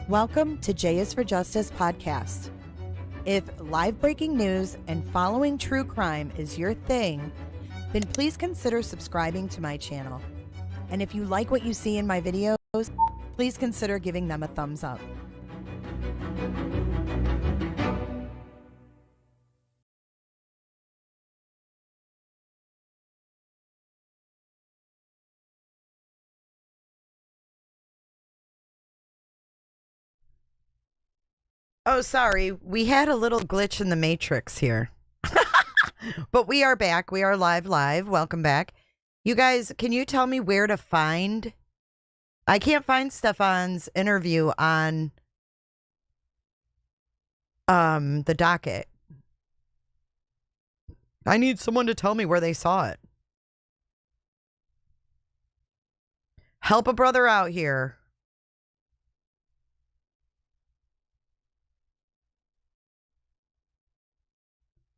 Welcome to J is for Justice podcast. If live breaking news and following true crime is your thing, then please consider subscribing to my channel. And if you like what you see in my videos, please consider giving them a thumbs up. Oh, sorry. We had a little glitch in the matrix here. But we are back. We are live. Welcome back. You guys, can you tell me where to find? I can't find Stefan's interview on the docket. I need someone to tell me where they saw it. Help a brother out here.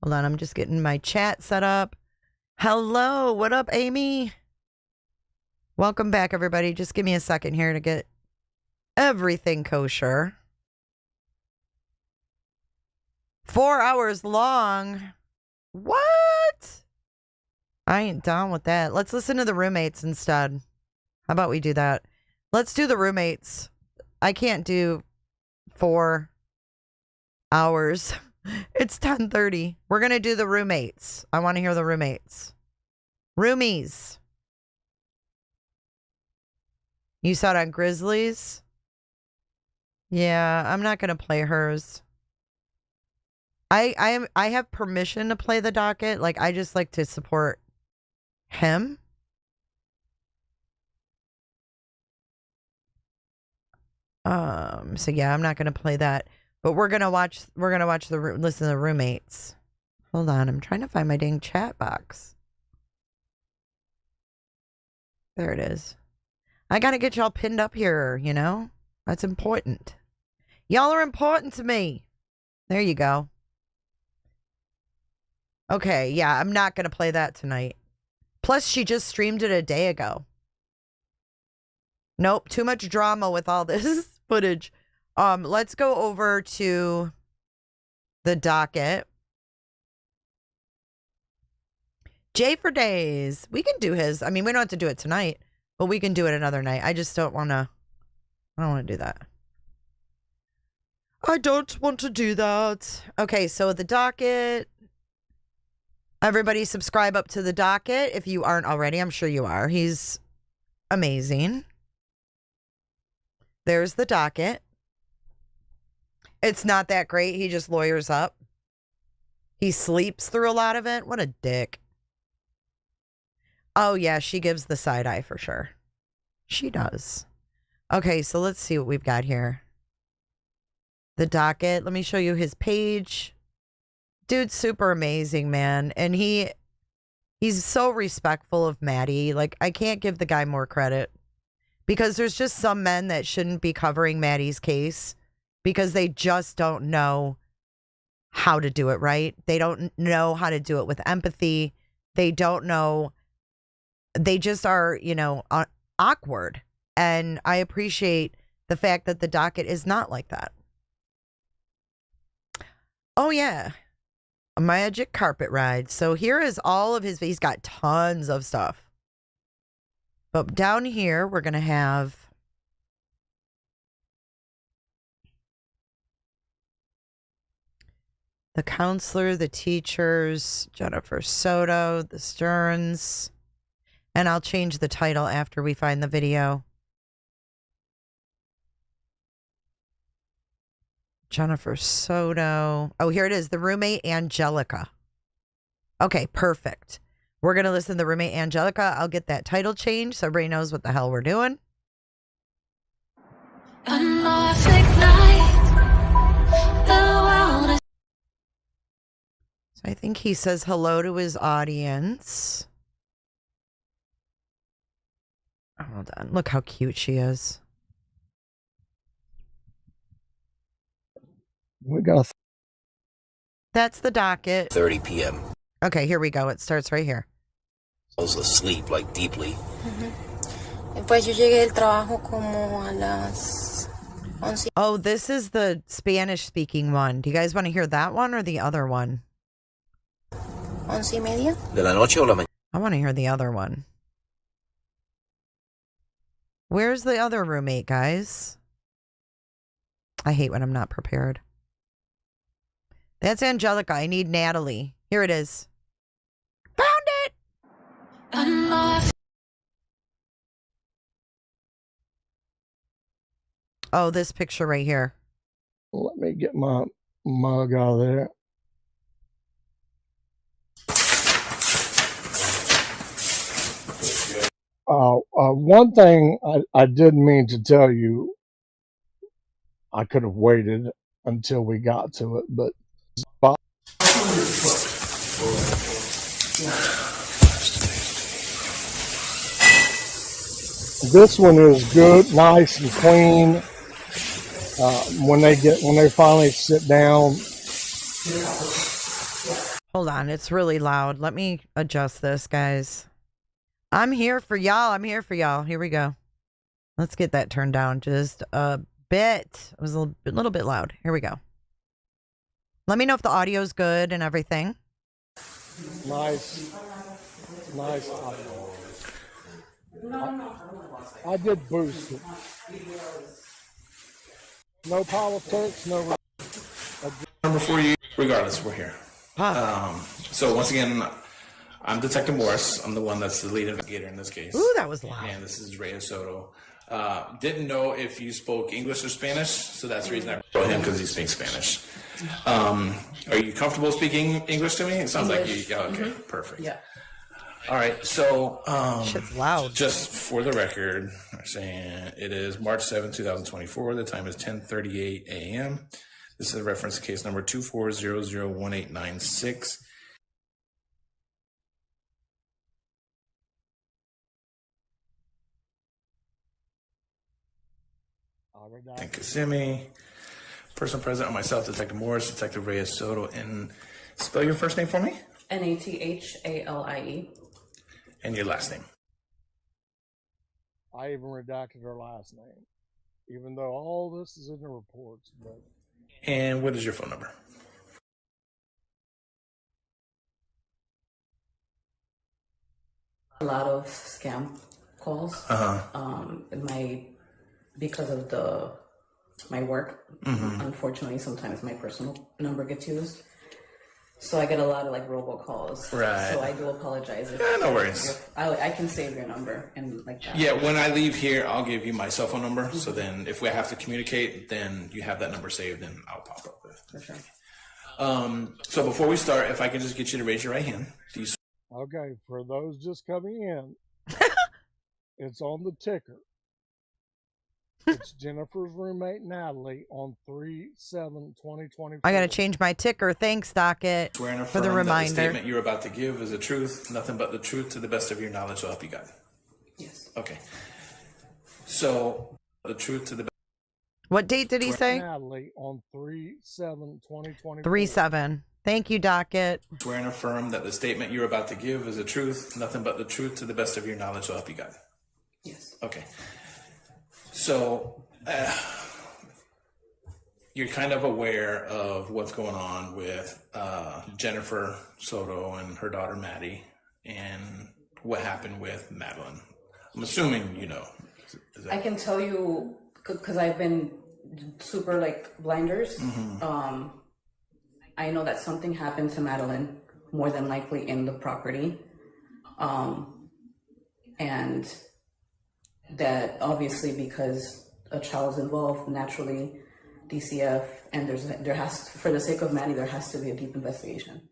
Hold on, I'm just getting my chat set up. Hello, what up, Amy? Welcome back, everybody. Just give me a second here to get everything kosher. 4 hours long. What? I ain't down with that. Let's listen to the roommates instead. How about we do that? Let's do the roommates. I can't do 4 hours. It's 10:30. We're going to do the roommates. I want to hear the roommates. Roomies. You saw it on Grizzlies? Yeah, I'm not going to play hers. I have permission to play the docket. Like, I just like to support him. So yeah, I'm not going to play that. But we're gonna watch listen to the roommates. Hold on, I'm trying to find my dang chat box. There it is. I gotta get y'all pinned up here, you know? That's important. Y'all are important to me. There you go. Okay, yeah, I'm not gonna play that tonight. Plus, she just streamed it a day ago. Nope, too much drama with all this footage. Let's go over to the docket. J for days. We can do his. I mean, we don't have to do it tonight, but we can do it another night. I just don't want to. I don't want to do that. I don't want to do that. Okay, so the docket. Everybody subscribe up to the docket if you aren't already. I'm sure you are. He's amazing. There's the docket. It's not that great. He just lawyers up. He sleeps through a lot of it. What a dick. Oh, yeah, she gives the side eye for sure. She does. Okay, so let's see what we've got here. The docket. Let me show you his page. Dude's super amazing, man. And he's so respectful of Maddie. Like, I can't give the guy more credit. Because there's just some men that shouldn't be covering Maddie's case. Because they just don't know how to do it right. They don't know how to do it with empathy. They don't know. They just are, you know, awkward. And I appreciate the fact that the docket is not like that. Oh, yeah. A magic carpet ride. So here is all of his. He's got tons of stuff. But down here, we're going to have. The counselor, the teachers, Jenn Soto, the Sterns. And I'll change the title after we find the video. Jenn Soto. Oh, here it is. The roommate, Angelica. Okay, perfect. We're going to listen to the roommate, Angelica. I'll get that title changed so everybody knows what the hell we're doing. think he says hello to his audience. Oh, hold on. Look how cute she is. We got That's the docket. 30 p.m. Okay, here we go. It starts right here. I was asleep, like deeply. Pues yo llegué del trabajo como a las 11. Oh, this is the Spanish-speaking one. Do you guys want to hear that one or the other one? 11:30. De la noche o la mañana. I want to hear the other one. Where's the other roommate, guys? I hate when I'm not prepared. That's Angelica. I need Natalie. Here it is. Found it! Oh, this picture right here. Let me get my mug out of there. One thing I did mean to tell you, I could have waited until we got to it, but this one is good, nice and clean. When they finally sit down. Hold on, it's really loud. Let me adjust this, guys. I'm here for y'all. I'm here for y'all. Here we go. Let's get that turned down just a bit. It was a little bit loud. Here we go. Let me know if the audio's good and everything. Nice audio. I did boost it. No politics, no. Number for you. Regardless, we're here. So once again, I'm Detective Morris. I'm the one that's the lead investigator in this case. Ooh, that was loud. And this is Heidi Soto. Didn't know if you spoke English or Spanish, so that's the reason I brought him, because he speaks Spanish. Are you comfortable speaking English to me? It sounds like you. Yeah, okay, perfect. Yeah. All right, so Shit's loud. just for the record, I'm saying it is March 7, 2024. The time is 10:38 a.m. This is a reference to case number 24001896. And Kissimmee. Person present are myself, Detective Morris, Detective Heidi Soto, and spell your first name for me. Nathalie. And your last name. I even redacted her last name, even though all this is in the reports. But And what is your phone number? A lot of scam calls. Because of my work, unfortunately, sometimes my personal number gets used. So I get a lot of like robocalls. Right. So I do apologize. No worries. I can save your number and like that. Yeah, when I leave here, I'll give you my cell phone number. So then if we have to communicate, then you have that number saved and I'll pop up with it. For sure. So before we start, if I can just get you to raise your right hand. okay, for those just coming in, it's on the ticker. It's Jennifer's roommate Natalie on 3/7/2024. I got to change my ticker. Thanks, docket, Swear and for the affirm that reminder. the statement you're about to give is the truth, nothing but the truth to the best of your knowledge, so help you God. Yes. Okay. So the truth to the best. What date did he say? Natalie on 3/7/2024. 3/7. Thank you, docket. Swear and affirm that the statement you're about to give is the truth, nothing but the truth to the best of your knowledge, so help you God. Yes. Okay. So you're kind of aware of what's going on with Jennifer Soto and her daughter Maddie and what happened with Madeline. I'm assuming you know. I can tell you because I've been super like blinders. I know that something happened to Madeline, more than likely in the property, and that obviously because a child is involved, naturally DCF, and there has, for the sake of Maddie, there has to be a deep investigation.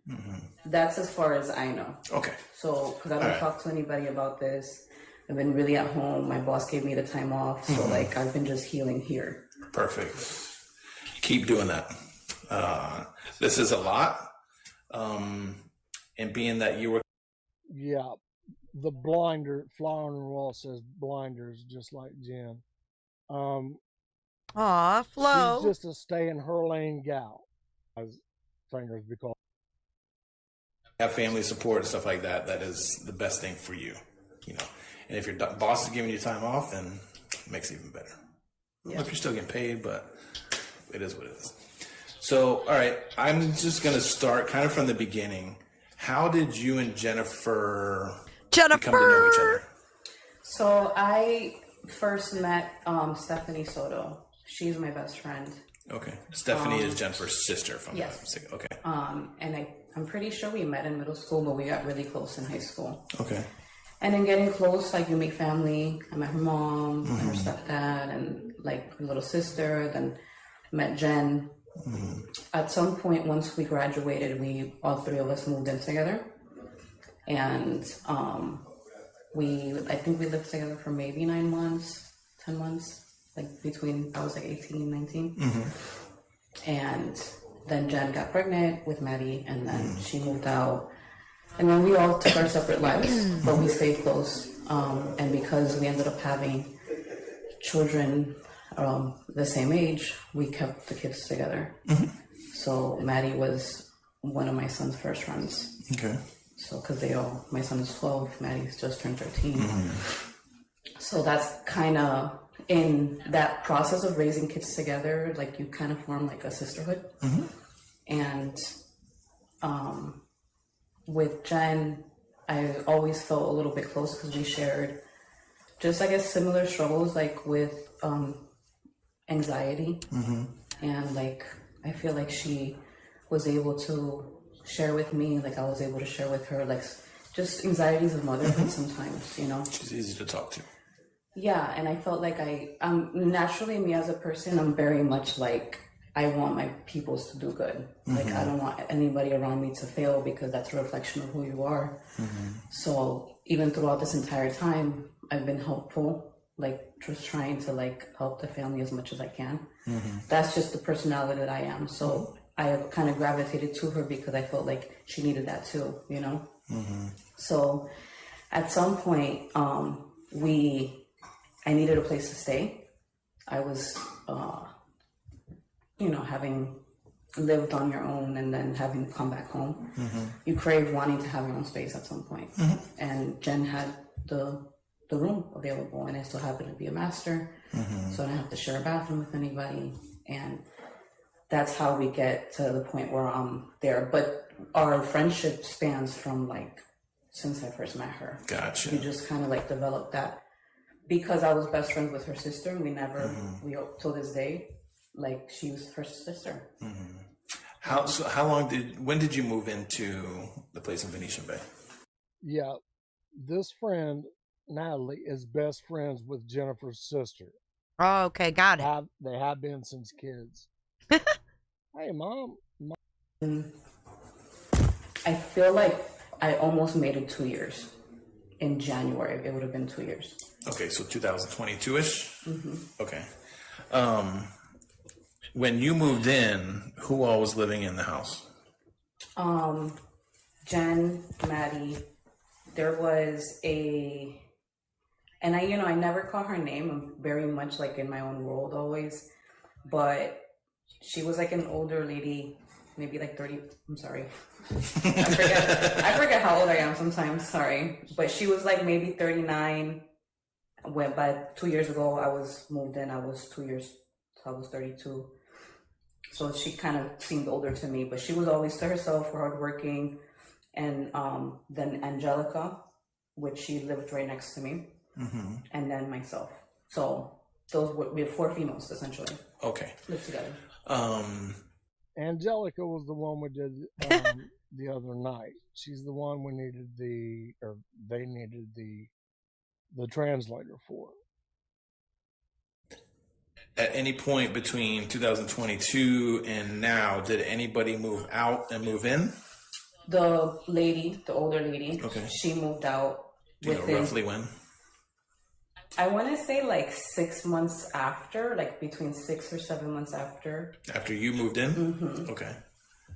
That's as far as I know. Okay. So because I don't talk to anybody about this, I've been really at home. My boss gave me the time off, so like I've been just healing here. Perfect. Keep doing that. This is a lot. And being that you were, Yeah, the blinder, flower on the wall says blinders, just like Jen. Aw, Flo. She's just a stay in her lane gal, as fingers be called. have family support and stuff like that, that is the best thing for you, you know. And if your boss is giving you time off, then it makes it even better. Yeah. If you're still getting paid, but it is what it is. So, all right, I'm just going to start kind of from the beginning. How did you and Jennifer come to know each other? So I first met Stephanie Soto. She's my best friend. Okay. Stephanie is Jennifer's sister, if I'm not Yes. mistaken. Okay. And I'm pretty sure we met in middle school, but we got really close in high school. Okay. And in getting close, like you make family. I met her mom, and her stepdad, and like her little sister. Then met Jen. At some point, once we graduated, we all three of us moved in together, and I think we lived together for maybe 9 months, 10 months, like between I was like 18, 19, and then Jen got pregnant with Maddie, and then she moved out. And then we all took our separate lives, but we stayed close. And because we ended up having children the same age, we kept the kids together. So Maddie was one of my son's first friends. Okay. So because my son is 12, Maddie's just turned 13. So that's kind of, in that process of raising kids together, like you kind of form like a sisterhood. And with Jen, I always felt a little bit close because we shared just, I guess, similar struggles, like with anxiety. And like, I feel like she was able to share with me, like I was able to share with her, like just anxieties of motherhood sometimes, you know? She's easy to talk to. Yeah, and I felt like I'm naturally, me as a person, I'm very much like, I want my peoples to do good. Like, I don't want anybody around me to fail because that's a reflection of who you are. So even throughout this entire time, I've been helpful, like just trying to like help the family as much as I can. That's just the personality that I am. So I kind of gravitated to her because I felt like she needed that too, you know? So at some point, I needed a place to stay. I was, having lived on your own and then having to come back home. You crave wanting to have your own space at some point. And Jen had the room available, and I still happened to be a master, so I don't have to share a bathroom with anybody. And that's how we get to the point where I'm there. But our friendship spans from like since I first met her. Gotcha. We just kind of like developed that because I was best friends with her sister. We never, till this day, like she was her sister. When did you move into the place in Venetian Bay? Yeah, this friend, Natalie, is best friends with Jennifer's sister. Oh, okay, got it. They have been since kids. Hey, Mom. I feel like I almost made it 2 years. In January, it would have been 2 years. Okay, so 2022-ish? Okay. When you moved in, who all was living in the house? Jen, Maddie, there was and I never call her name. I'm very much like in my own world always, but she was like an older lady, maybe like 30, I'm sorry. I forget how old I am sometimes, sorry. But she was like maybe 39. But 2 years ago, I was moved in, I was 2 years, so I was 32. So she kind of seemed older to me, but she was always to herself, hardworking. And then Angelica, which she lived right next to me, and then myself. So we have 4 females essentially. Okay. Lived together. Angelica was the one we did the other night. She's the one they needed the translator for. At any point between 2022 and now, did anybody move out and move in? The older lady, okay, she moved out. Do you know roughly when? I want to say like 6 months after, like between 6 or 7 months after. After you moved in? Okay.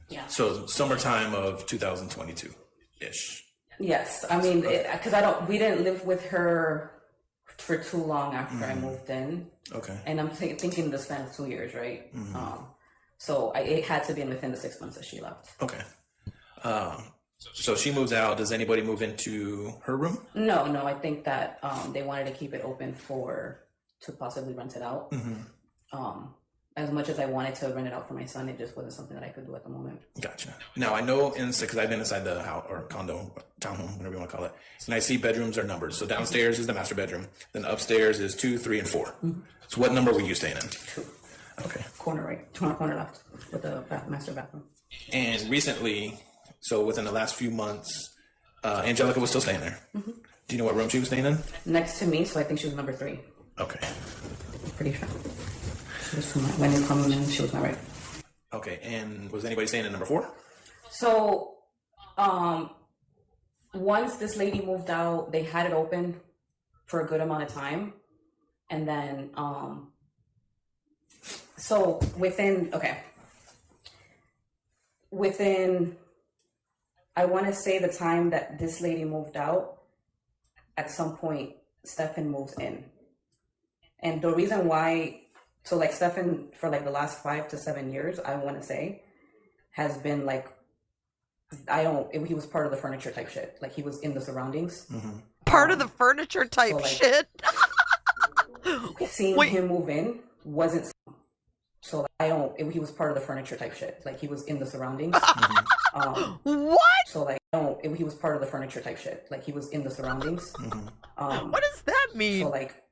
Yeah. So summertime of 2022-ish. Yes, I mean, because we didn't live with her for too long after I moved in. Okay. And I'm thinking the span of 2 years, right? So it had to be within the 6 months that she left. Okay. So she moves out. Does anybody move into her room? No, I think that they wanted to keep it open to possibly rent it out. As much as I wanted to rent it out for my son, it just wasn't something that I could do at the moment. Gotcha. Now I know because I've been inside the house or condo, townhome, whatever you want to call it, and I see bedrooms are numbered. So downstairs is the master bedroom, then upstairs is 2, 3, and 4. So what number were you staying in? 2. Okay. Corner right, corner left with the master bathroom. And recently, so within the last few months, Angelica was still staying there. Do you know what room she was staying in? Next to me, so I think she was number 3. Okay. Pretty sure. She was when they come in, she was not right. Okay, and was anybody staying in number 4? So, once this lady moved out, they had it open for a good amount of time. And then, so within, I want to say the time that this lady moved out, at some point, Stefan moves in. And the reason why, so like Stefan, for like the last 5 to 7 years, I want to say, has been like, he was part of the furniture type shit. Like he was in the surroundings. Part of the furniture type so, like, shit. Seeing him move in wasn't, so he was part of the furniture type shit. Like he was in the surroundings. What? So like, he was part of the furniture type shit. Like he was in the surroundings. What does that mean? So like,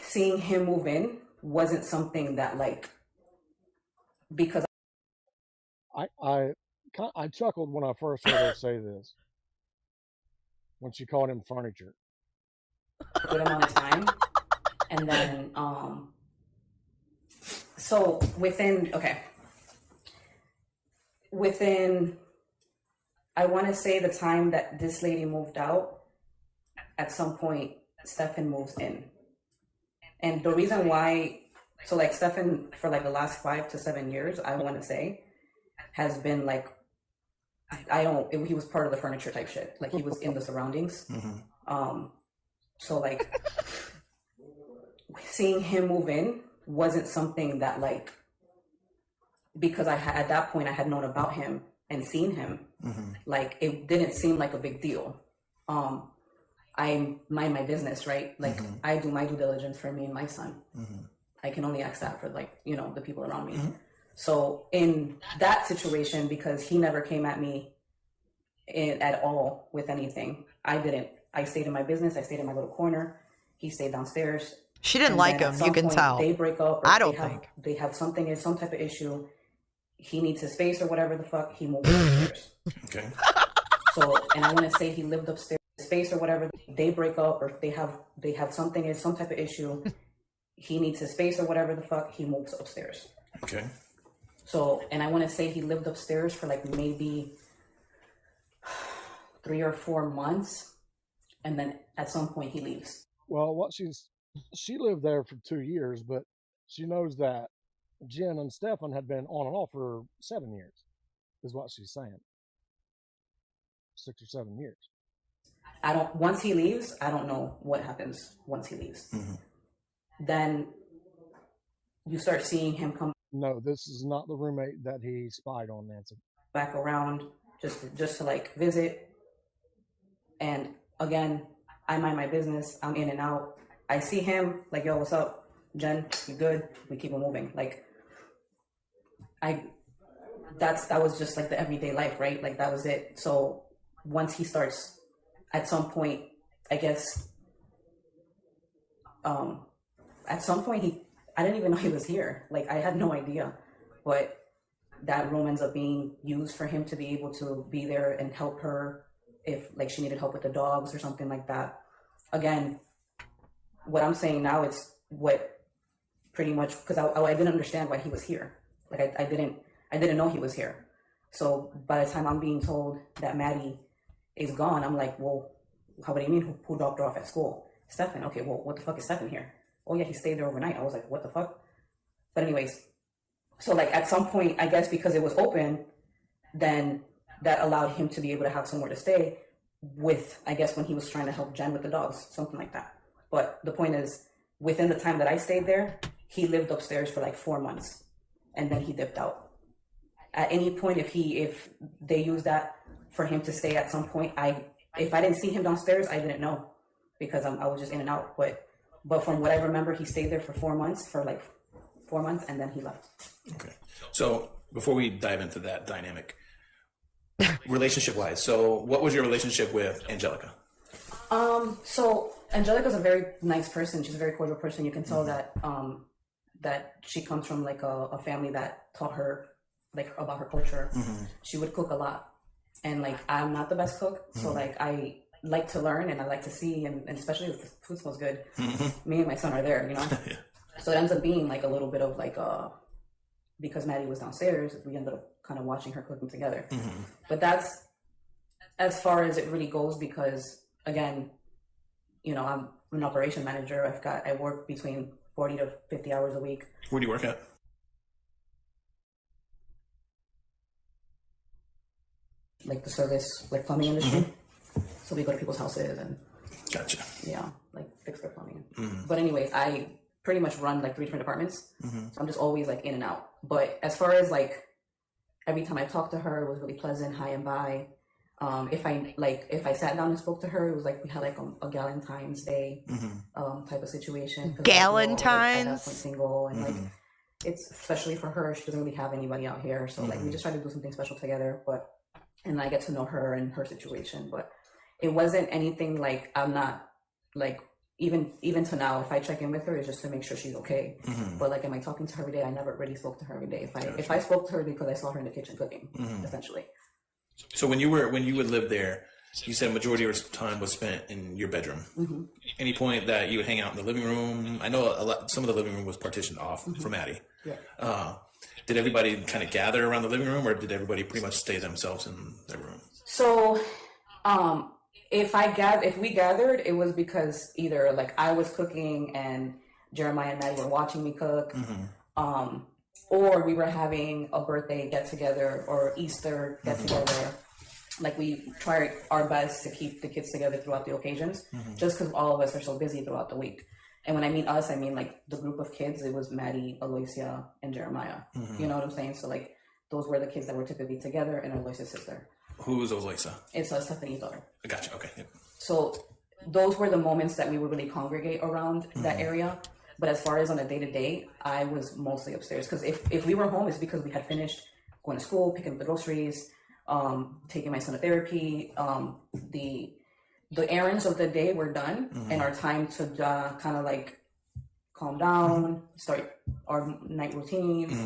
seeing him move in wasn't something that like, because I chuckled when I first heard her say this, when she called him furniture. a good amount of time. And then, so within, I want to say the time that this lady moved out, at some point, Stefan moves in. And the reason why, so like Stefan, for like the last 5 to 7 years, I want to say, has been like, he was part of the furniture type shit. Like he was in the surroundings. So like, seeing him move in wasn't something that like, because at that point I had known about him and seen him, like it didn't seem like a big deal. I mind my business, right? Like I do my due diligence for me and my son. I can only ask that for like, the people around me. So in that situation, because he never came at me at all with anything, I stayed in my business. I stayed in my little corner. He stayed downstairs. She didn't like him. You can tell. They break up. I don't think. They have some type of issue. He needs his space or whatever the fuck. He moved upstairs. Okay. So, and I want to say he lived upstairs. Space or whatever. They break up or they have some type of issue. He needs his space or whatever the fuck. He moves upstairs. Okay. So, and I want to say he lived upstairs for like maybe 3 or 4 months, and then at some point he leaves. Well, she lived there for 2 years, but she knows that Jenn and Stefan had been on and off for 7 years, is what she's saying. 6 or 7 years. Once he leaves, I don't know what happens once he leaves. Then you start seeing him come. No, this is not the roommate that he spied on, Nancy. Back around just to like visit. And again, I mind my business. I'm in and out. I see him like, yo, what's up? Jenn, you good? We keep it moving. Like that was just like the everyday life, right? Like that was it. So once he starts, at some point, I guess, at some point I didn't even know he was here. Like I had no idea, but that room ends up being used for him to be able to be there and help her if like she needed help with the dogs or something like that. Again, what I'm saying now is what pretty much, because I didn't understand why he was here. Like I didn't know he was here. So by the time I'm being told that Maddie is gone, I'm like, well, what do you mean? Who dropped her off at school? Stefan. Okay, well, what the fuck is Stefan here? Oh yeah, he stayed there overnight. I was like, what the fuck? But anyways, So like at some point, I guess because it was open, then that allowed him to be able to have somewhere to stay with, I guess, when he was trying to help Jenn with the dogs, something like that. But the point is, within the time that I stayed there, he lived upstairs for like 4 months, and then he dipped out. At any point, if they used that for him to stay at some point, if I didn't see him downstairs, I didn't know, because I was just in and out. But from what I remember, he stayed there for 4 months, and then he left. Okay. So before we dive into that dynamic, relationship wise, so what was your relationship with Angelica? So Angelica's a very nice person. She's a very cordial person. You can tell that that she comes from like a family that taught her like about her culture. She would cook a lot, and like I'm not the best cook, so like I like to learn and I like to see, and especially if the food smells good. Me and my son are there, you know. Yeah. So it ends up being like a little bit of like because Maddie was downstairs, we ended up kind of watching her cooking together. But that's as far as it really goes, because again, you know, I'm an operation manager. I work between 40 to 50 hours a week. Where do you work at? Like the service, like plumbing industry. So we go to people's houses and Gotcha. yeah, like fix their plumbing. But anyways, I pretty much run like 3 different departments. So I'm just always like in and out. But as far as like every time I talked to her, it was really pleasant, high and by. If I sat down and spoke to her, it was like we had like a Galentine's Day type of situation. Galentine's? At that point, single, and like it's especially for her, she doesn't really have anybody out here, so like we just try to do something special together. And I get to know her and her situation, but it wasn't anything like I'm not like even to now. If I check in with her, it's just to make sure she's okay. But like, am I talking to her every day? I never really spoke to her every day. If I spoke to her because I saw her in the kitchen cooking, essentially. So when you would live there, you said majority of your time was spent in your bedroom. Any point that you would hang out in the living room? I know some of the living room was partitioned off for Maddie. Yeah. Did everybody kind of gather around the living room, or did everybody pretty much stay themselves in their room? So, if we gathered, it was because either like I was cooking and Jeremiah and Maddie were watching me cook, or we were having a birthday get together or Easter get together. Like we try our best to keep the kids together throughout the occasions, just because all of us are so busy throughout the week. And when I mean us, I mean like the group of kids. It was Maddie, Aloysia, and Jeremiah. You know what I'm saying? So like those were the kids that were typically together, and Aloysia's sister. Who was Aloysia? It's Stephanie's daughter. I gotcha. Okay. Yep. So those were the moments that we would really congregate around that area. But as far as on a day-to-day, I was mostly upstairs, because if we were home, it's because we had finished going to school, picking up the groceries, taking my son to therapy. The errands of the day were done, and our time to kind of like calm down, start our night routines.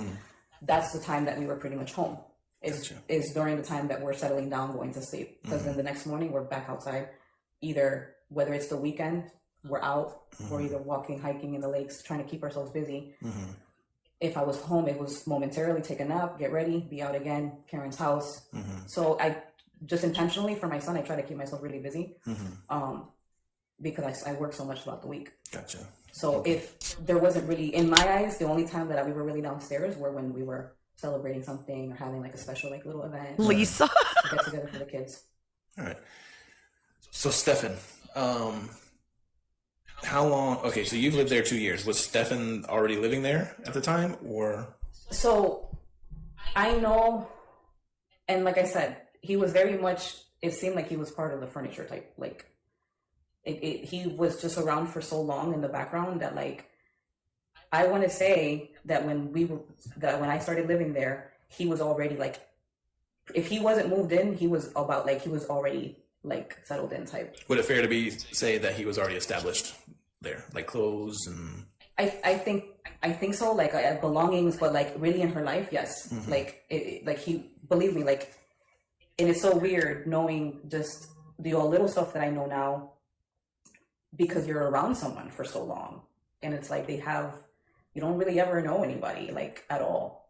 That's the time that we were pretty much home. Is during the time that we're settling down, going to sleep. Because then the next morning we're back outside. Either whether it's the weekend, we're out, we're either walking, hiking in the lakes, trying to keep ourselves busy. If I was home, it was momentarily take a nap, get ready, be out again, Karen's house. So I just intentionally for my son, I try to keep myself really busy, because I work so much throughout the week. Gotcha. So if there wasn't really, in my eyes, the only time that we were really downstairs were when we were celebrating something or having like a special like little event. Lisa. To get together for the kids. All right. So Stefan, how long? Okay, so you've lived there 2 years. Was Stefan already living there at the time, or? So I know, and like I said, he was very much, it seemed like he was part of the furniture type. Like he was just around for so long in the background that like, I want to say that when I started living there, he was already like, if he wasn't moved in, he was already like settled in type. Would it fair to say that he was already established there, like clothes and? I think so, like belongings, but like really in her life, yes. Like he, believe me, like, and it's so weird knowing just the all little stuff that I know now, because you're around someone for so long, and it's like you don't really ever know anybody like at all.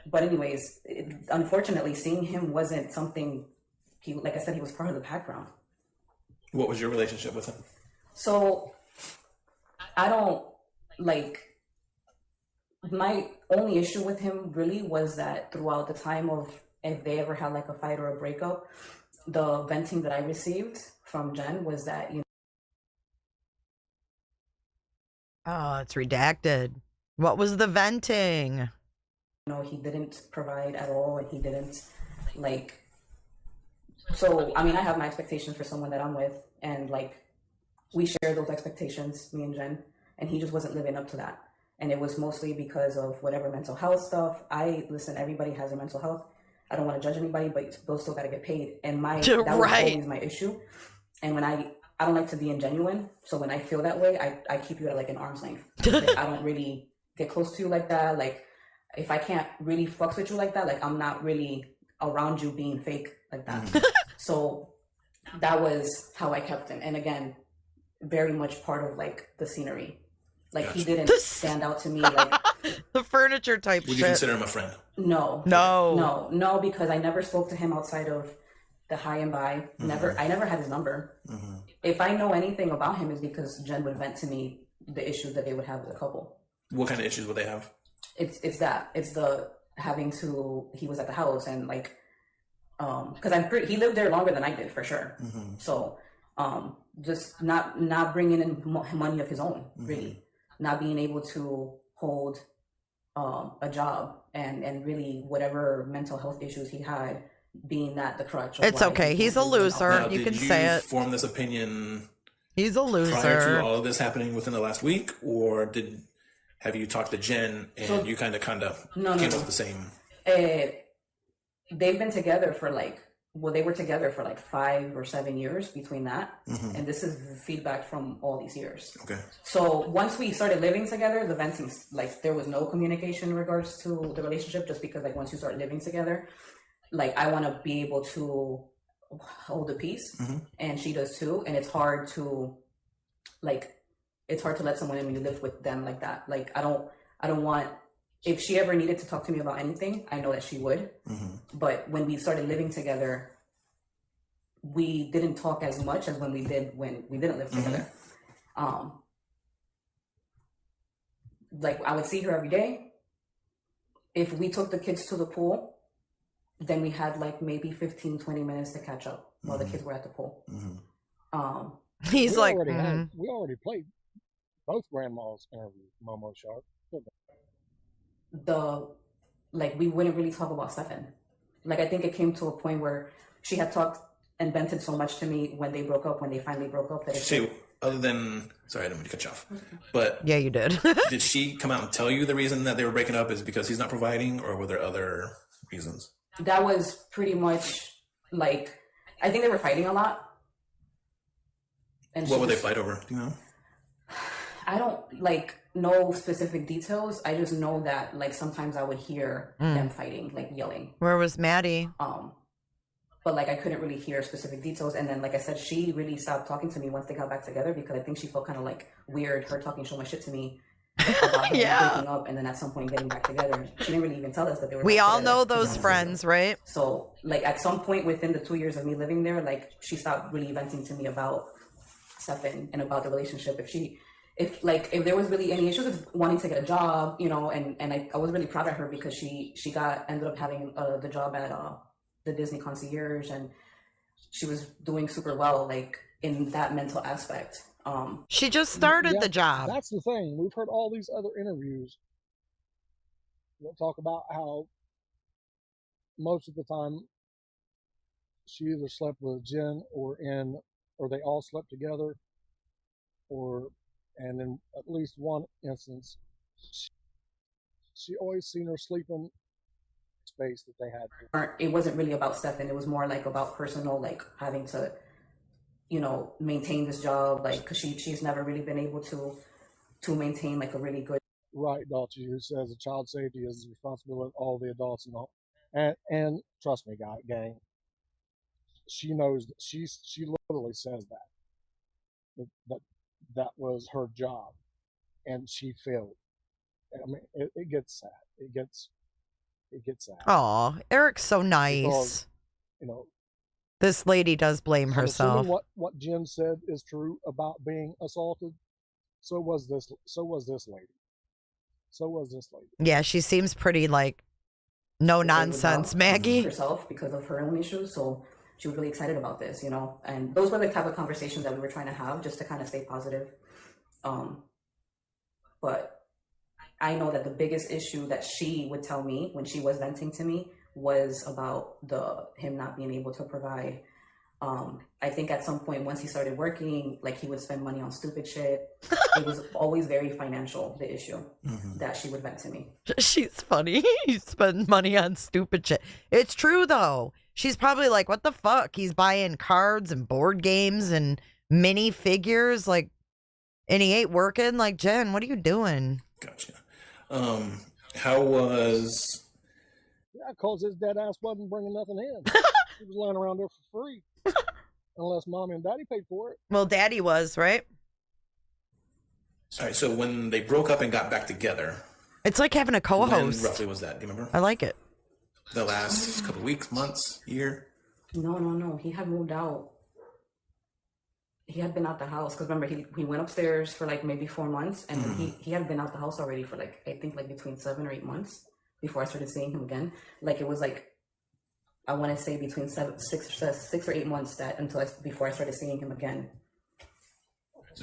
But anyways, unfortunately, seeing him wasn't something. Like I said, he was part of the background. What was your relationship with him? So, I don't like My only issue with him really was that throughout the time of, if they ever had like a fight or a breakup, the venting that I received from Jenn was that, you Oh, it's redacted. What was the venting? know, he didn't provide at all, and he didn't like. So I mean, I have my expectations for someone that I'm with, and like we share those expectations, me and Jenn, and he just wasn't living up to that. And it was mostly because of whatever mental health stuff. Listen, everybody has a mental health. I don't want to judge anybody, but those still got to get paid. And that was always my issue. And when I don't like to be ingenuine. So when I feel that way, I keep you at like an arm's length. Like, I don't really get close to you like that. Like if I can't really fuck with you like that, like I'm not really around you being fake like that. So that was how I kept him. And again, very much part of like the scenery. Like he didn't stand out to me like the furniture type Would shit. you consider him a friend? No, because I never spoke to him outside of the high and by. I never had his number. If I know anything about him, is because Jenn would vent to me the issues that they would have as a couple. What kind of issues would they have? It's the having to, he was at the house and like, because he lived there longer than I did for sure. So just not bringing in money of his own, really, not being able to hold a job and really whatever mental health issues he had, being that the crutch. It's okay. He's a loser. Now, you can did say it. Form this opinion. He's a loser. Prior to all of this happening within the last week, or have you talked to Jenn and you kind of came up with the same? They've been together for they were together for like 5 or 7 years between that. And this is feedback from all these years. Okay. So once we started living together, the venting, like there was no communication in regards to the relationship, just because like once you start living together, like I want to be able to hold the peace, and she does too. And it's hard to let someone in when you live with them like that. Like I don't want, if she ever needed to talk to me about anything, I know that she would. But when we started living together, we didn't talk as much as when we did when we didn't live together. Like I would see her every day. If we took the kids to the pool, then we had like maybe 15, 20 minutes to catch up while the kids were at the pool. He's like, we already played both grandmas interviews, Momo Sharp. We wouldn't really talk about Stephan. Like I think it came to a point where she had talked and vented so much to me when they finally broke up, that other than, sorry, I didn't mean to cut you off, but yeah, you did. Did she come out and tell you the reason that they were breaking up is because he's not providing, or were there other reasons? That was pretty much like, I think they were fighting a lot. And what would they fight over? Do you know? I don't know specific details. I just know that like sometimes I would hear them fighting, like yelling. Where was Maddie? But like I couldn't really hear specific details. And then like I said, she really stopped talking to me once they got back together, because I think she felt kind of like weird, her talking so much shit to me about breaking up, and then at some point getting back together. She didn't really even tell us that they were. We all together, know those friends, right? So like at some point within the 2 years of me living there, like she stopped really venting to me about Stephan and about the relationship. If there was really any issues with wanting to get a job, and I was really proud of her, because she ended up having the job at the Disney concierge, and she was doing super well, like in that mental aspect. She just started the job. That's the thing. We've heard all these other interviews that talk about how most of the time she either slept with Jenn or they all slept together, and in at least one instance, she always seen her sleeping space that they had. It wasn't really about Stephan. It was more like about personal, like having to, maintain this job, like because she's never really been able to maintain like a really good. Right, Dulce, who says the child safety is the responsibility of all the adults and all. And trust me, gang, she knows that she literally says that was her job, and she failed. I mean, it gets sad. It gets sad. Aw, Eric's so nice. Because, this lady does blame herself. Assuming what Jenn said is true about being assaulted, so was this lady. So was this lady. Yeah, she seems pretty like no nonsense, Maggie. Herself because of her own issues, so she was really excited about this, you know. And those were the type of conversations that we were trying to have, just to kind of stay positive. But I know that the biggest issue that she would tell me when she was venting to me was about him not being able to provide. I think at some point, once he started working, like he would spend money on stupid shit. It was always very financial, the issue that she would vent to me. She's funny. You spend money on stupid shit. It's true, though. She's probably like, what the fuck? He's buying cards and board games and mini figures, like, and he ain't working. Like, Jen, what are you doing? Gotcha. How was... Yeah, because his dead ass wasn't bringing nothing in. He was laying around there for free. Unless mommy and daddy paid for it. Well, daddy was, right? All right, so when they broke up and got back together... It's like having a co-host. When roughly was that? Do you remember? I like it. The last couple of weeks, months, year? No. He had moved out. He had been out the house. Because remember, he went upstairs for like maybe 4 months. And he had been out the house already for like, I think like between 7 or 8 months before I started seeing him again. Like it was like, I want to say between 6 or 8 months before I started seeing him again.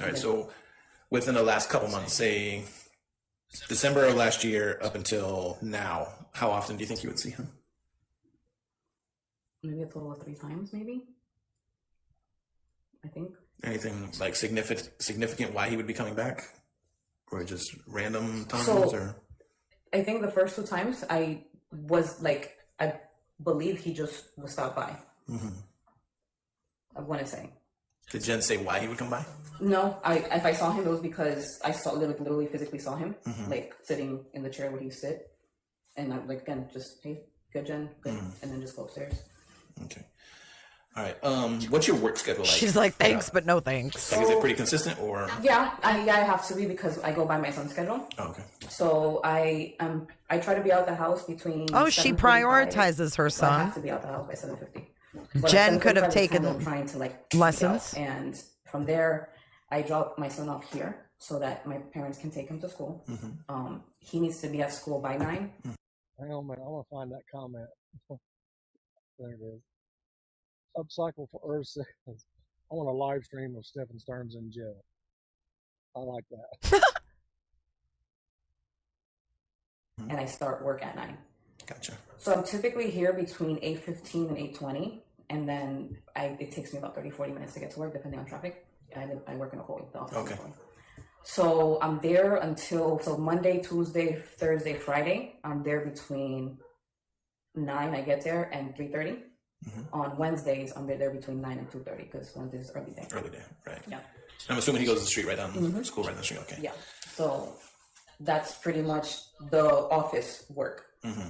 All right, so within the last couple months, say December of last year up until now, how often do you think you would see him? Maybe a total of 3 times, maybe. I think. Anything like significant why he would be coming back? Or just random times? Or I think the first 2 times I was like, I believe he just would stop by. I want to say. Did Jen say why he would come by? No, if I saw him, it was because I literally physically saw him, like sitting in the chair where he sit, and I'm like, again, just hey, good Jen, good, and then just go upstairs. Okay. All right. What's your work schedule like? She's like, thanks, but no thanks. Like, is it pretty consistent or? Yeah, I have to be because I go by my son's schedule. Oh, okay. So I try to be out the house between. Oh, she prioritizes her son. I have to be out the house by 7:50. Jen could have taken trying to like lessons, and from there, I drop my son off here so that my parents can take him to school. He needs to be at school by 9. Hang on, man. I want to find that comment. There it is. Upcycle for Earth says, I want a live stream of Stefan Sterns in jail. I like that. And I start work at 9. Gotcha. So I'm typically here between 8:15 and 8:20, and then it takes me about 30-40 minutes to get to work, depending on traffic. I work in a Coley, the office. Okay. So I'm there until Monday, Tuesday, Thursday, Friday. I'm there between 9. I get there and 3:30. On Wednesdays, I'm there between 9 and 2:30 because Wednesdays is early day. Early day, right? Yeah. I'm assuming he goes to the street right down school right down the street. Okay. Yeah. So that's pretty much the office work.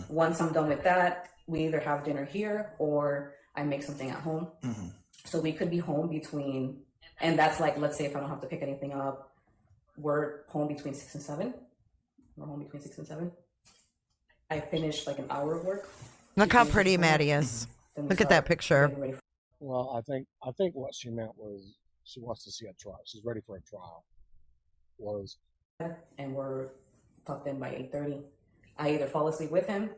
Once I'm done with that, we either have dinner here or I make something at home. So we could be home between, and that's like, let's say if I don't have to pick anything up, we're home between 6 and 7. We're home between 6 and 7. I finish like an hour of work. Look how pretty Maddie is. Look at that picture. Well, I think what she meant was she wants to see a trial. She's ready for a trial. And we're tucked in by 8:30. I either fall asleep with him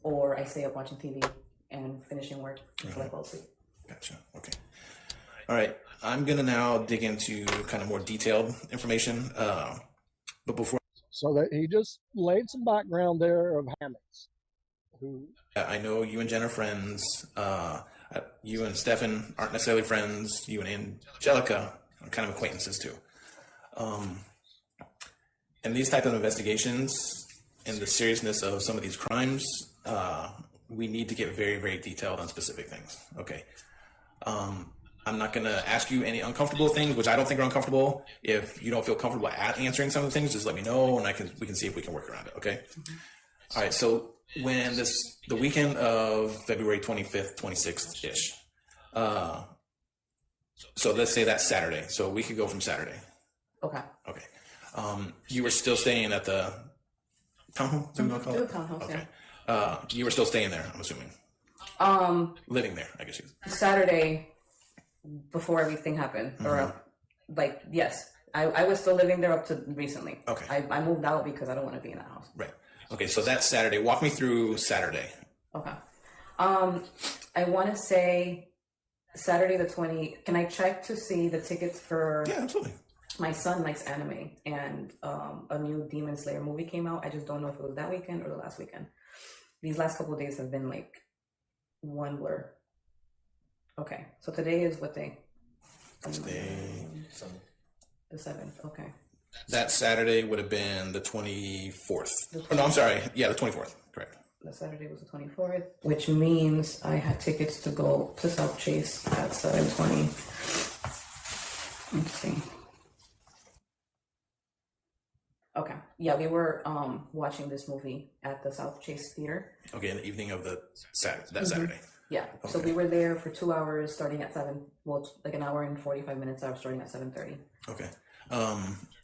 or I stay up watching TV and finishing work until I fall asleep. Gotcha. Okay. All right. I'm going to now dig into kind of more detailed information. But before. So that he just laid some background there of hammocks. I know you and Jen are friends. You and Stephan aren't necessarily friends. You and Angelica are kind of acquaintances too. And these type of investigations and the seriousness of some of these crimes, we need to get very, very detailed on specific things. Okay. I'm not going to ask you any uncomfortable things, which I don't think are uncomfortable. If you don't feel comfortable at answering some of the things, just let me know, and we can see if we can work around it. Okay. All right. So when the weekend of February 25th, 26th ish. So let's say that's Saturday. So we could go from Saturday. Okay. Okay. You were still staying at the townhome? Is that what you call it? The townhouse, okay. Yeah. You were still staying there, I'm assuming. Living there, I guess. Saturday, before everything happened, or like, yes, I was still living there up to recently. Okay. I moved out because I don't want to be in that house. Right. Okay, so that's Saturday. Walk me through Saturday. Okay. I want to say Saturday the 20th. Can I check to see the tickets for? Yeah, absolutely. My son likes anime, and a new Demon Slayer movie came out. I just don't know if it was that weekend or the last weekend. These last couple of days have been like one blur. Okay, so today is what day? Today, the 7th. Okay. that Saturday would have been the 24th. Oh, no, I'm sorry. Yeah, the 24th. Correct. The Saturday was the 24th, which means I had tickets to go to South Chase at 7:20. Let's see. Okay. Yeah, we were watching this movie at the South Chase Theater. Okay, in the evening of the Saturday. Yeah. So we were there for 2 hours starting at 7. Well, it's like an hour and 45 minutes. I was starting at 7:30. Okay.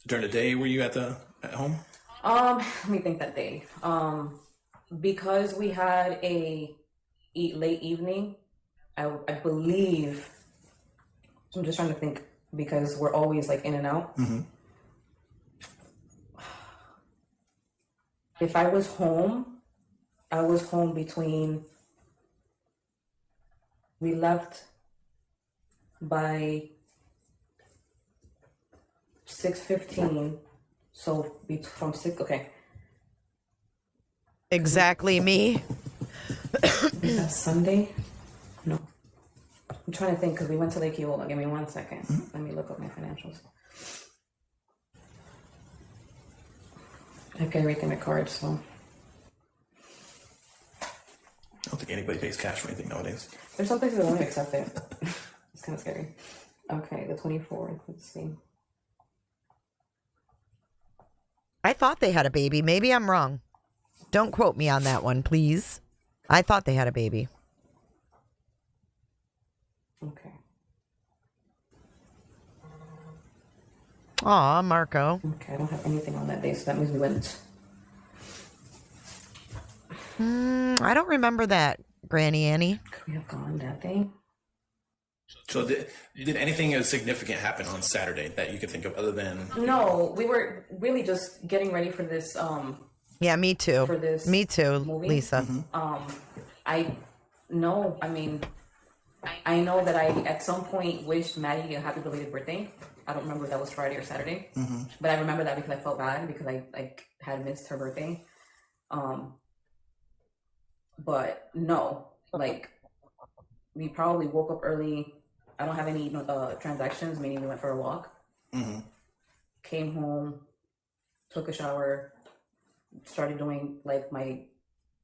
During the day, were you at home? Let me think that day. Because we had a late evening, I believe, I'm just trying to think because we're always like in and out. Mm-hmm. If I was home between, we left by 6:15, so from 6, okay. Exactly me. Is that Sunday? No. I'm trying to think because we went to Lake Eola. Give me 1 second. Let me look up my financials. I get everything with cards, so. I don't think anybody pays cash for anything nowadays. There's some places that won't accept it. It's kind of scary. Okay, the 24th. Let's see. I thought they had a baby. Maybe I'm wrong. Don't quote me on that one, please. I thought they had a baby. Okay. Aw, Marco. Okay, I don't have anything on that day, so that means we went. I don't remember that, Granny Annie. Could we have gone that day? So did anything significant happen on Saturday that you could think of other than? No, we were really just getting ready for this. Yeah, me too. For this me too, movie? Lisa. I know. I mean, I know that I at some point wished Maddie a happy belated birthday. I don't remember if that was Friday or Saturday, but I remember that because I felt bad because I like had missed her birthday. But no, like we probably woke up early. I don't have any transactions, meaning we went for a walk. Came home, took a shower, started doing like my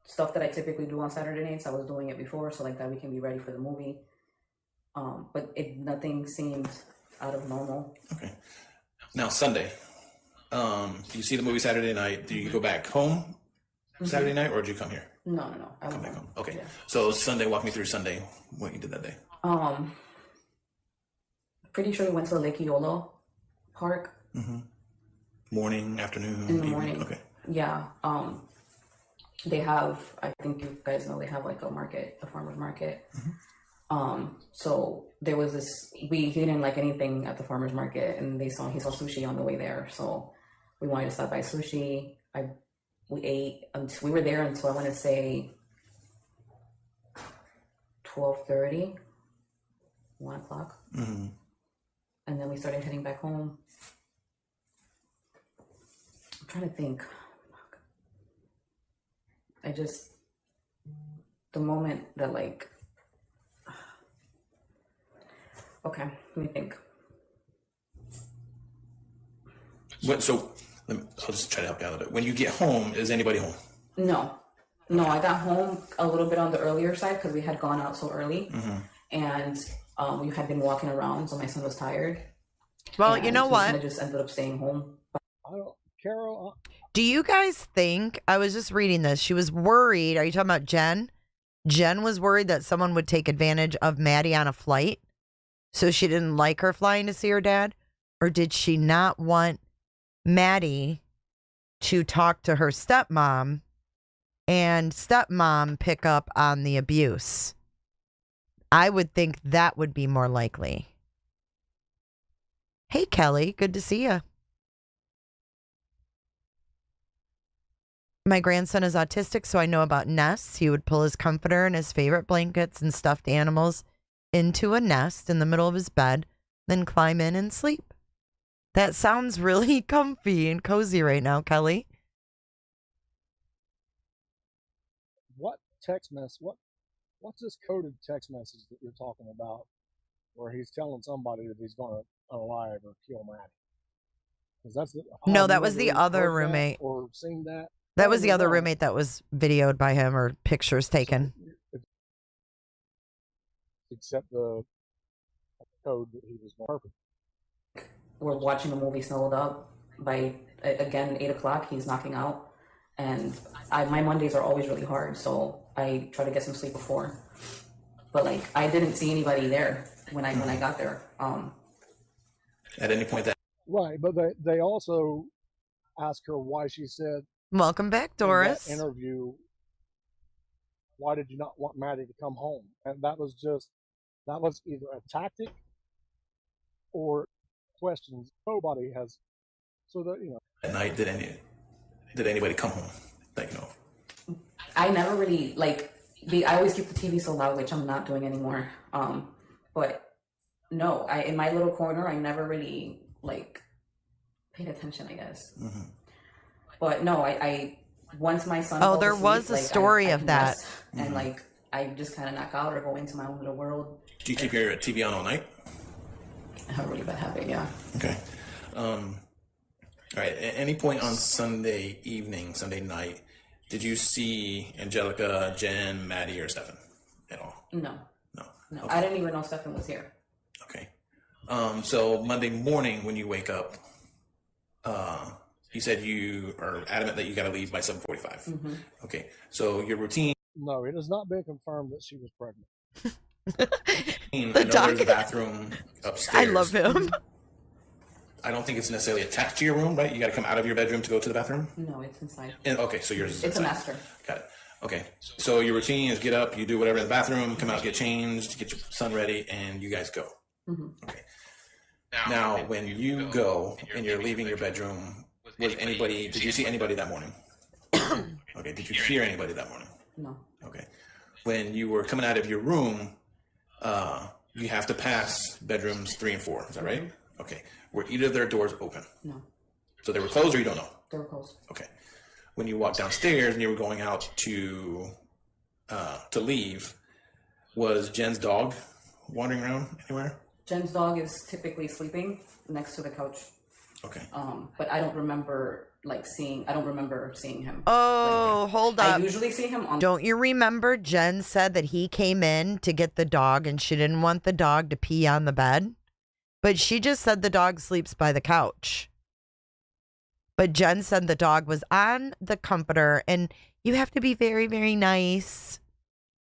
stuff that I typically do on Saturday nights. I was doing it before, so like that we can be ready for the movie. But nothing seemed out of normal. Okay. Now Sunday, you see the movie Saturday night. Do you go back home Saturday night, or did you come here? No. I Come back home. Okay. Yeah. So Sunday, walk me through Sunday. What you did that day? Pretty sure we went to the Lake Eola Park. Morning, afternoon, In the evening? morning. Okay. Yeah. They have, I think you guys know, they have like a farmer's market. So there was this, he didn't like anything at the farmer's market, and he saw sushi on the way there. So we wanted to stop by sushi. We ate, we were there until I want to say 12:30, 1 o'clock. And then we started heading back home. I'm trying to think. The moment that like, okay, let me think. So I'll just try to help you out a little bit. When you get home, is anybody home? No, I got home a little bit on the earlier side because we had gone out so early, and we had been walking around, so my son was tired. Well, you know what? I just ended up staying home. Carol, Do you guys think, I was just reading this, she was worried. Are you talking about Jenn? Jenn was worried that someone would take advantage of Maddie on a flight. So she didn't like her flying to see her dad? Or did she not want Maddie to talk to her stepmom and stepmom pick up on the abuse? I would think that would be more likely. Hey, Kelly. Good to see you. My grandson is autistic, so I know about nests. He would pull his comforter and his favorite blankets and stuffed animals into a nest in the middle of his bed, then climb in and sleep. That sounds really comfy and cozy right now, Kelly. What's this coded text message that you're talking about where he's telling somebody that he's going to unalive or kill Maddie? No, that was the other roommate. Or seen that? That was the other roommate that was videoed by him or pictures taken. Except the code that he was perfect. We're watching a movie snuggled up. By, again, 8 o'clock, he's knocking out. And my Mondays are always really hard, so I try to get some sleep before. But, like, I didn't see anybody there when I got there. At any point that... Right, but they also asked her why she said... Welcome back, Doris. In that interview, why did you not want Maddie to come home? And that was either a tactic or questions nobody has. So that, you know. At night, did anybody come home? Like, no. I never really, like, I always keep the TV so loud, which I'm not doing anymore. But no, in my little corner, I never really, like, paid attention, I guess. Mm-hmm. But no, I once my son. Oh, there was a story of that. And like, I just kind of knock out or go into my own little world. Do you keep your TV on all night? I have a really bad habit, yeah. Okay. All right. At any point on Sunday evening, Sunday night, did you see Angelica, Jenn, Maddie, or Stephan at all? No. Okay. I didn't even know Stephan was here. Okay. So Monday morning when you wake up, you said you are adamant that you got to leave by 7:45. Mm-hmm. Okay. So your routine. No, it has not been confirmed that she was pregnant. There's a bathroom upstairs. I love him. I don't think it's necessarily attached to your room, right? You got to come out of your bedroom to go to the bathroom? No, it's inside. Okay, so yours is It's inside. a master. Got it. Okay. So your routine is get up, you do whatever in the bathroom, come out, get changed, get your son ready, and you guys go. Mm-hmm. Okay. Now, when you go and you're leaving your bedroom, did you see anybody that morning? Okay. Did you hear anybody that morning? No. Okay. When you were coming out of your room, you have to pass bedrooms 3 and 4. Is that right? Mm-hmm. Okay. Were either of their doors open? No. So they were closed, or you don't know? They were closed. Okay. When you walked downstairs and you were going out to leave, was Jen's dog wandering around anywhere? Jen's dog is typically sleeping next to the couch. Okay. But I don't remember seeing him. Oh, hold up. I usually see him on. Don't you remember Jenn said that he came in to get the dog and she didn't want the dog to pee on the bed? But she just said the dog sleeps by the couch. But Jenn said the dog was on the comforter and you have to be very, very nice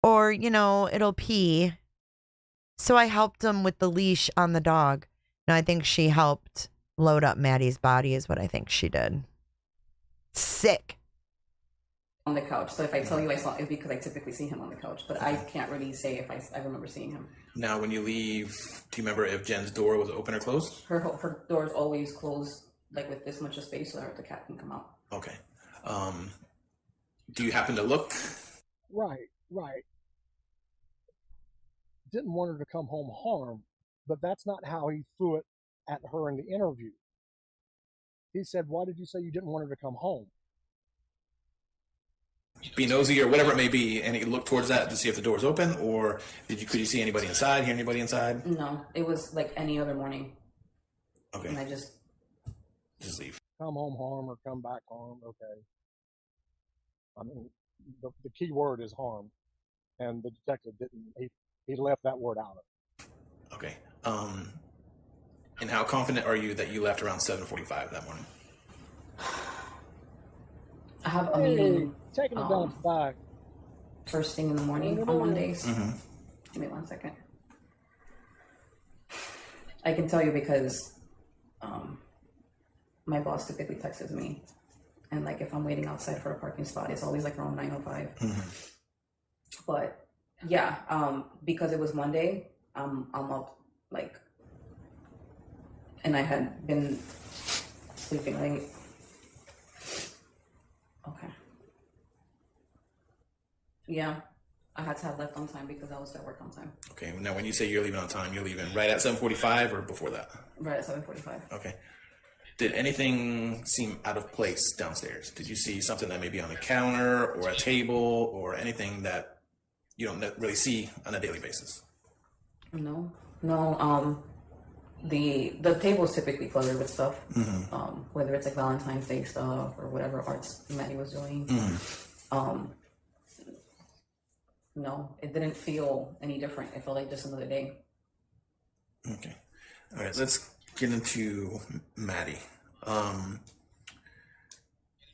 or, it'll pee. So I helped him with the leash on the dog. Now I think she helped load up Maddie's body is what I think she did. Sick. On the couch. So if I tell you I saw, it's because I typically see him on the couch. But I can't really say if I remember seeing him. Now, when you leave, do you remember if Jen's door was open or closed? Her door is always closed, like with this much of space so that the cat can come out. Okay. Do you happen to look? Right. Didn't want her to come home harmed, but that's not how he threw it at her in the interview. He said, why did you say you didn't want her to come home? Be nosy or whatever it may be, and he looked towards that to see if the door was open, or could you see anybody inside, hear anybody inside? No, it was like any other morning. Okay. And I just leave. Come home harm or come back harm, okay. I mean, the key word is harm, and the detective didn't, he left that word out of it. Okay. And how confident are you that you left around 7:45 that morning? I have a meeting. Taking it down back. First thing in the morning on Mondays. Mm-hmm. Give me 1 second. I can tell you because my boss typically texts me. And like if I'm waiting outside for a parking spot, it's always like around 9:05. Mm-hmm. But yeah, because it was Monday, I'm up like and I had been sleeping late. Okay. Yeah, I had to have left on time because I was at work on time. Okay. Now, when you say you're leaving on time, you're leaving right at 7:45 or before that? Right at 7:45. Okay. Did anything seem out of place downstairs? Did you see something that may be on a counter or a table or anything that you don't really see on a daily basis? No. The table's typically cluttered with stuff. Whether it's like Valentine's Day stuff or whatever arts Maddie was doing. No, it didn't feel any different. It felt like just another day. Okay. All right, let's get into Maddie.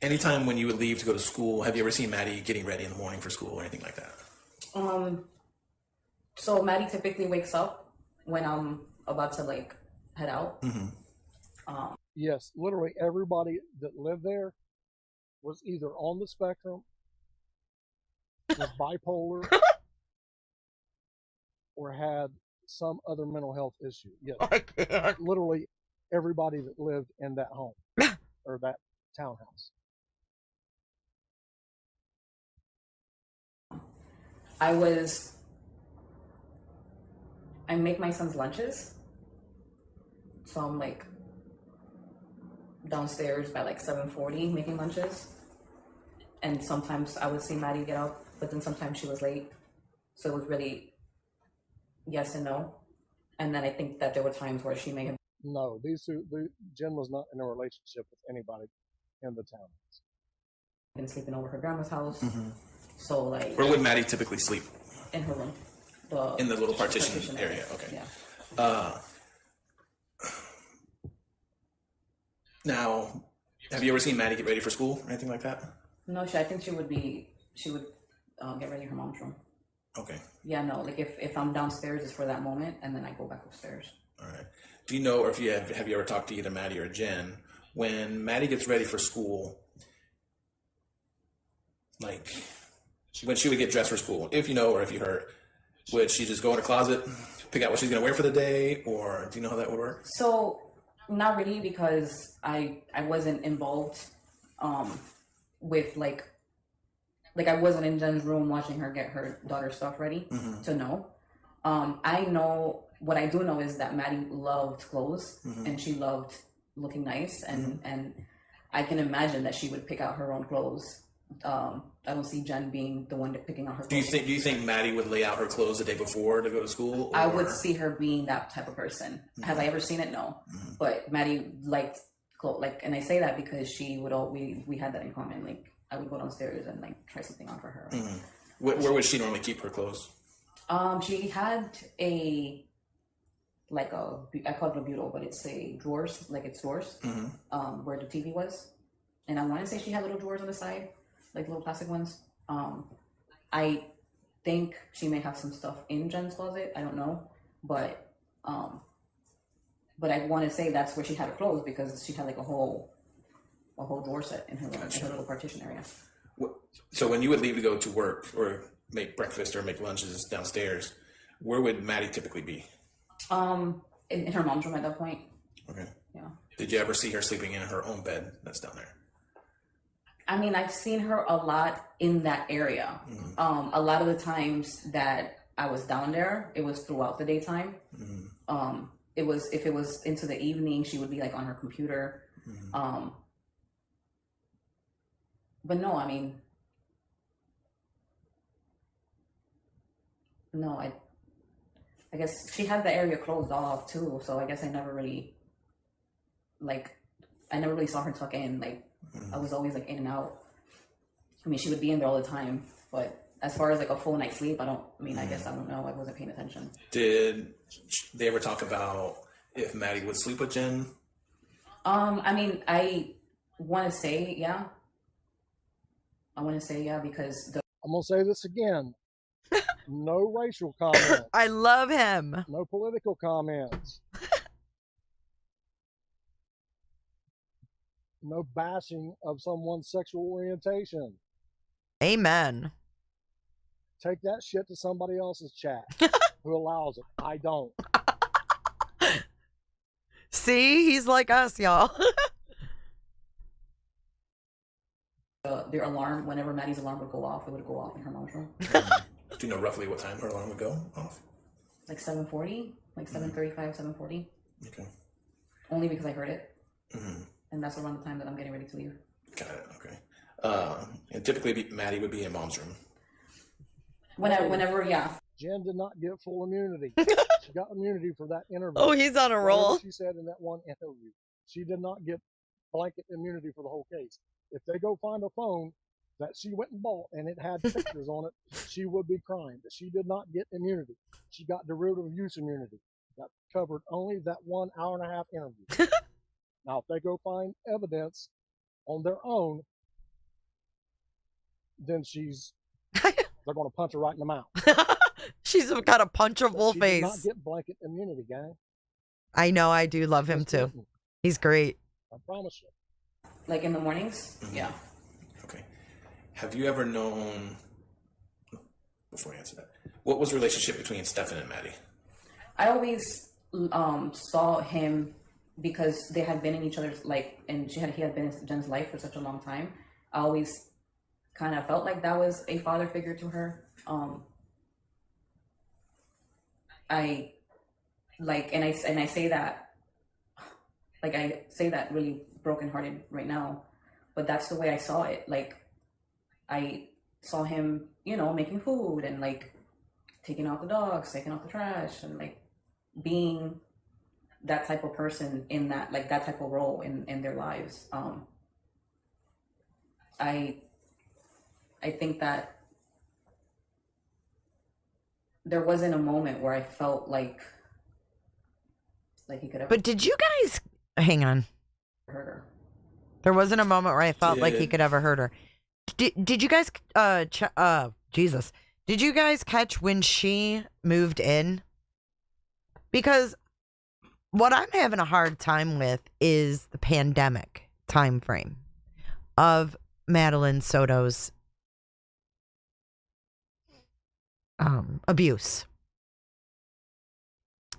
Anytime when you would leave to go to school, have you ever seen Maddie getting ready in the morning for school or anything like that? So Maddie typically wakes up when I'm about to like head out. Yes, literally everybody that lived there was either on the spectrum, was bipolar, or had some other mental health issue. Yes, literally everybody that lived in that home or that townhouse. I make my son's lunches, so I'm like downstairs by like 7:40 making lunches, and sometimes I would see Maddie get up, but then sometimes she was late, so it was really yes and no. And then I think that there were times where she may have No, Jen was not in a relationship with anybody in the townhouse. been sleeping over her grandma's house. So like, Where would Maddie typically sleep? in her room, In the little partition area. Okay. Yeah. Now, have you ever seen Maddie get ready for school or anything like that? No, I think she would get ready in her mom's room. Okay. Yeah, no, like if I'm downstairs, it's for that moment, and then I go back upstairs. All right. Do you know, or if you have you ever talked to either Maddie or Jen, when Maddie gets ready for school, like when she would get dressed for school, if you know or if you heard, would she just go in her closet, pick out what she's gonna wear for the day, or do you know how that would work? So not really, because I wasn't involved with like I wasn't in Jen's room watching her get her daughter's stuff ready to know. I know, what I do know is that Maddie loved clothes and she loved looking nice, and I can imagine that she would pick out her own clothes. I don't see Jen being the one picking out her clothes. Do you think Maddie would lay out her clothes the day before to go to school? Or? I would see her being that type of person. Have I ever seen it? No. But Maddie liked clothes, and I say that because she would we had that in common. Like, I would go downstairs and like try something on for her. Where would she normally keep her clothes? She had I call it a bureau, but it's a drawers, like it's drawers, where the TV was. And I want to say she had little drawers on the side, like little plastic ones. I think she may have some stuff in Jen's closet. I don't know, but I want to say that's where she had her clothes, because she had like a whole drawer set in her room, in her little partition area. So when you would leave to go to work or make breakfast or make lunches downstairs, where would Maddie typically be? In her mom's room at that point. Okay. Yeah. Did you ever see her sleeping in her own bed that's down there? I mean, I've seen her a lot in that area. A lot of the times that I was down there, it was throughout the daytime. If it was into the evening, she would be like on her computer. But no, I mean, no, I guess she had the area closed off too, so I guess I never really saw her tuck in. Like, I was always like in and out. I mean, she would be in there all the time, but as far as like a full night's sleep, I guess I don't know. I wasn't paying attention. Did they ever talk about if Maddie would sleep with Jen? I'm Because going to say this again. No racial comments. I love him. No political comments. No bashing of someone's sexual orientation. Amen. Take that shit to somebody else's chat who allows it. I don't. See, he's like us, y'all. Their alarm, whenever Maddie's alarm would go off, it would go off in her mom's room. Do you know roughly what time her alarm would go off? Like 7:40, like 7:35, 7:40. Okay. Only because I heard it. And that's around the time that I'm getting ready to leave. Got it. Okay. And typically, Maddie would be in mom's room. Whenever, yeah. Jen did not get full immunity. She got immunity for that interview. Oh, he's on a Whatever roll. She said in that one interview, she did not get blanket immunity for the whole case. If they go find a phone that she went and bought and it had pictures on it, she would be crying. But she did not get immunity. She got derivative use immunity. That covered only that 1 hour and a half interview. Now, if they go find evidence on their own, then they're going to punch her right in the mouth. She's got a punchable She face. did not get blanket immunity, gang. I know, I do love him Just too. didn't. He's great. I promise you. Like in the mornings? Yeah. Okay. Have you ever known, before I answer that, what was the relationship between Stephan and Maddie? I always saw him because they had been in each other's, like, and he had been in Jen's life for such a long time. I always kind of felt like that was a father figure to her. I say that, like, I say that really brokenhearted right now, but that's the way I saw it. Like, I saw him, making food and like taking out the dogs, taking out the trash, and like being that type of person in that, like, that type of role in their lives. I think that there wasn't a moment where I felt like he could ever But did you guys hang on? hurt her. There wasn't a moment where I felt like he could ever hurt her. Did you guys Jesus. Did you guys catch when she moved in? Because what I'm having a hard time with is the pandemic time frame of Madeline Soto's abuse.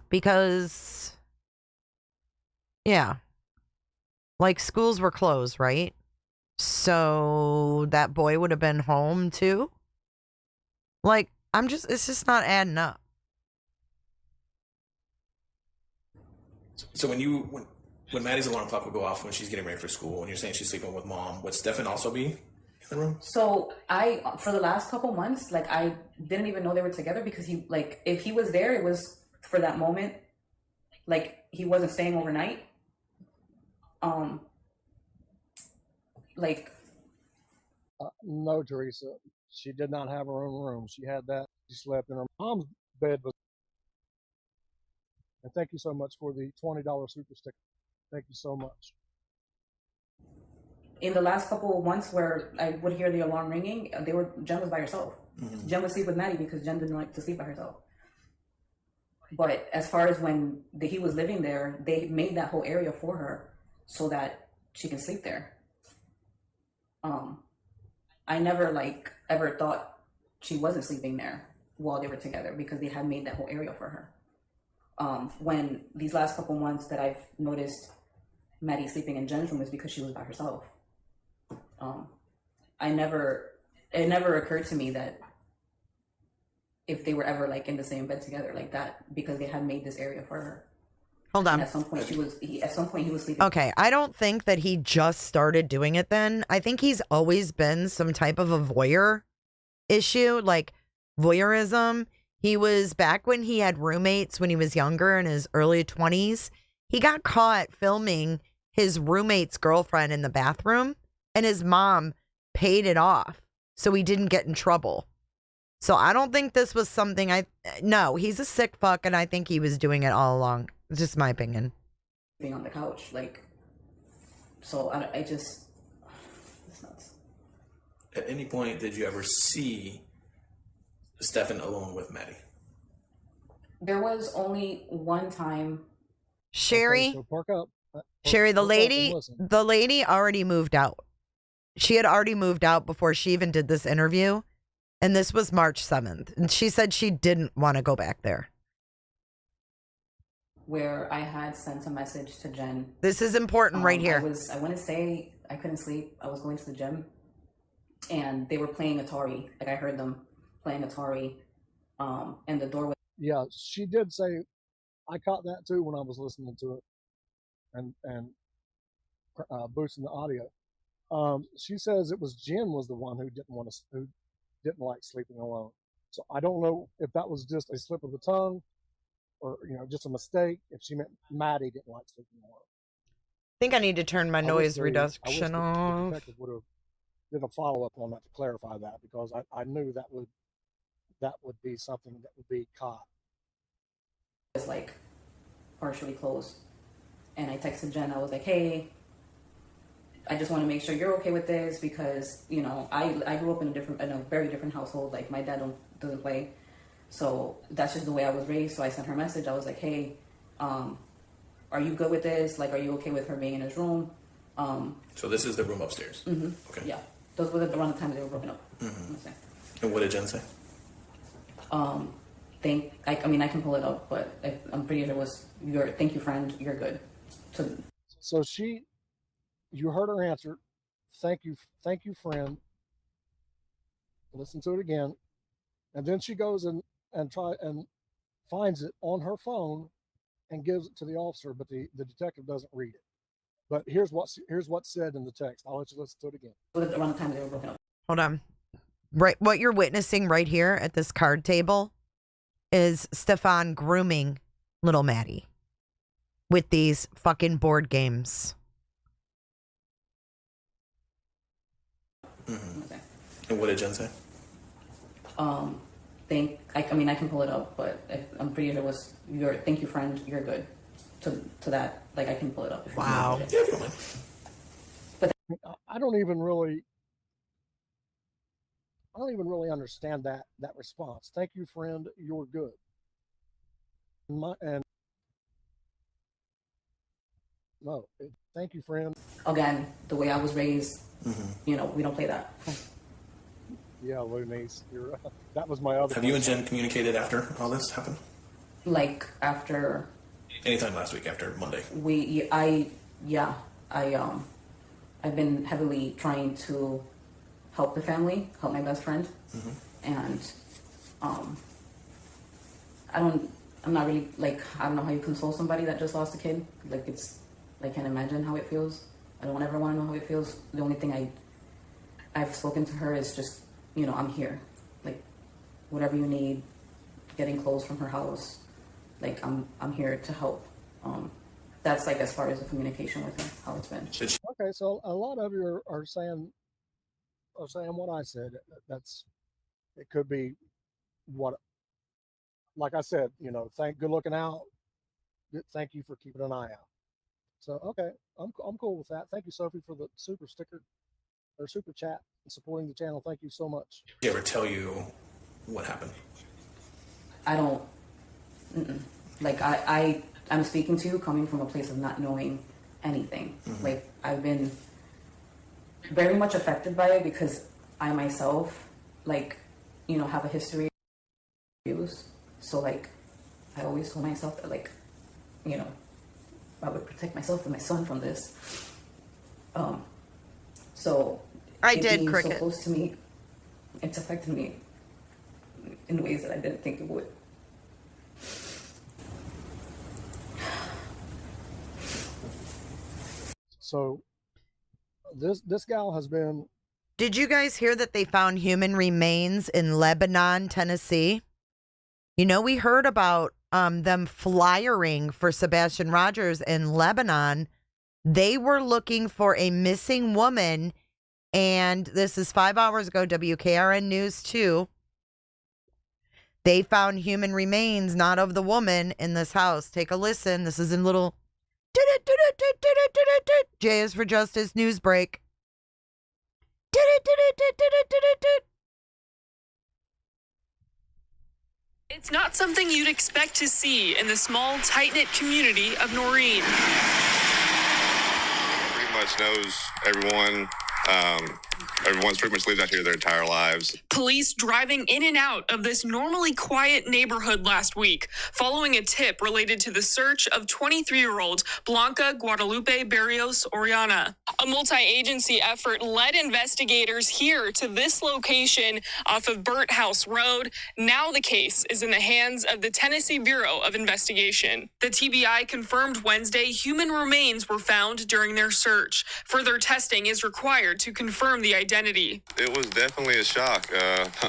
Because yeah, like schools were closed, right? So that boy would have been home too. Like, it's just not adding up. So when Maddie's alarm clock would go off when she's getting ready for school, and you're saying she's sleeping with mom, would Stephan also be in the room? So for the last couple months, like, I didn't even know they were together because he, like, if he was there, it was for that moment. Like, he wasn't staying overnight. No, Teresa. She did not have her own room. She had that. She slept in her mom's bed. And thank you so much for the $20 super sticker. Thank you so much. In the last couple of months where I would hear the alarm ringing, Jen was by herself. Mm-hmm. Jen would sleep with Maddie because Jen didn't like to sleep by herself. But as far as when he was living there, they made that whole area for her so that she can sleep there. I never, like, ever thought she wasn't sleeping there while they were together because they had made that whole area for her. When these last couple months that I've noticed Maddie sleeping in Jen's room is because she was by herself. It never occurred to me that if they were ever, like, in the same bed together like that, because they had made this area for her. Hold on. And at some point he was sleeping. Okay, I don't think that he just started doing it then. I think he's always been some type of a voyeur issue, like voyeurism. He was back when he had roommates when he was younger in his early 20s. He got caught filming his roommate's girlfriend in the bathroom, and his mom paid it off so he didn't get in trouble. So I don't think this was something no, he's a sick fuck, and I think he was doing it all along. It's just my opinion. Being on the couch, like, so I just, it's nuts. At any point, did you ever see Stephan alone with Maddie? There was only one time. Sherry, Okay, so park up. Sherry, the Park up and lady listen. already moved out. She had already moved out before she even did this interview. And this was March 7th. And she said she didn't want to go back there. where I had sent a message to Jenn. This is important right here. I want to say I couldn't sleep. I was going to the gym and they were playing Atari. Like I heard them playing Atari. And the door was. Yeah, she did say, I caught that too when I was listening to it and boosting the audio. She says it was Jenn was the one who didn't like sleeping alone. So I don't know if that was just a slip of the tongue or, just a mistake. If she meant Maddie didn't like sleeping alone. I think I need to turn my noise reduction the off. detective would have did a follow up on that to clarify that, because I knew that would be something that would be caught. It's like partially closed, and I texted Jenn. I was like, "Hey, I just want to make sure you're okay with this because I grew up in a very different household. Like my dad doesn't play, so that's just the way I was raised. So I sent her a message. I was like, "Hey, are you good with this? Like, are you okay with her being in his room?" So this is the room upstairs. Mm-hmm. Okay. Yeah, those were around the time they were broken up. Mm-hmm. And what did Jenn say? I can pull it up, but I'm pretty sure it was thank you, friend, you're good. So you heard her answer, thank you, friend. Listen to it again. And then she goes and finds it on her phone and gives it to the officer, but the detective doesn't read it. But here's what's said in the text. I'll let you listen to it again. Around the time they were broken up. Hold on. Right, what you're witnessing right here at this card table is Stefan grooming little Maddie with these fucking board games. Mm-hmm. Okay. And what did Jenn say? I can pull it up, but I'm pretty sure it was thank you, friend, you're good. To that, like I can pull it up. Wow. But I don't even really understand that response. Thank you, friend, you're good. Thank you, friend. Again, the way I was raised, we don't play that. Yeah, Loonies, that was my other. Have you and Jenn communicated after all this happened? Like after. Anytime last week after Monday. I've been heavily trying to help the family, help my best friend, and I'm not really I don't know how you console somebody that just lost a kid. I can't imagine how it feels. I don't ever want to know how it feels. The only thing I've spoken to her is just I'm here, whatever you need, getting clothes from her house, I'm here to help. That's as far as the communication with her, how it's been. Okay, so a lot of you are saying what I said. It could be what, like I said, good looking out. Thank you for keeping an eye out. So, okay, I'm cool with that. Thank you, Sophie, for the super sticker or super chat and supporting the channel. Thank you so much. Did she ever tell you what happened? I don't, I'm speaking to you coming from a place of not knowing anything. I've been very much affected by it because I myself, have a history of abuse. So, I always told myself that, I would protect myself and my son from this. So I did, Cricket. So close to me, it's affected me in ways that I didn't think it would. So this gal has been. Did you guys hear that they found human remains in Lebanon, Tennessee? We heard about them flyering for Sebastian Rogers in Lebanon. They were looking for a missing woman, and this is 5 hours ago, WKRN News 2. They found human remains, not of the woman, in this house. Take a listen. This is in little J is for Justice news break. It's not something you'd expect to see in the small, tight-knit community of Noreen. Pretty much knows everyone Everyone's pretty much lived out here their entire lives. Police driving in and out of this normally quiet neighborhood last week, following a tip related to the search of 23-year-old Blanca Guadalupe Barrios Oriana. A multi-agency effort led investigators here to this location off of Burt House Road. Now the case is in the hands of the Tennessee Bureau of Investigation. The TBI confirmed Wednesday human remains were found during their search. Further testing is required to confirm the identity. It was definitely a shock.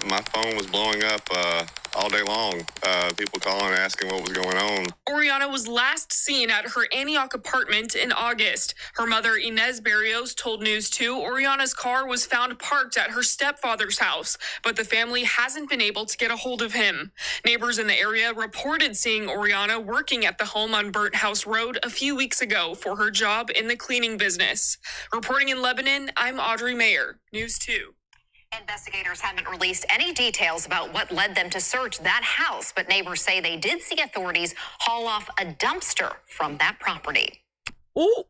My phone was blowing up all day long. People calling and asking what was going on. Oriana was last seen at her Antioch apartment in August. Her mother, Inez Barrios, told News 2 Oriana's car was found parked at her stepfather's house, but the family hasn't been able to get a hold of him. Neighbors in the area reported seeing Oriana working at the home on Burt House Road a few weeks ago for her job in the cleaning business. Reporting in Lebanon, I'm Audrey Mayer, News 2. Investigators haven't released any details about what led them to search that house, but neighbors say they did see authorities haul off a dumpster from that property. Ooh.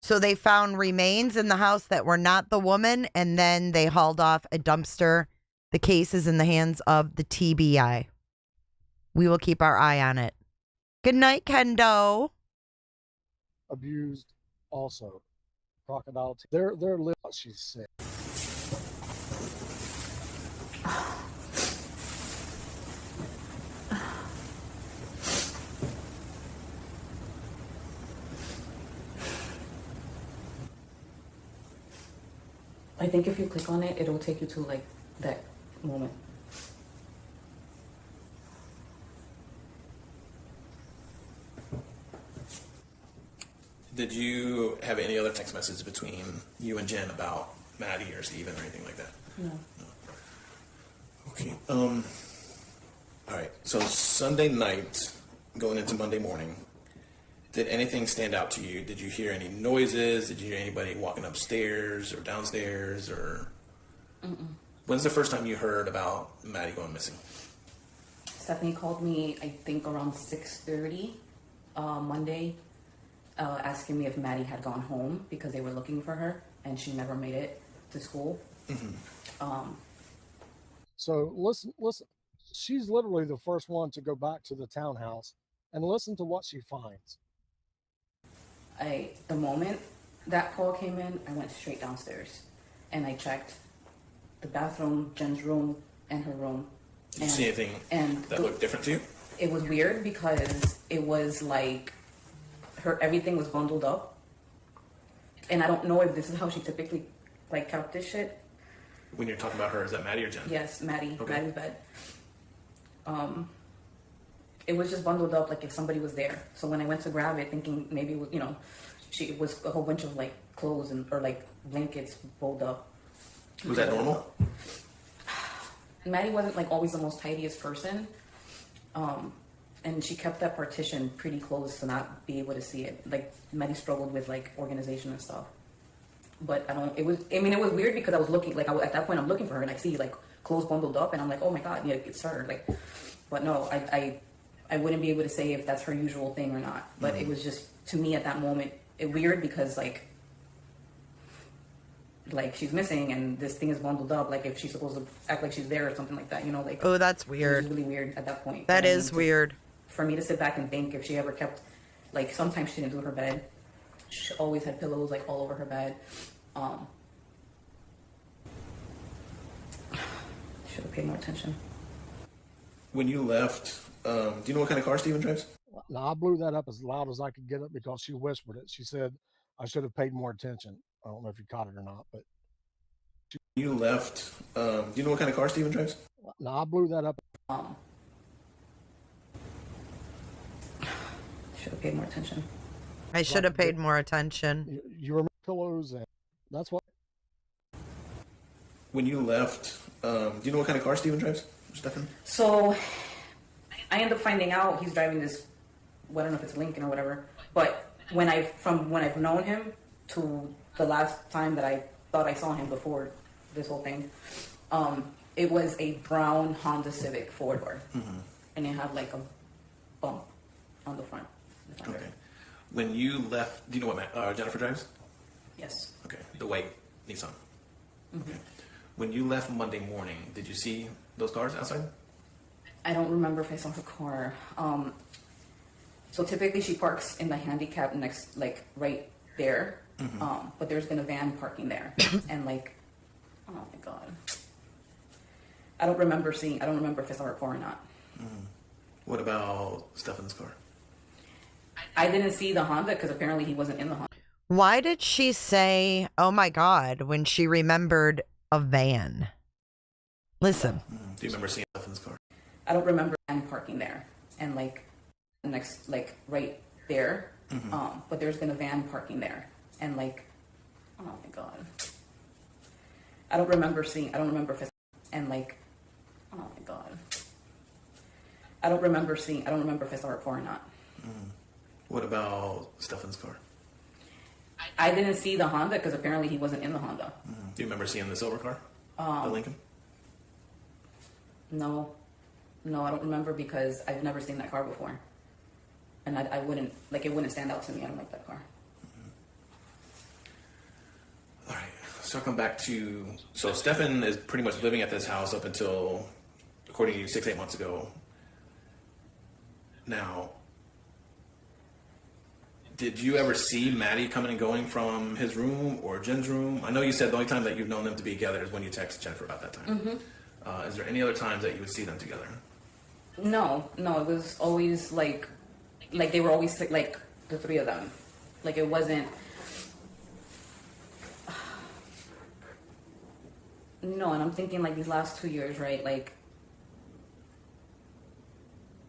So they found remains in the house that were not the woman, and then they hauled off a dumpster. The case is in the hands of the TBI. We will keep our eye on it. Good night, Kendo. Abused also. Crocodile. They're lit. She said. I think if you click on it, it'll take you to like that moment. Did you have any other text messages between you and Jenn about Maddie or Stephen or anything like that? No. Okay. All right. So Sunday night, going into Monday morning, did anything stand out to you? Did you hear any noises? Did you hear anybody walking upstairs or downstairs? Or when's the first time you heard about Maddie going missing? Stephanie called me, I think around 6:30 Monday, asking me if Maddie had gone home because they were looking for her and she never made it to school. So listen. She's literally the first one to go back to the townhouse and listen to what she finds. The moment that call came in, I went straight downstairs and I checked the bathroom, Jen's room, and her room. Did you see anything that looked different to you? It was weird because it was like everything was bundled up. And I don't know if this is how she typically like kept this shit. When you're talking about her, is that Maddie or Jenn? Yes, Maddie. Okay. Maddie's bed. It was just bundled up like if somebody was there. So when I went to grab it, thinking maybe it was, it was a whole bunch of like clothes or like blankets rolled up. Was that normal? Maddie wasn't like always the most tidiest person. And she kept that partition pretty close to not be able to see it. Like Maddie struggled with like organization and stuff. But it was weird because I was looking, like at that point I'm looking for her and I see like clothes bundled up and I'm like, oh my God, yeah, it's her. Like, but no, I wouldn't be able to say if that's her usual thing or not. But it was just, to me at that moment, weird because like she's missing and this thing is bundled up. Like if she's supposed to act like she's there or something like that, like. Oh, that's weird. It was really weird at that point. That is weird. For me to sit back and think if she ever kept, like sometimes she didn't do her bed. She always had pillows like all over her bed. Should have paid more attention. When you left, do you know what kind of car Stephen drives? Now, I blew that up as loud as I could get it because she whispered it. She said, I should have paid more attention. I don't know if you caught it or not, but. You left, do you know what kind of car Stephen drives? Now, I blew that up. Should have paid more attention. I should have paid more attention. You remember pillows, and that's what. When you left, do you know what kind of car Stephen drives, Stephan? So, I end up finding out he's driving this, I don't know if it's Lincoln or whatever, but when I've known him to the last time that I thought I saw him before this whole thing, it was a brown Honda Civic 4-door. And it had like a bump on the front. Okay. When you left, do you know what Jennifer drives? Yes. Okay. The white Nissan. Okay. When you left Monday morning, did you see those cars outside? I don't remember if I saw her car. So typically she parks in the handicap next, like right there. But there's been a van parking there, and like, oh my god, I don't remember if I saw her car or not. What about Stefan's car? I didn't see the Honda because apparently he wasn't in the Honda. Why did she say, oh my God, when she remembered a van? Listen. Do you remember seeing Stefan's car? I don't remember van parking there, and like next, like right there. But there's been a van parking there, and like, oh my god, I don't remember if I and like, oh my god, I don't remember if I saw her car or not. What about Stefan's car? I didn't see the Honda because apparently he wasn't in the Honda. Do you remember seeing the silver car? The Lincoln? No, I don't remember because I've never seen that car before. And I wouldn't, like, it wouldn't stand out to me. I don't like that car. All right. So I'll come back to, so Stefan is pretty much living at this house up until, according to you, 6-8 months ago. Now, did you ever see Maddie coming and going from his room or Jen's room? I know you said the only time that you've known them to be together is when you text Jennifer about that time. Is there any other times that you would see them together? No, it was always like they were always like the three of them. Like it wasn't. No, and I'm thinking like these last 2 years, right? Like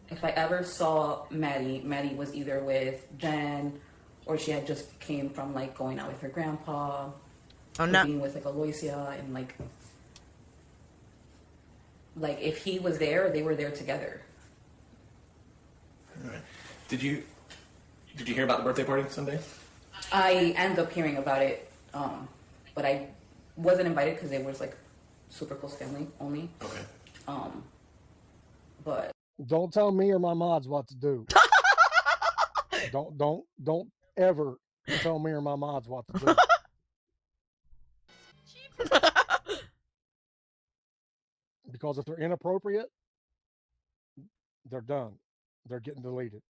if I ever saw Maddie was either with Jen or she had just came from like going out with her grandpa. Oh no. Being with like Aloysia and like if he was there, they were there together. All right. Did you hear about the birthday party Sunday? I ended up hearing about it, but I wasn't invited because it was like super close family only. Okay. But don't tell me or my mods what to do. don't ever tell me or my mods what to do. Because if they're inappropriate, they're done. They're getting deleted.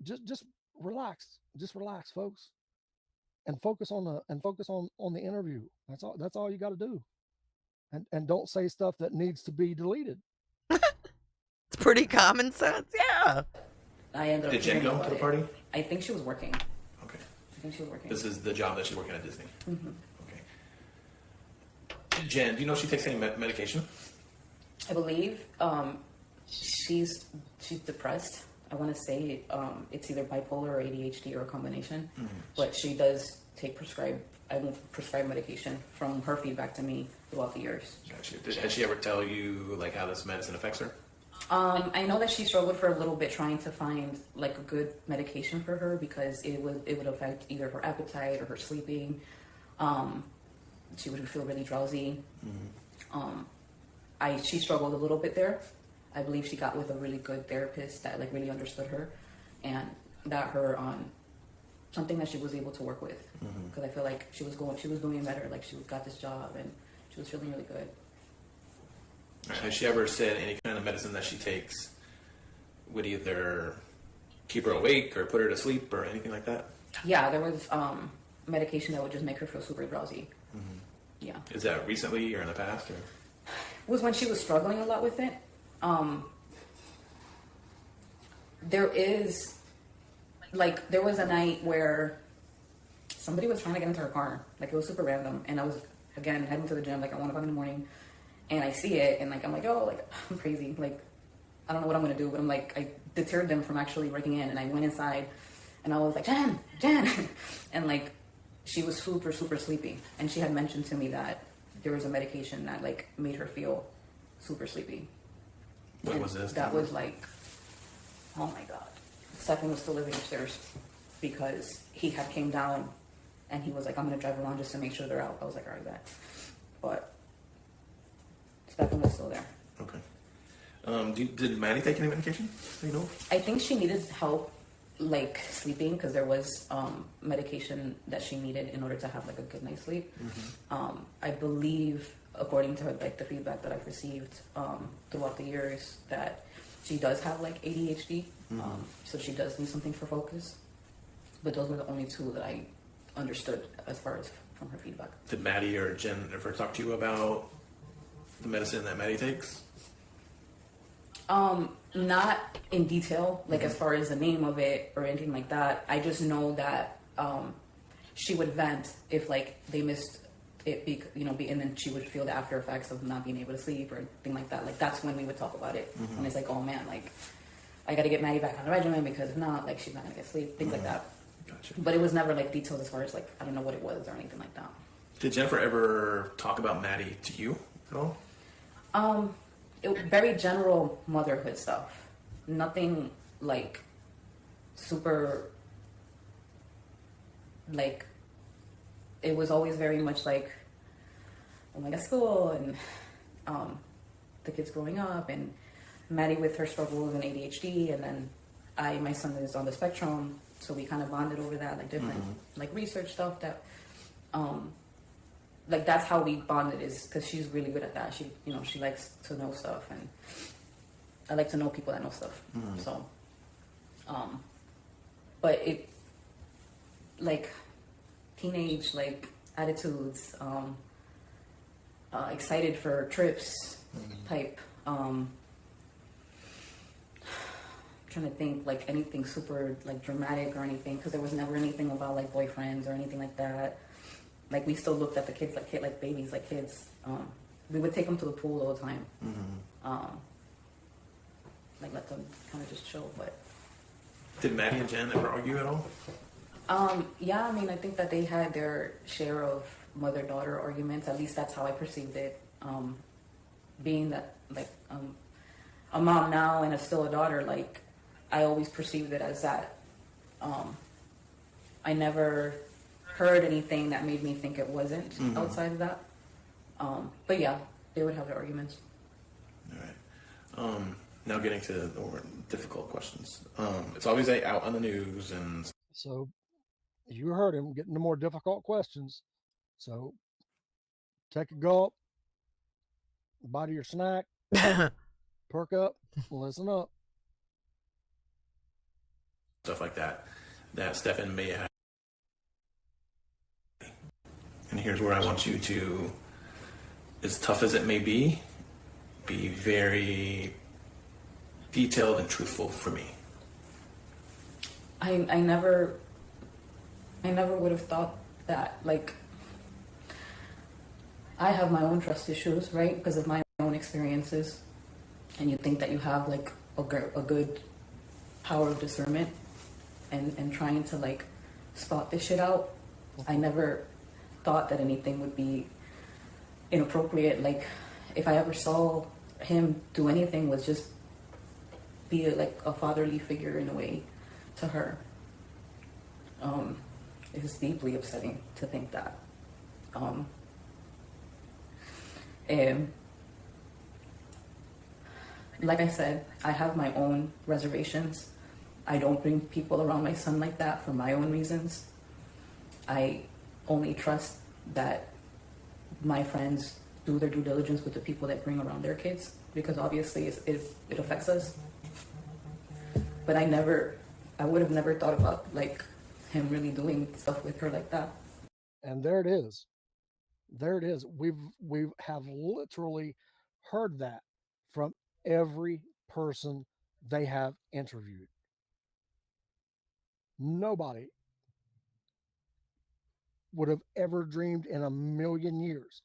Just relax. Just relax, folks. And focus on the interview. That's all you got to do. And don't say stuff that needs to be deleted. It's pretty common sense, yeah. I ended up. Did Jen go to the party? I think she was working. Okay. I think she was working. This is the job that she's working at Disney. Okay. Jen, do you know if she takes any medication? I believe she's depressed. I want to say it's either bipolar or ADHD or a combination. But she does take prescribed medication from her feedback to me throughout the years. Gotcha. Has she ever tell you like how this medicine affects her? I know that she struggled for a little bit trying to find like a good medication for her because it would affect either her appetite or her sleeping. She would feel really drowsy. She struggled a little bit there. I believe she got with a really good therapist that like really understood her and got her on something that she was able to work with. Because I feel like she was doing better. Like she got this job and she was feeling really good. Has she ever said any kind of medicine that she takes would either keep her awake or put her to sleep or anything like that? Yeah, there was medication that would just make her feel super drowsy. Yeah. Is that recently or in the past? Or? It was when she was struggling a lot with it. There was a night where somebody was trying to get into her car. Like it was super random. And I was, again, heading to the gym like at 1 o'clock in the morning. And I see it and like, I'm like, oh, like I'm crazy. Like, I don't know what I'm going to do. But I'm like, I deterred them from actually breaking in. And I went inside and I was like, Jen. And like, she was super, super sleepy. And she had mentioned to me that there was a medication that like made her feel super sleepy. What was this? That was like, oh my God. Stephan was still living upstairs because he had came down and he was like, I'm going to drive around just to make sure they're out. I was like, all right, bet. But Stephan was still there. Okay. Did Maddie take any medication? You know? I think she needed help like sleeping, because there was medication that she needed in order to have like a good night's sleep. I believe, according to like the feedback that I've received throughout the years, that she does have like ADHD, so she does need something for focus. But those were the only two that I understood as far as from her feedback. Did Maddie or Jenn ever talk to you about the medicine that Maddie takes? Not in detail, like as far as the name of it or anything like that. I just know that she would vent if like they missed it, and then she would feel the after effects of not being able to sleep or anything like that. Like that's when we would talk about it. And it's like, oh man, like I got to get Maddie back on the regimen, because if not, like she's not gonna get sleep, things like that. Gotcha. But it was never like detailed as far as like I don't know what it was or anything like that. Did Jennifer ever talk about Maddie to you at all? Very general motherhood stuff. Nothing like super, like, it was always very much like, oh my God, school, and the kids growing up, and Maddie with her struggles and ADHD, and then my son is on the spectrum, so we kind of bonded over that, like different like research stuff that like that's how we bonded, is because she's really good at that. She likes to know stuff, and I like to know people that know stuff. So but it like teenage like attitudes, excited for trips type, trying to think like anything super like dramatic or anything, because there was never anything about like boyfriends or anything like that. Like we still looked at the kids like babies, like kids. We would take them to the pool all the time. Like let them kind of just chill. But did Maddie and Jenn ever argue at all? Yeah, I mean, I think that they had their share of mother-daughter arguments. At least that's how I perceived it. Being that like a mom now and still a daughter, like I always perceived it as that. I never heard anything that made me think it wasn't outside of that. But yeah, they would have their arguments. All right. Now getting to the more difficult questions. It's always out on the news, and So you heard him getting the more difficult questions. So take a gulp, bite of your snack, perk up, listen up. Stuff like that Stefan may have. And here's where I want you to, as tough as it may be very detailed and truthful for me. I never would have thought that. Like, I have my own trust issues, right? Because of my own experiences. And you think that you have like a good power of discernment and trying to like spot this shit out. I never thought that anything would be inappropriate. Like if I ever saw him do anything, was just be like a fatherly figure in a way to her. It was deeply upsetting to think that. And like I said, I have my own reservations. I don't bring people around my son like that for my own reasons. I only trust that my friends do their due diligence with the people that bring around their kids, because obviously it affects us. But I would have never thought about like him really doing stuff with her like that. And there it is. There it is. We have literally heard that from every person they have interviewed. Nobody would have ever dreamed in a million years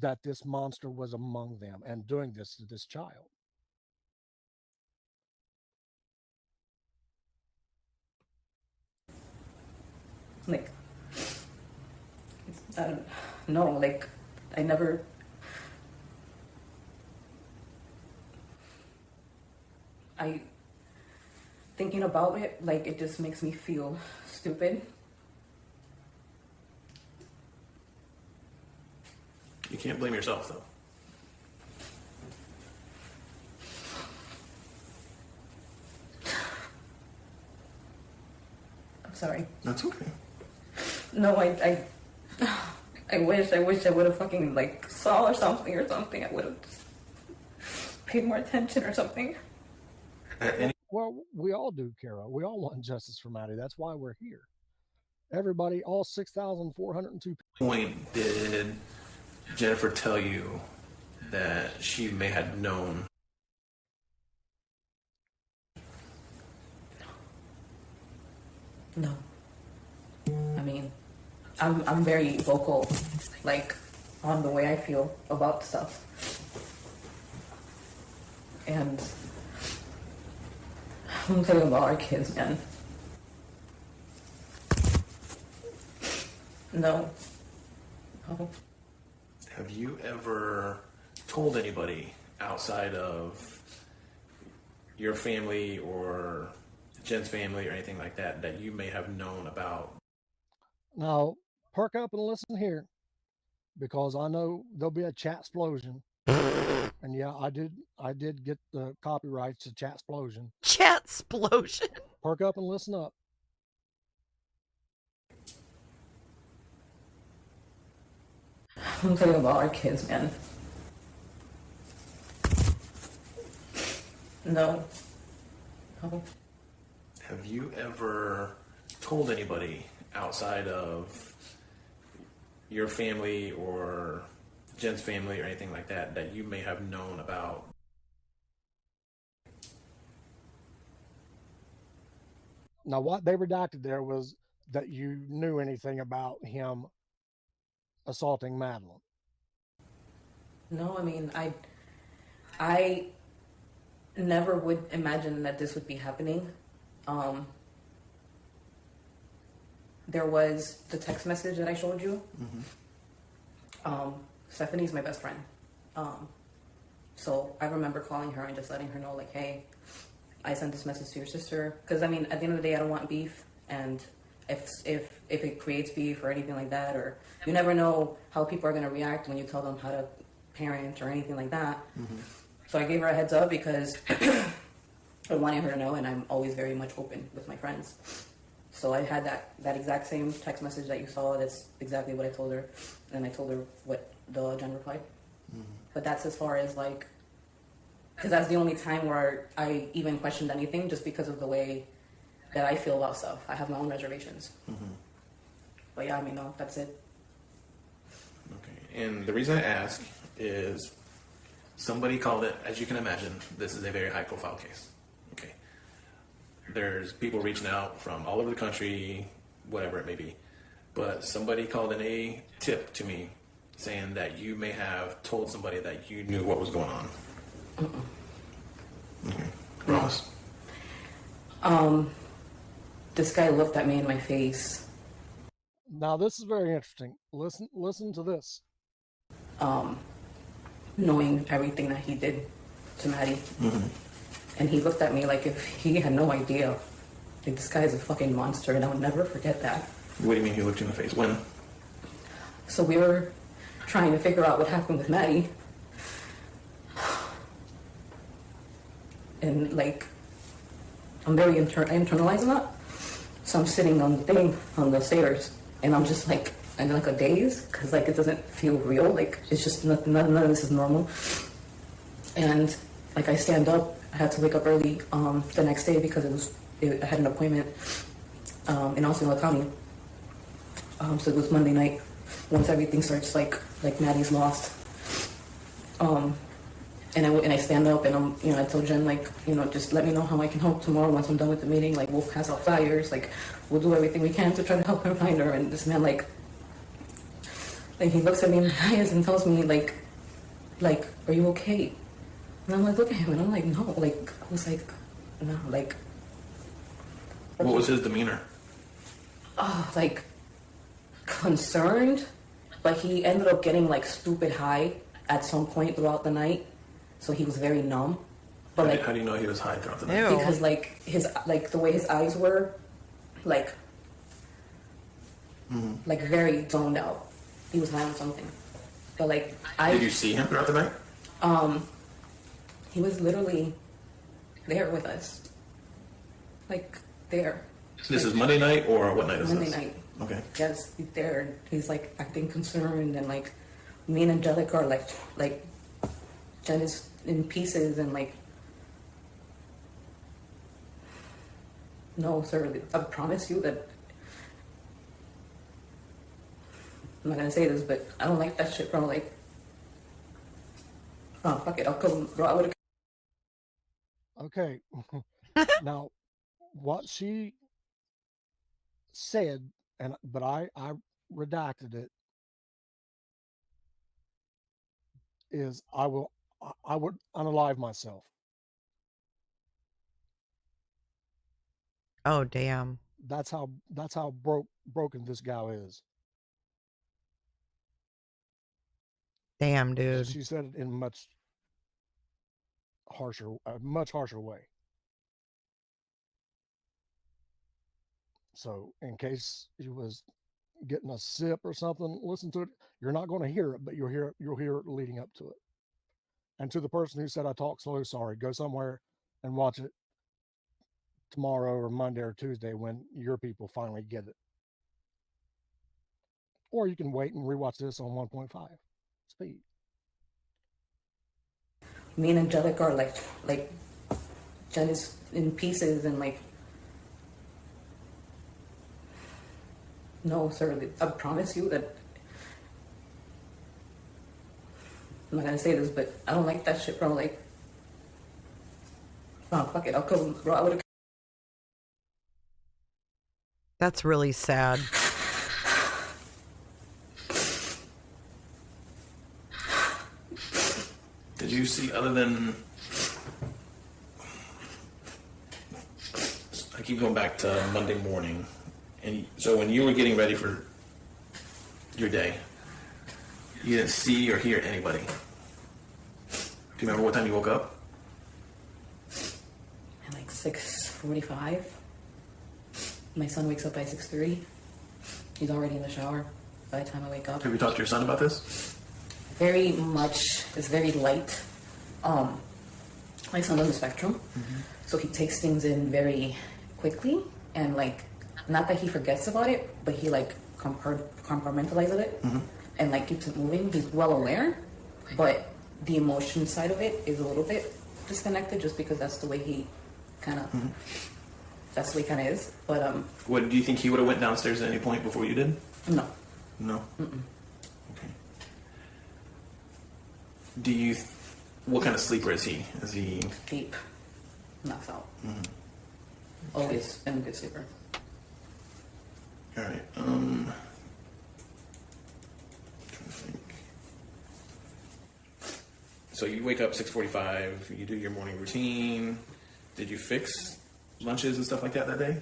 that this monster was among them and doing this to this child. Like, I don't know, like, thinking about it, like, it just makes me feel stupid. You can't blame yourself, though. Sorry. That's okay. No, I wish I would have fucking like saw or something. I would have paid more attention or something. Well, we all do, Kara. We all want justice for Maddie. That's why we're here. Everybody, all 6,402 point did Jennifer tell you that she may have known? No. I mean, I'm very vocal, like, on the way I feel about stuff. And I'm thinking about our kids, man. No. No. Have you ever told anybody outside of your family or Jen's family or anything like that that you may have known about? Now, perk up and listen here, because I know there'll be a chat explosion. And yeah, I did get the copyrights to chat explosion. Chat explosion. Perk up and listen up. I'm thinking about our kids, man. No. No. Have you ever told anybody outside of your family or Jen's family or anything like that that you may have known about? Now, what they redacted there was that you knew anything about him assaulting Madeline. No, I mean, I never would imagine that this would be happening. There was the text message that I showed you. Stephanie's my best friend. So I remember calling her and just letting her know, like, hey, I sent this message to your sister. Because, I mean, at the end of the day, I don't want beef. And if it creates beef or anything like that, or you never know how people are going to react when you tell them how to parent or anything like that. So I gave her a heads up because I wanted her to know, and I'm always very much open with my friends. So I had that exact same text message that you saw. That's exactly what I told her. And I told her what the Jen replied. But that's as far as, like, because that's the only time where I even questioned anything, just because of the way that I feel about stuff. I have my own reservations. But yeah, I mean, no, that's it. Okay. And the reason I ask is somebody called it, as you can imagine, this is a very high profile case. Okay. There's people reaching out from all over the country, whatever it may be. But somebody called in a tip to me saying that you may have told somebody that you knew what was going on. Okay. Ross? This guy looked at me in my face. Now, this is very interesting. Listen to this. Knowing everything that he did to Maddie. And he looked at me like if he had no idea. Like, this guy is a fucking monster, and I'll never forget that. What do you mean he looked you in the face? When? So we were trying to figure out what happened with Maddie. And, like, I'm very internalizing that. So I'm sitting on the thing, on the stairs, and I'm just like, in like a daze, because, like, it doesn't feel real. Like, it's just none of this is normal. And, like, I stand up. I had to wake up early the next day because I had an appointment in Osceola County. So it was Monday night. Once everything starts, like Maddie's lost. And I stand up and I told Jen, like, just let me know how I can help tomorrow once I'm done with the meeting. Like, we'll pass out flyers. Like, we'll do everything we can to try to help her find her. And this man, like he looks at me in the eyes and tells me, like, are you okay? And I'm like, look at him, and I'm like, no. Like, I was like, no, like. What was his demeanor? Oh, like, concerned. But he ended up getting, like, stupid high at some point throughout the night. So he was very numb. But how do you know he was high throughout the night? Ew. Because, like, the way his eyes were, like, like, very zoned out. He was high on something. But, like, Did you see him throughout the night? He was literally there with us. Like, there. This is Monday night, or what night is Monday this? night. Okay. Yes, he's there. He's like acting concerned, and like me and Angelica are like Jen is in pieces, and like, no, sir, I promise you that I'm not gonna say this, but I don't like that shit, bro. Like, oh fuck it, I'll come, bro. I would. Okay. Now, what she said, but I redacted it, is I would unalive myself. Oh, damn. That's how broken this gal is. Damn, dude. She said it in a much harsher way. So in case you was getting a sip or something, listen to it. You're not going to hear it, but you'll hear it leading up to it. And to the person who said I talk slow, sorry, go somewhere and watch it tomorrow or Monday or Tuesday when your people finally get it. Or you can wait and rewatch this on 1.5 speed. Me and Angelica are like Jen is in pieces, and like, no, sir, I promise you that I'm not gonna say this, but I don't like that shit, bro. Like, oh fuck it, I'll come, bro. I would have. That's really sad. Did you see, other than, I keep going back to Monday morning, and so when you were getting ready for your day, you didn't see or hear anybody. Do you remember what time you woke up? At like 6:45. My son wakes up by 6:30. He's already in the shower by the time I wake up. Have you talked to your son about this? Very much, it's very light. My son's on the spectrum, so he takes things in very quickly, and like, not that he forgets about it, but he like compartmentalizes it and like keeps it moving. He's well aware, but the emotion side of it is a little bit disconnected, just because that's the way he kind of that's the way he kind of is. But What do you think he would have went downstairs at any point before you did? no. No. Okay. Do you? What kind of sleeper is he? Is he Deep, knocks out. Always been a good sleeper. all right? Trying to think. So you wake up 6:45. You do your morning routine. Did you fix lunches and stuff like that day?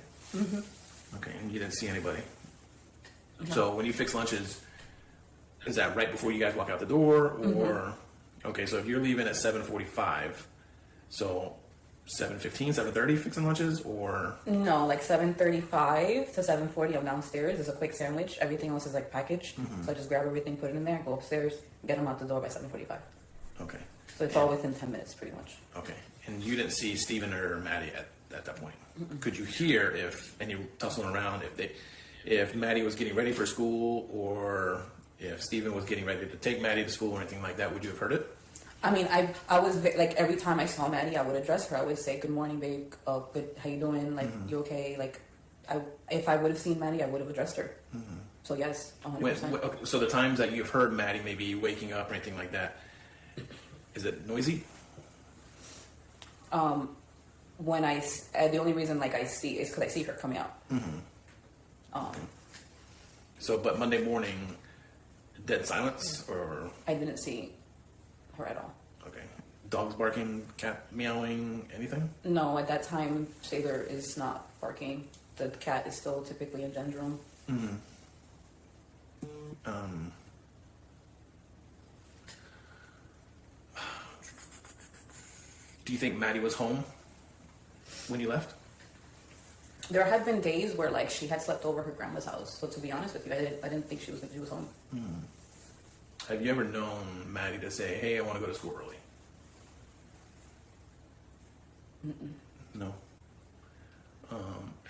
Okay, and you didn't see anybody. No. So when you fix lunches, is that right before you guys walk out the door, or okay? So if you're leaving at 7:45, so 7:15, 7:30 fixing lunches, or No, like 7:35 to 7:40. I'm downstairs. It's a quick sandwich. Everything else is like packaged. So I just grab everything, put it in there, go upstairs, get them out the door by 7:45. okay, So it's all within 10 minutes, pretty much. okay, and you didn't see Stephen or Maddie at that point. Could you hear if any tussling around, if Maddie was getting ready for school, or if Stephen was getting ready to take Maddie to school or anything like that? Would you have heard it? I mean, I was like, every time I saw Maddie, I would address her. I would say, "Good morning, babe. Good. How you doing? Like, you okay?" Like, if I would have seen Maddie, I would have addressed her. So yes, 100%. Okay, so the times that you've heard Maddie maybe waking up or anything like that, is it noisy? When the only reason like I see is because I see her coming out. So, but Monday morning, dead silence, or I didn't see her at all. okay, dogs barking, cat meowing, anything? No, at that time, Sailor is not barking. The cat is still typically in Jen's room. Do you think Maddie was home when you left? There had been days where like she had slept over her grandma's house. So to be honest with you, I didn't think she was home. Have you ever known Maddie to say, "Hey, I want to go to school early"? No.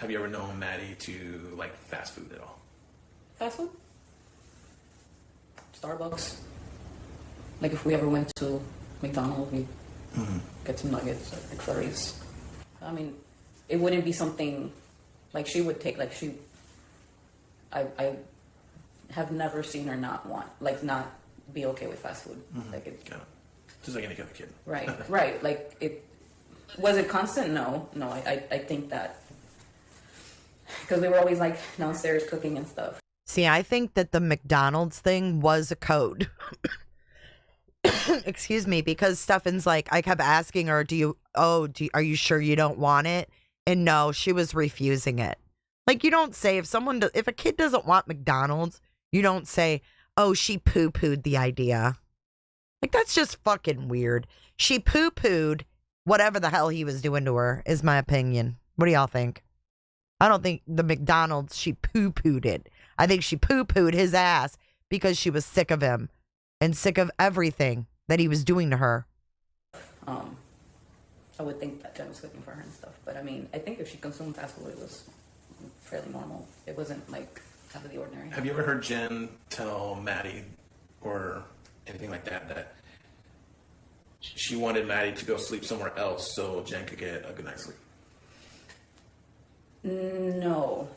Have you ever known Maddie to like fast food at all? Fast food? Starbucks. Like if we ever went to McDonald's, we'd get some nuggets or McFlurries. I mean, it wouldn't be something like she would take, like I have never seen her not be okay with fast food. Like it, just like any other kid. Right, right. Like it, was it constant? No. I think that because we were always like downstairs cooking and stuff. See, I think that the McDonald's thing was a code. Excuse me, because Stefan's like, I kept asking her, are you sure you don't want it? And no, she was refusing it. Like, you don't say if a kid doesn't want McDonald's, you don't say, oh, she poo-pooed the idea. Like, that's just fucking weird. She poo-pooed whatever the hell he was doing to her, is my opinion. What do y'all think? I don't think the McDonald's, she poo-pooed it. I think she poo-pooed his ass because she was sick of him and sick of everything that he was doing to her. I would think that Jenn was cooking for her and stuff. But I mean, I think if she consumed fast food, it was fairly normal. It wasn't like out of the ordinary. Have you ever heard Jenn tell Maddie or anything like that she wanted Maddie to go sleep somewhere else so Jenn could get a good night's sleep? No.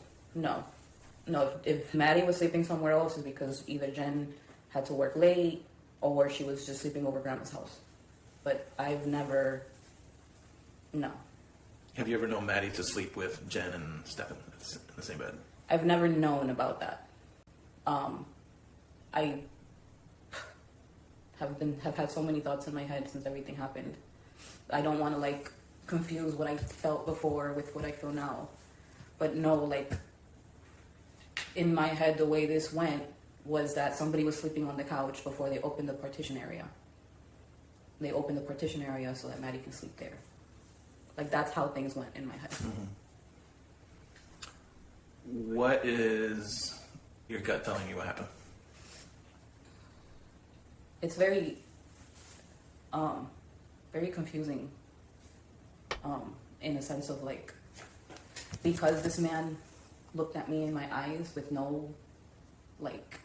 If Maddie was sleeping somewhere else, it's because either Jenn had to work late or she was just sleeping over grandma's house. But I've never. No. Have you ever known Maddie to sleep with Jenn and Stephan in the same bed? I've never known about that. I have had so many thoughts in my head since everything happened. I don't want to like confuse what I felt before with what I feel now. But no, like in my head, the way this went was that somebody was sleeping on the couch before they opened the partition area. They opened the partition area so that Maddie can sleep there. Like that's how things went in my head. What is your gut telling you what happened? It's very confusing in a sense of like, because this man looked at me in my eyes with no like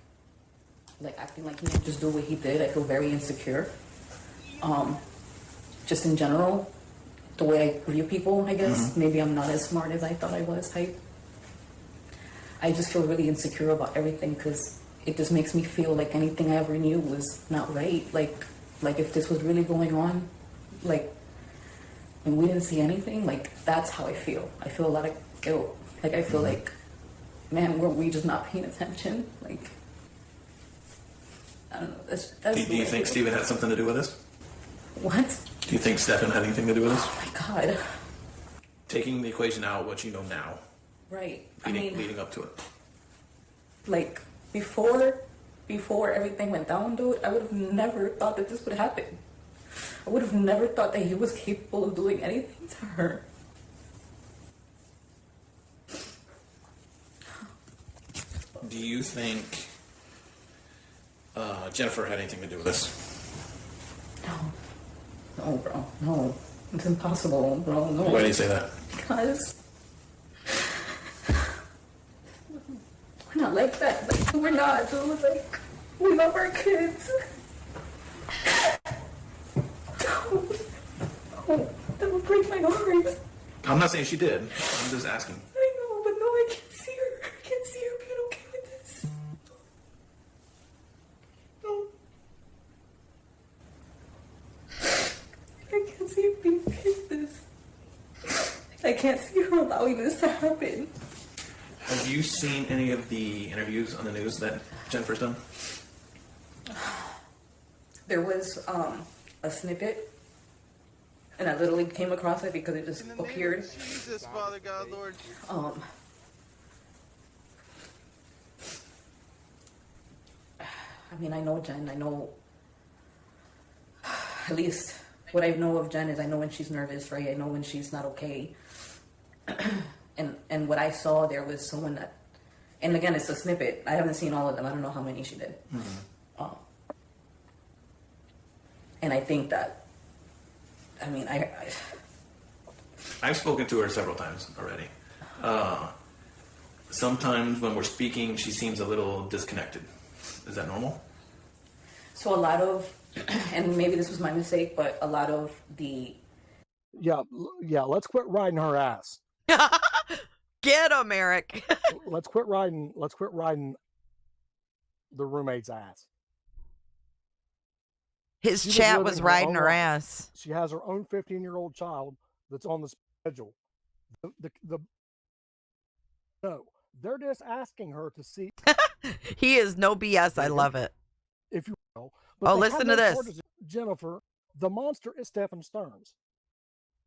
acting like he would just do what he did. I feel very insecure. Just in general, the way I view people, I guess. Maybe I'm not as smart as I thought I was type. I just feel really insecure about everything because it just makes me feel like anything I ever knew was not right. Like if this was really going on, like, and we didn't see anything, like, that's how I feel. I feel a lot of guilt. Like, I feel like, man, were we just not paying attention? Like, I don't know. That's do you think Stephen had something to do with this? What? Do you think Stephan had anything to do with this? Oh, my God. Taking the equation out, what you know now. Right. Leading up to it. Like, before everything went down, dude, I would have never thought that this would happen. I would have never thought that he was capable of doing anything to her. Do you think Jennifer had anything to do with this? No, bro. No. It's impossible, bro. No. Why do you say that? Because we're not like that. Like, we're not, dude. Like, we love our kids. No, that would break my heart. I'm not saying she did. I'm just asking. I know, but no, I can't see her. I can't see her being okay with this. No. I can't see her being okay with this. I can't see her allowing this to happen. Have you seen any of the interviews on the news that Jennifer's done? There was a snippet, and I literally came across it because it just appeared. Jesus, Father God, Lord. I mean, I know Jenn. I know, at least what I know of Jenn is I know when she's nervous, right? I know when she's not okay. And what I saw there was someone that, and again, it's a snippet. I haven't seen all of them. I don't know how many she did. And I think that, I mean, I've spoken to her several times already. Sometimes when we're speaking, she seems a little disconnected. Is that normal? So a lot of, and maybe this was my mistake, but a lot of the... Yeah, let's quit riding her ass. Get him, Eric. Let's quit riding the roommate's ass. His She chat living was her riding own her life. ass. She has her own 15-year-old child that's on the schedule. No, they're just asking her to see. He is no BS. I love it. If you will. Oh, listen to this. Charges. Jennifer, the monster is Stefan Sterns.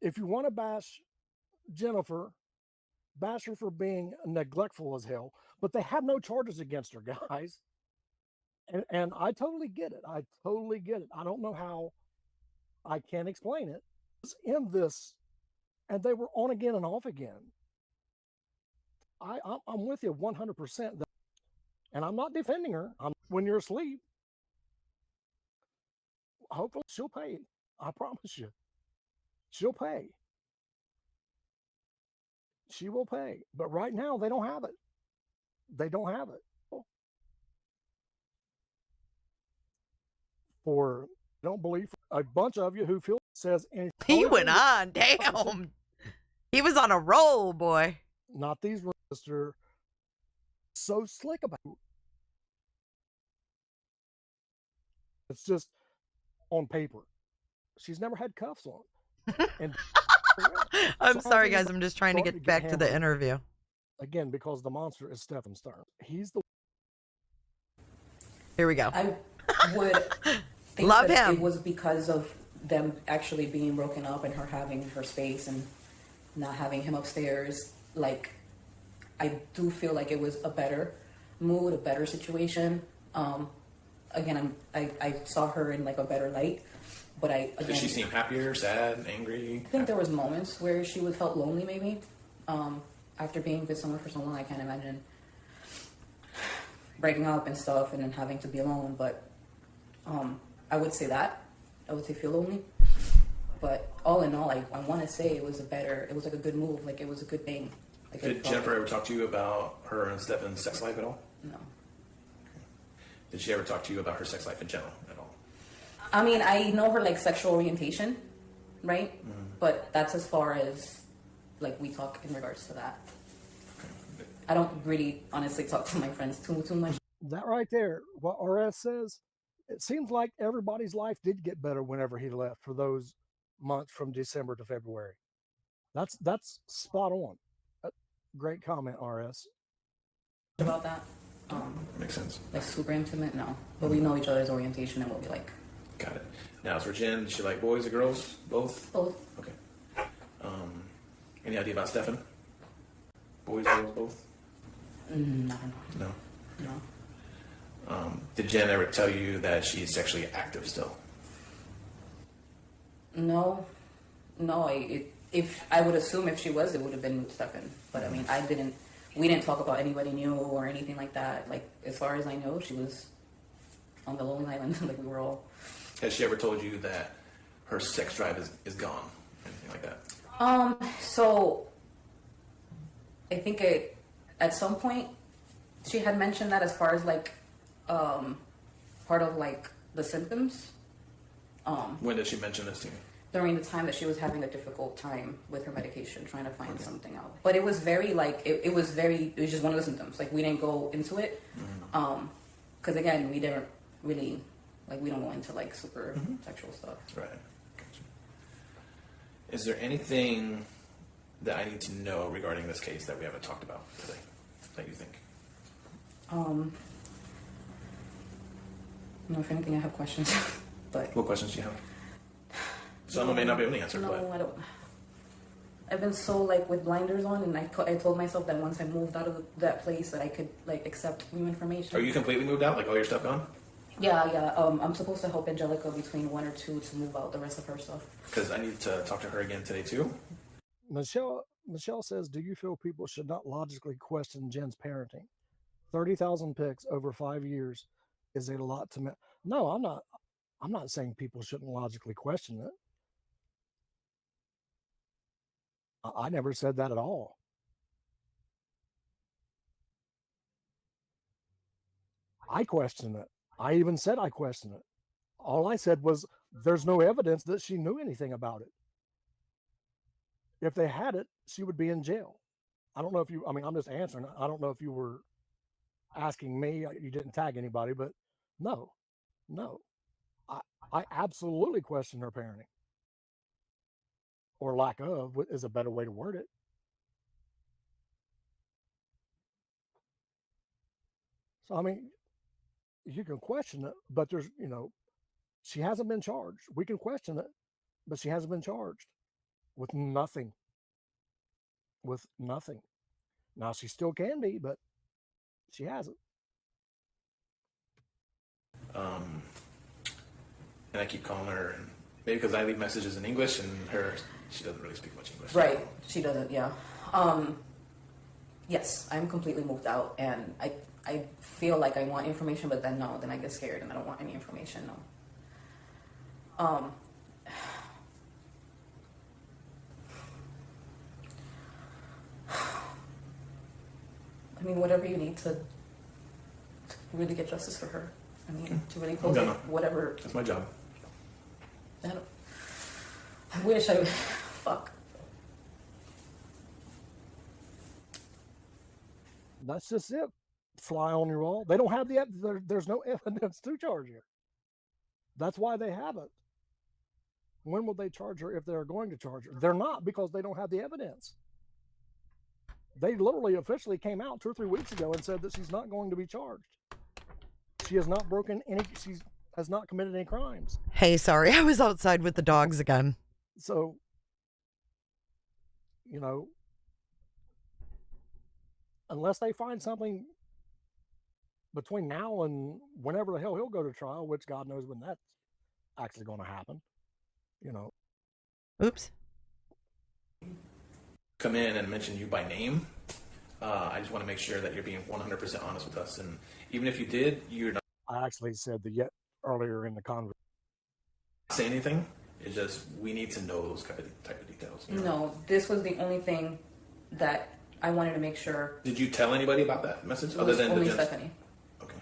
If you want to bash Jennifer, bash her for being neglectful as hell, but they have no charges against her, guys. And I totally get it. I don't know how. I can't explain it. It's in this, and they were on again and off again. I'm with you 100%. And I'm not defending her. When you're asleep, hopefully she'll pay. I promise you. She'll pay. She will pay. But right now, they don't have it. They don't have it. For, don't believe, a bunch of you who feel says anything. He went on. Damn. He was on a roll, boy. Not these are so slick about it. It's just on paper. She's never had cuffs on. And I'm sorry, guys. I'm just trying to get back to the interview. Again, because the monster is Stefan Sterns. He's the... Here we go. I would think Love that him. it was because of them actually being broken up and her having her space and not having him upstairs. Like, I do feel like it was a better mood, a better situation. Again, I saw her in like a better light, but Did she seem happier, sad, angry? I think there was moments where she would felt lonely, maybe. After being with someone for so long, I can't imagine breaking up and stuff and then having to be alone. But I would say that. I would say feel lonely. But all in all, I want to say it was like a good move. Like, it was a good thing. Like, Did Jennifer ever talk to you about her and Stefan's sex life at all? No. Did she ever talk to you about her sex life in general at all? I mean, I know her like sexual orientation, right? Mm-hmm. But that's as far as like we talk in regards to that. Okay. I don't really honestly talk to my friends too much. That right there, what RS says, it seems like everybody's life did get better whenever he left for those months from December to February. That's spot on. Great comment, RS. About that. Makes sense. Like super intimate, no. But we know each other's orientation and what we like. Got it. Now, for Jen, does she like boys or girls? Both? Both. Okay. Any idea about Stefan? Boys, girls, both? No. Did Jen ever tell you that she's sexually active still? No. If I would assume if she was, it would have been with Stefan. But I mean, we didn't talk about anybody new or anything like that. Like, as far as I know, she was on the Lonely Island. Like, we were all... Has she ever told you that her sex drive is gone? Anything like that? So I think at some point she had mentioned that as far as like part of like the symptoms. When did she mention this to you? During the time that she was having a difficult time with her medication, trying to find something out. But it was very like it was just one of the symptoms. Like, we didn't go into it because again, we didn't really like, we don't go into like super sexual stuff. Right. Gotcha. Is there anything that I need to know regarding this case that we haven't talked about today that you think? No, if anything, I have questions. But what questions do you have? Some may not be able to answer. No, but... I don't. I've been so like with blinders on, and I told myself that once I moved out of that place that I could like accept new information. Are you completely moved out? Like, all your stuff gone? Yeah. I'm supposed to help Angelica between 1 or 2 to move out the rest of her stuff. Because I need to talk to her again today too. Michelle says, do you feel people should not logically question Jen's parenting? 30,000 pics over 5 years is a lot to me. No, I'm not saying people shouldn't logically question it. I never said that at all. I question it. I even said I question it. All I said was there's no evidence that she knew anything about it. If they had it, she would be in jail. I don't know if you, I mean, I'm just answering. I don't know if you were asking me, you didn't tag anybody, but no. I absolutely question her parenting. Or lack of is a better way to word it. So, I mean, you can question it, but there's, she hasn't been charged. We can question it, but she hasn't been charged with nothing. With nothing. Now, she still can be, but she hasn't. And I keep calling her, and maybe because I leave messages in English, and she doesn't really speak much English. Right, she doesn't, yeah. Yes, I'm completely moved out, and I feel like I want information, but then no, then I get scared, and I don't want any information, no. I mean, whatever you need to really get justice for her. I mean, to really close it, whatever. That's my job. I wish I would. Fuck. That's just it. Fly on your wall. They don't have there's no evidence to charge her. That's why they haven't. When will they charge her if they're going to charge her? They're not, because they don't have the evidence. They literally officially came out 2 or 3 weeks ago and said that she's not going to be charged. She has not she has not committed any crimes. Hey, sorry, I was outside with the dogs again. So, unless they find something between now and whenever the hell he'll go to trial, which God knows when that's actually going to happen, Oops. Come in and mention you by name. I just want to make sure that you're being 100% honest with us. And even if you did, you're not. I actually said earlier in the conversation. Say anything. It's just we need to know those type of details. No, this was the only thing that I wanted to make sure. Did you tell anybody about that message other than only Stephanie? Okay.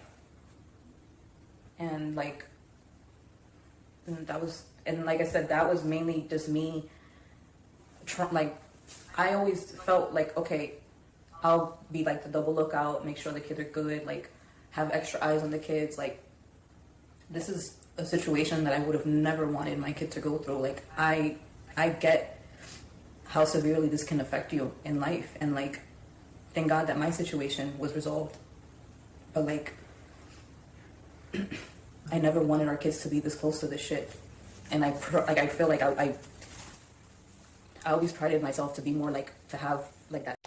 And like I said, that was mainly just me. I always felt like, okay, I'll be like the double lookout, make sure the kids are good, like have extra eyes on the kids. Like, this is a situation that I would have never wanted my kid to go through. Like, I get how severely this can affect you in life, and like, thank God that my situation was resolved. But like, I never wanted our kids to be this close to this shit, and I feel like I always prided myself to be more like, to have like that.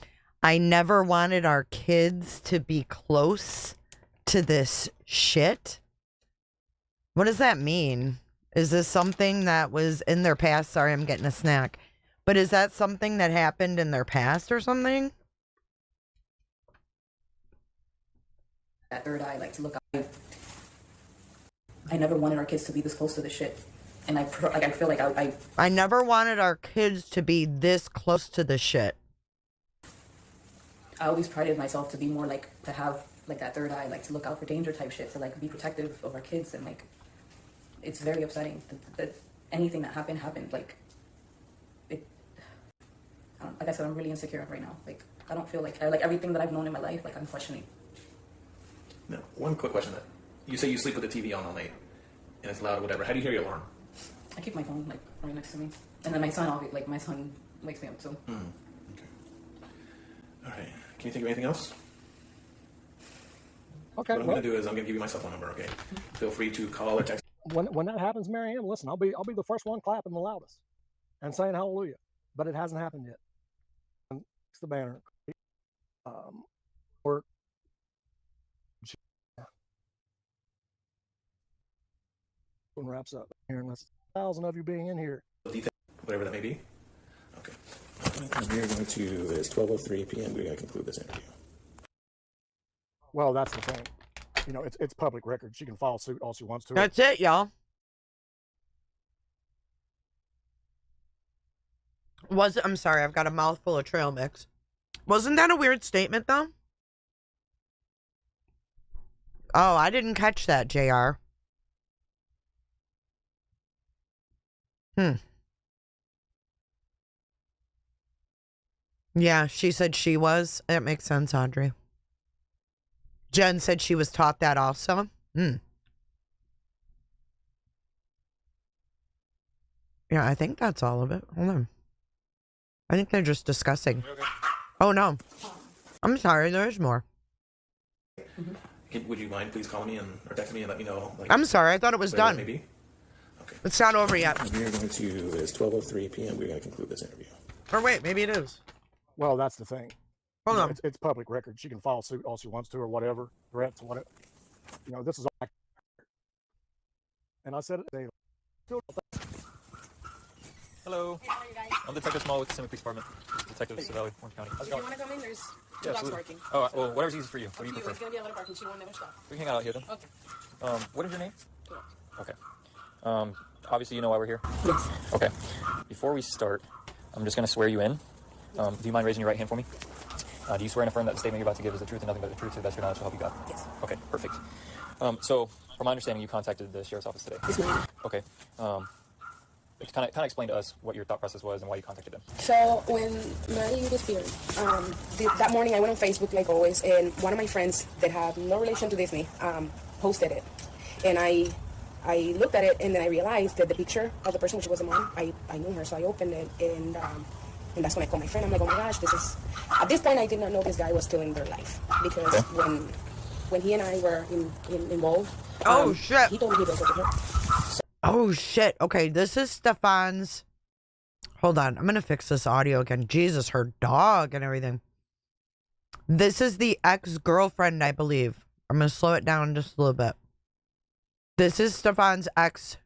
I never wanted our kids to be close to this shit. What does that mean? Is this something that was in their past? Sorry, I'm getting a snack. But is that something that happened in their past or something? That third eye, like to look out. I never wanted our kids to be this close to this shit. And I feel like I never wanted our kids to be this close to the shit. I always prided myself to be more like, to have like that third eye, like to look out for danger type shit, to like be protective of our kids. And like, it's very upsetting that anything that happened. Like, like I said, I'm really insecure right now. Like, I don't feel like everything that I've known in my life, like I'm questioning. No, one quick question. You say you sleep with the TV on all night and it's loud or whatever. How do you hear your alarm? I keep my phone like right next to me, and then my son wakes me up too. Okay. All right. Can you think of anything else? Okay. What I'm going to do is I'm going to give you my cell phone number. Okay. Feel free to call or text. When that happens, Marianne, listen, I'll be the first one clapping the loudest and saying hallelujah. But it hasn't happened yet. It's the banner. When wraps up here, unless 1,000 of you being in here. Whatever that may be. Okay. We're going to, it's 12:03 p.m. We're going to conclude this interview. Well, that's the thing. It's public record. She can file suit all she wants to. That's it, y'all. I'm sorry, I've got a mouthful of trail mix. Wasn't that a weird statement, though? Oh, I didn't catch that, JR. Yeah, she said she was. It makes sense, Audrey. Jen said she was taught that also. Yeah, I think that's all of it. Hold on. I think they're just discussing. Okay. Oh, no. I'm sorry, there's more. Would you mind please calling me or text me and let me know? Like, I'm sorry, I thought it was done. Maybe. Okay. It's not over yet. We're going to, it's 12:03 p.m. We're going to conclude this interview. Or wait, maybe it is. Well, that's the thing. Hold on. It's public record. She can file suit all she wants to or whatever, threats, whatever. This is all. And I said it today. Hello. Hey, how are you guys? I'm Detective Small with the Summit Police Department. Detective Savelli, Orange County. How's it Do you going? want to come in? There's two Yeah, dogs absolutely. barking. Oh, well, whatever's easiest for you. What do you It's prefer? going to be a little barking. She won't never stop. We can hang out here then. Okay. What is your name? Correct. Okay. Obviously you know why we're here. Yes. Okay. Before we start, I'm just going to swear you in. Do you mind raising your right hand for me? Do you swear and affirm that the statement you're about to give is the truth and nothing but the truth, so that's your knowledge, so help you God? Yes. Okay, perfect. So, from my understanding, you contacted the sheriff's office today. Yes, ma'am. Okay. Kind of explain to us what your thought process was and why you contacted them. So when Maddie disappeared, that morning I went on Facebook like always, and one of my friends that had no relation to Disney posted it, and I looked at it, and then I realized that the picture of the person, which was a mom, I knew her, so I opened it, and that's when I called my friend. I'm like, oh my gosh, this is. At this point, I did not know this guy was still in their life because when he and I were involved, shit. he told me he was with her. Oh, shit. Okay, this is Stefan's. Hold on. I'm going to fix this audio again. Jesus, her dog and everything. This is the ex-girlfriend, I believe. I'm going to slow it down just a little bit. This is Stefan's ex.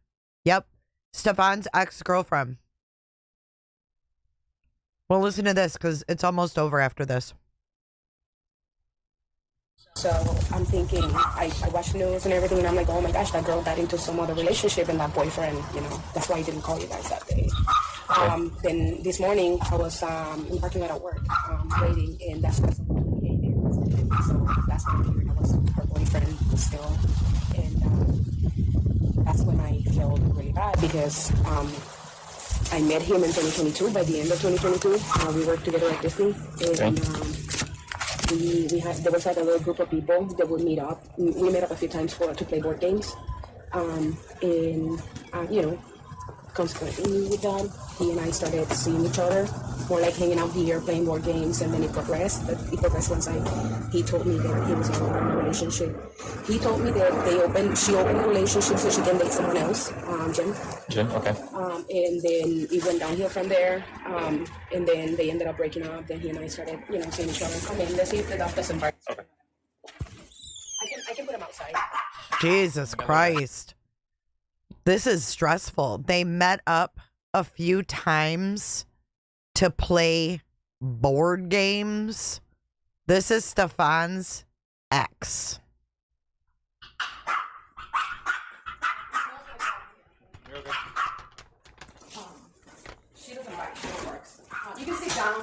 Yep. Stefan's ex-girlfriend. Well, listen to this because it's almost over after this. So I'm thinking, I watch news and everything, and I'm like, oh my gosh, that girl got into some other relationship, and that boyfriend, that's why I didn't call you guys that day. Then this morning, I was in the parking lot at work, waiting, and that's when someone came in. So that's when I figured I was her boyfriend still. And that's when I felt really bad because I met him in 2022, by the end of 2022. We worked together at Disney. And, there was like a little group of people that would meet up. We met up a few times to play board games. Consequently with that, he and I started seeing each other, more like hanging out here, playing board games, and then it progressed. But it progressed once he told me that he was no longer in a relationship. He told me that she opened a relationship so she can date someone else, Jen. Okay. And then it went downhill from there. And then they ended up breaking up. Then he and I started, seeing each other. Come in, let's see if the dog doesn't bark. Okay. I can put him outside. Jesus Christ. This is stressful. They met up a few times to play board games. This is Stefan's ex. She doesn't bite. She don't bark. You can sit down.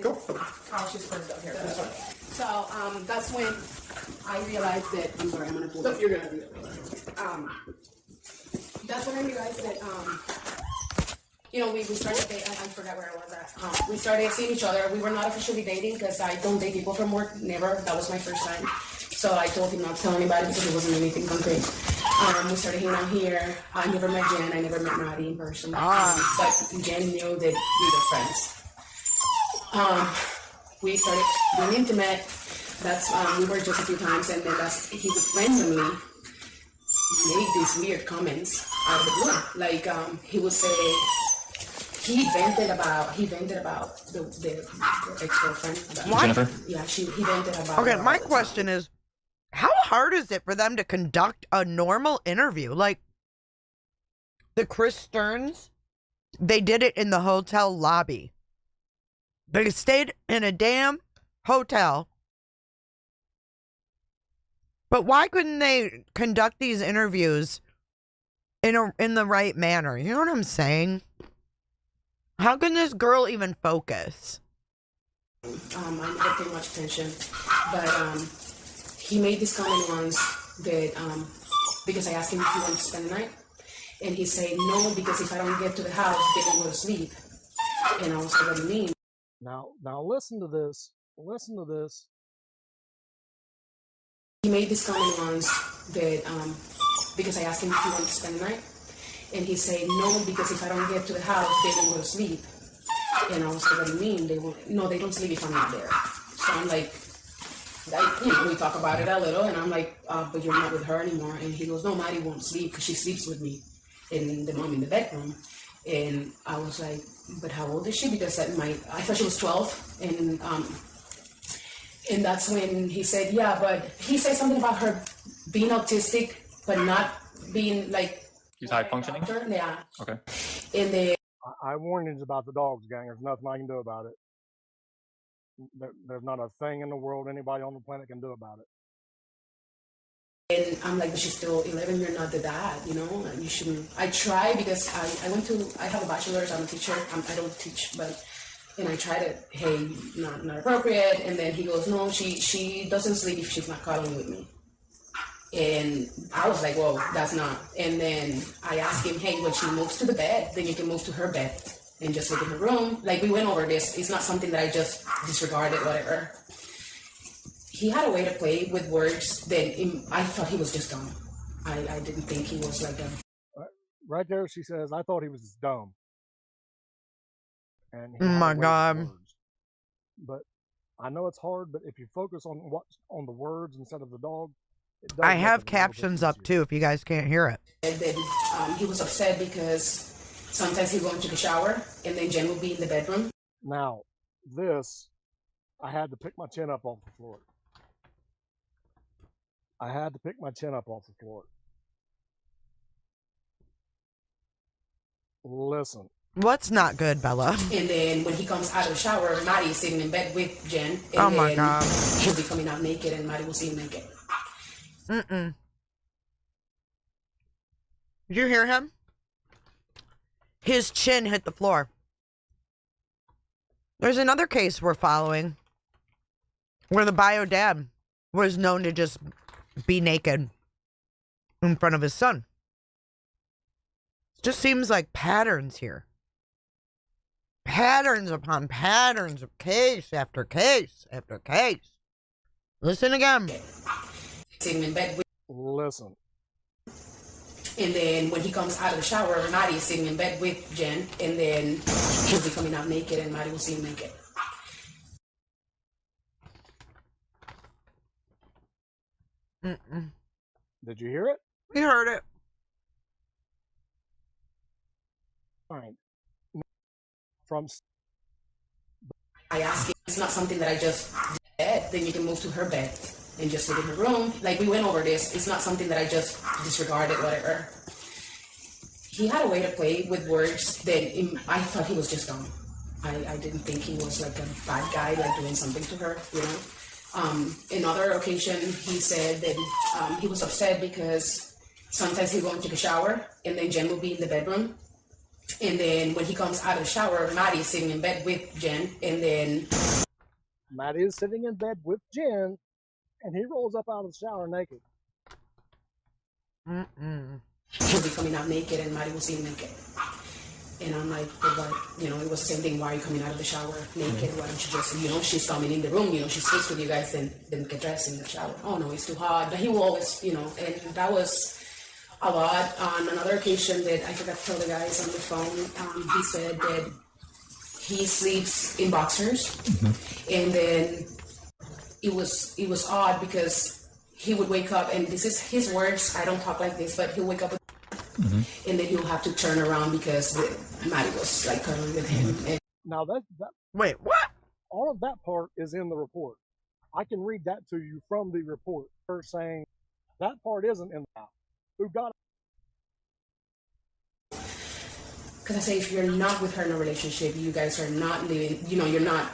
Cool. Oh, she's first up here. So that's when I realized that. I'm sorry. I'm gonna pull. You're gonna do it. That's when I realized that, we started dating. I forgot where I was at. We started seeing each other. We were not officially dating because I don't date people from work. Never. That was my first time. So I told him not to tell anybody because it wasn't anything concrete. We started hanging out here. I never met Jen. I never met Maddie in person. But Jen knew that we were friends. We started being intimate. That's we were just a few times, and then he would randomly made these weird comments out of the blue. Like he would say he vented about the ex-girlfriend. Jennifer? Yeah, he vented about. Okay, my question is, how hard is it for them to conduct a normal interview? Like the Chris Sterns, they did it in the hotel lobby. They stayed in a damn hotel. But why couldn't they conduct these interviews in the right manner? You know what I'm saying? How can this girl even focus? I never paid much attention, but He made this comment once that because I asked him if he wanted to spend the night, and he said no, because if I don't get to the house, they don't go to sleep. And I was like, what do you mean? Now listen to this. Listen to this. He made this comment once that because I asked him if he wanted to spend the night, and he said no, because if I don't get to the house, they don't go to sleep. And I was like, what do you mean? They don't sleep if I'm not there. So I'm like, we talk about it a little, and I'm like, but you're not with her anymore. And he goes, no, Maddie won't sleep because she sleeps with me and the mom in the bedroom. And I was like, but how old is she? Because I thought she was 12. And that's when he said, yeah, but he said something about her being autistic, but not being like. She's high functioning? Yeah. Okay. And then. I warned you about the dogs, gang. There's nothing I can do about it. There's not a thing in the world anybody on the planet can do about it. And I'm like, but she's still 11, you're not the dad, you know, and you shouldn't. I try because I have a bachelor's, I'm a teacher, I don't teach, and I try to, hey, not appropriate, and then he goes, no, she doesn't sleep if she's not cuddling with me. And I was like, whoa, that's not. And then I asked him, hey, when she moves to the bed, then you can move to her bed and just live in her room. Like, we went over this. It's not something that I just disregarded, whatever. He had a way to play with words that I thought he was just dumb. I didn't think he was like a... Right there, she says, I thought he was just dumb. And oh my God. But I know it's hard, but if you focus on the words instead of the dog, I have captions up too if you guys can't hear it. And then he was upset because sometimes he'd go into the shower and then Jen would be in the bedroom. Now, this, I had to pick my chin up off the floor. I had to pick my chin up off the floor. Listen. What's not good, Bella? And then when he comes out of the shower, Maddie's sitting in bed with Jen. And oh my God. He'll be coming out naked and Maddie will see him naked. Did you hear him? His chin hit the floor. There's another case we're following where the bio dad was known to just be naked in front of his son. It just seems like patterns here. Patterns upon patterns of case after case after case. Listen again. Sitting in bed with. Listen. And then when he comes out of the shower, Maddie's sitting in bed with Jen, and then he'll be coming out naked, and Maddie will see him naked. Did you hear it? We heard it. Fine. From. I asked him, it's not something that I just did. Then you can move to her bed and just live in her room. Like, we went over this. It's not something that I just disregarded, whatever. He had a way to play with words that I thought he was just dumb. I didn't think he was like a bad guy, like doing something to her, you know. Another occasion, he said that he was upset because sometimes he'd go into the shower and then Jen would be in the bedroom. And then when he comes out of the shower, Maddie's sitting in bed with Jen, and then... Maddie is sitting in bed with Jen, and he rolls up out of the shower naked. He'll be coming out naked, and Maddie will see him naked. And I'm like, but, you know, it was the same thing. Why are you coming out of the shower naked? Why don't you just, you know, she's coming in the room, you know, she sleeps with you guys, then get dressed in the shower. Oh, no, it's too hot. But he will always, you know, and that was a lot. On another occasion that I forgot to tell the guys on the phone, he said that he sleeps in boxers. And then it was odd because he would wake up, and this is his words, I don't talk like this, but he'll wake up with and then he'll have to turn around because Maddie was like cuddling with him. And now that wait, what? All of that part is in the report. I can read that to you from the report. Her saying that part isn't in the house. Who got it? Because I say, if you're not with her in a relationship, you guys are not living, you know, you're not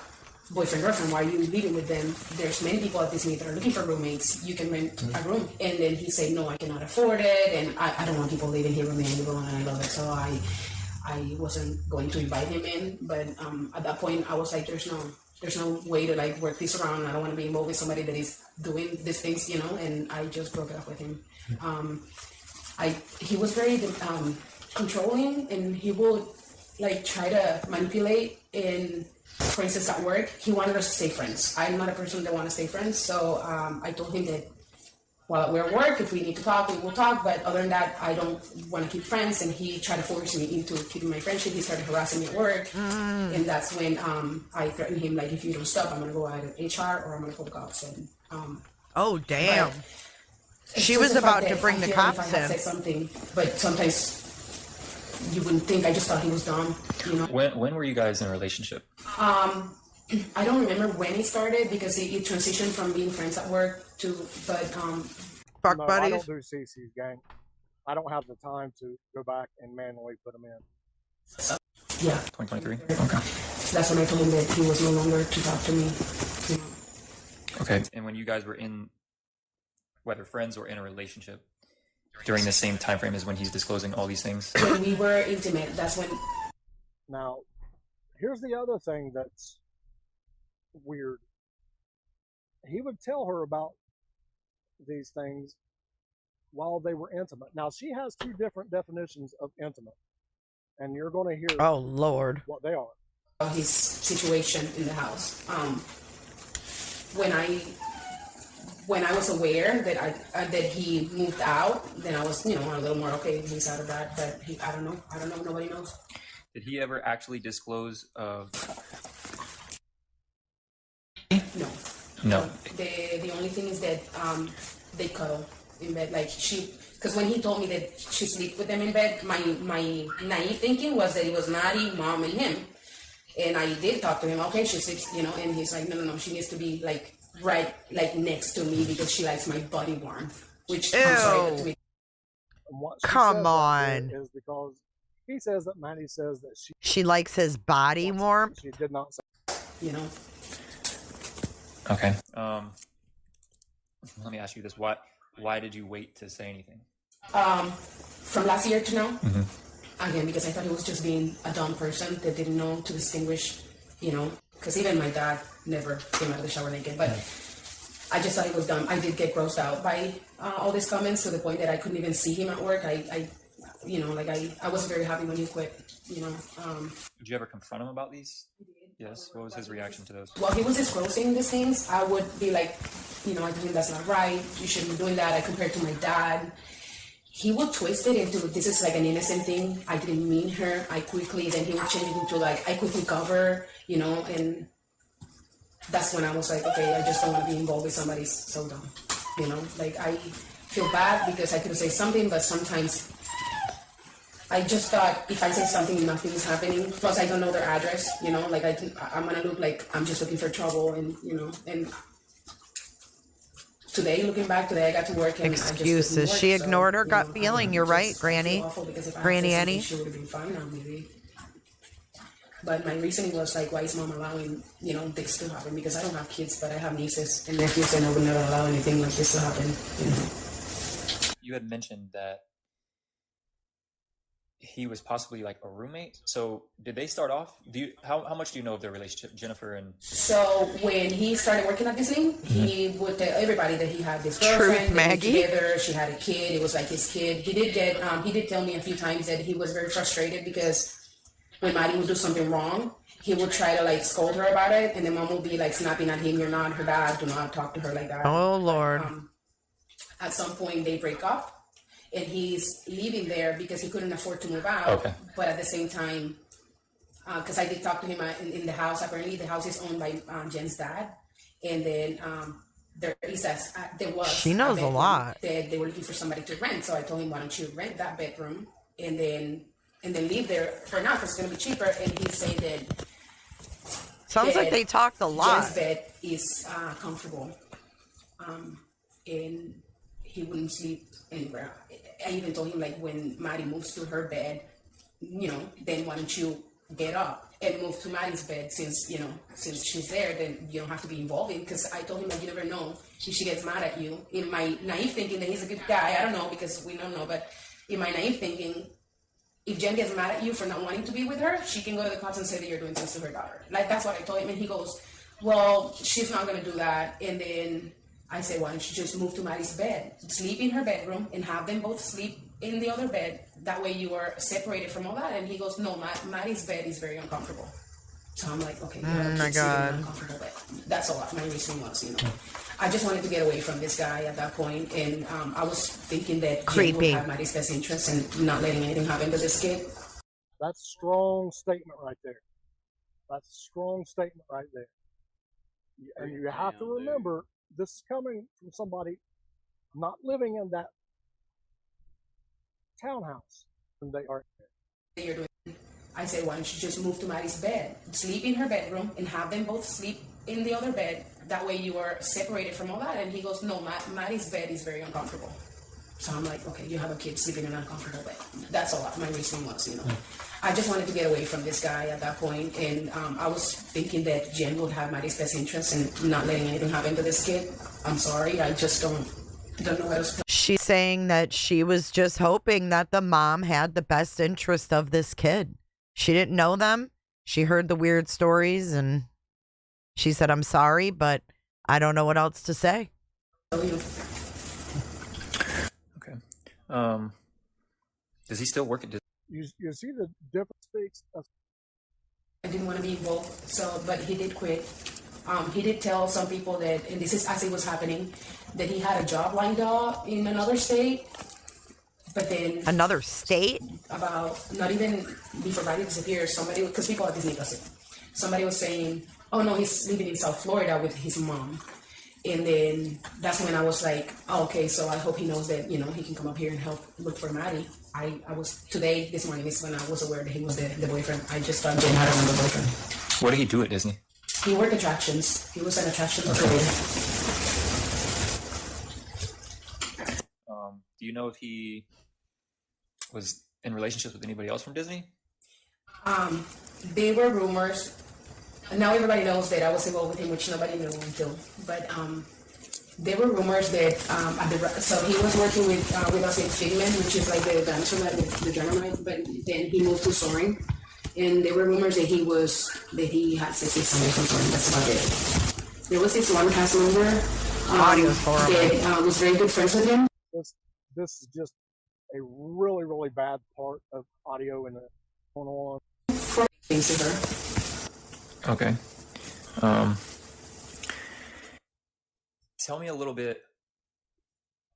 boyfriend, girlfriend, why are you living with them? There's many people at Disney that are looking for roommates. You can rent a room. And then he said, no, I cannot afford it. And I don't want people living here with me anymore, and I love it. So I wasn't going to invite him in. But at that point, I was like, there's no, there's no way to like work this around. I don't want to be involved with somebody that is doing these things, you know, and I just broke it up with him. He was very controlling, and he would like try to manipulate. And for instance, at work, he wanted us to stay friends. I'm not a person that want to stay friends, so I told him that while we're at work, if we need to talk, we will talk. But other than that, I don't want to keep friends. And he tried to force me into keeping my friendship. He started harassing me at work, and that's when I threatened him, like, if you don't stop, I'm gonna go out of HR or I'm gonna call the cops. And oh damn. She was about to bring the cops if I had in. said something, but sometimes you wouldn't think. I just thought he was dumb, you know. When were you guys in a relationship? I don't remember when it started because it transitioned from being friends at work to, but Fuck no, buddies. I don't do CC's, gang. I don't have the time to go back and manually put them in. Yeah. 2023. Okay. That's when I told him that he was no longer to talk to me. You know. Okay. And when you guys were in, whether friends or in a relationship, during the same time frame as when he's disclosing all these things? When we were intimate, that's when. Now, here's the other thing that's weird. He would tell her about these things while they were intimate. Now, she has two different definitions of intimate, and you're going to hear oh Lord what they are. His situation in the house. When I was aware that he moved out, then I was, you know, a little more okay. He's out of that, but I don't know. Nobody knows. Did he ever actually disclose? No. The only thing is that they cuddle in bed. Like because when he told me that she sleep with them in bed, my naive thinking was that it was Maddie, mom, and him. And I did talk to him. Okay, she sleeps, you know, and he's like, no, she needs to be like right, like next to me because she likes my body warmth. Which I'm sorry, to me. Come on. Is because he says that Maddie says that she likes his body warmth. She did not say, you know. Okay. Let me ask you this: Why did you wait to say anything? From last year to now. Mm-hmm. Again, because I thought he was just being a dumb person that didn't know to distinguish, you know, because even my dad never came out of the shower naked, but I just thought he was dumb. I did get grossed out by all these comments to the point that I couldn't even see him at work. I wasn't very happy when he quit, you know. Did you ever confront him about these? Yes. What was his reaction to those? While he was disclosing these things, I would be like, you know, I think that's not right. You shouldn't be doing that. I compared to my dad. He would twist it into, this is like an innocent thing. I didn't mean her. Then he would change it into like, I quickly cover, you know, and that's when I was like, okay, I just don't want to be involved with somebody so dumb, you know. Like, I feel bad because I could say something, but sometimes I just thought if I say something, nothing is happening. Plus, I don't know their address, you know, like I'm going to look like I'm just looking for trouble and, you know, and looking back, I got to work and excuses. I just She work, ignored her you gut know, feeling. You're right, Granny. Granny Annie. She would have been fine now, maybe. But my reasoning was like, why is mom allowing, you know, this to happen? Because I don't have kids, but I have nieces and nephews, and I would never allow anything like this to happen. You know. You had mentioned that he was possibly like a roommate. So did they start off? How much do you know of their relationship, Jennifer and? So when he started working at Disney, he would tell everybody that he had this girlfriend. Maggie. Together, she had a kid. It was like his kid. He did tell me a few times that he was very frustrated because when Maddie would do something wrong, he would try to like scold her about it, and then mom would be like snapping at him. You're not her dad. Do not talk to her like that. Oh Lord. At some point, they break up. And he's leaving there because he couldn't afford to move out. Okay. But at the same time, because I did talk to him in the house. Apparently, the house is owned by Jen's dad. And then there was. She knows a lot. They were looking for somebody to rent. So I told him, why don't you rent that bedroom and then leave there for now because it's going to be cheaper. And he said that. Sounds like they talked a lot. Jen's bed is comfortable. And he wouldn't sleep anywhere. I even told him, like, when Maddie moves to her bed, you know, then why don't you get up and move to Maddie's bed since she's there, then you don't have to be involved in. Because I told him, like, you never know if she gets mad at you. In my naive thinking that he's a good guy, I don't know because we don't know, but in my naive thinking, if Jen gets mad at you for not wanting to be with her, she can go to the cops and say that you're doing things to her daughter. Like, that's what I told him. And he goes, well, she's not gonna do that. And then I say, why don't you just move to Maddie's bed, sleep in her bedroom, and have them both sleep in the other bed. That way you are separated from all that. And he goes, no, Maddie's bed is very uncomfortable. So I'm like, okay, oh my God, uncomfortable bed. That's a lot. My reason was, I just wanted to get away from this guy at that point, and I was thinking that Jenn would have Maddie's best interest and not letting anything happen to this kid. That's a strong statement right there. That's a strong statement right there. And you have to remember, this is coming from somebody not living in that townhouse when they are. You're doing. I say, why don't you just move to Maddie's bed, sleep in her bedroom, and have them both sleep in the other bed. That way you are separated from all that. And he goes, no, Maddie's bed is very uncomfortable. So I'm like, okay, you have a kid sleeping in an uncomfortable bed. That's a lot. My reasoning was, I just wanted to get away from this guy at that point, and I was thinking that Jenn would have Maddie's best interest and not letting anything happen to this kid. I'm sorry, I just don't know what else. She's saying that she was just hoping that the mom had the best interest of this kid. She didn't know them. She heard the weird stories, and she said, I'm sorry, but I don't know what else to say. Okay. Does he still work at Disney? You see the difference speaks of. I didn't want to be involved, but he did quit. He did tell some people that, and this is as it was happening, that he had a job lined up in another state, but then another state about not even before Friday disappeared. Somebody, because people at Disney gossip, somebody was saying, "Oh no, he's living in South Florida with his mom." And then that's when I was like, oh, okay, so I hope he knows that, he can come up here and help look for Maddie. I was, this morning is when I was aware that he was the boyfriend. I just thought Jenn had another boyfriend. What did he do at Disney? He worked attractions. He was an attraction coordinator. Do you know if he was in relationships with anybody else from Disney? There were rumors. Now everybody knows that I was involved with him, which nobody knew until. But there were rumors that so he was working with us in Figment, which is like the dancer, like the drummer. But then he moved to Soaring, and there were rumors that he had sex with somebody from Soaring. That's about it. There was this one cast member that was very good friends with him. This is just a really, really bad part of audio in the going on. Okay. Tell me a little bit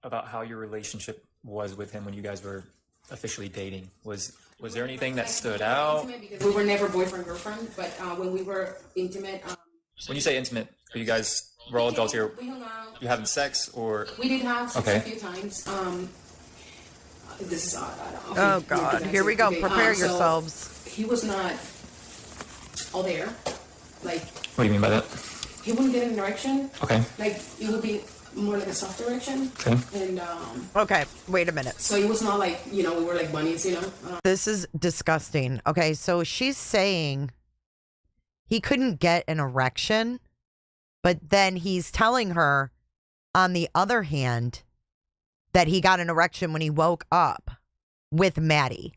about how your relationship was with him when you guys were officially dating. Was there anything that stood out? We were never boyfriend girlfriend, but when we were intimate. When you say intimate, are you guys we're all adults here? We hung out. You having sex or? We did have sex a few times. This is odd. Oh God! Here we go. Prepare yourselves. So he was not all there. Like. What do you mean by that? He wouldn't get an erection. Okay. Like it would be more like a soft erection. Okay. And okay, wait a minute. So it was not like we were like bunnies, This is disgusting. Okay, so she's saying he couldn't get an erection, but then he's telling her, on the other hand, that he got an erection when he woke up with Maddie.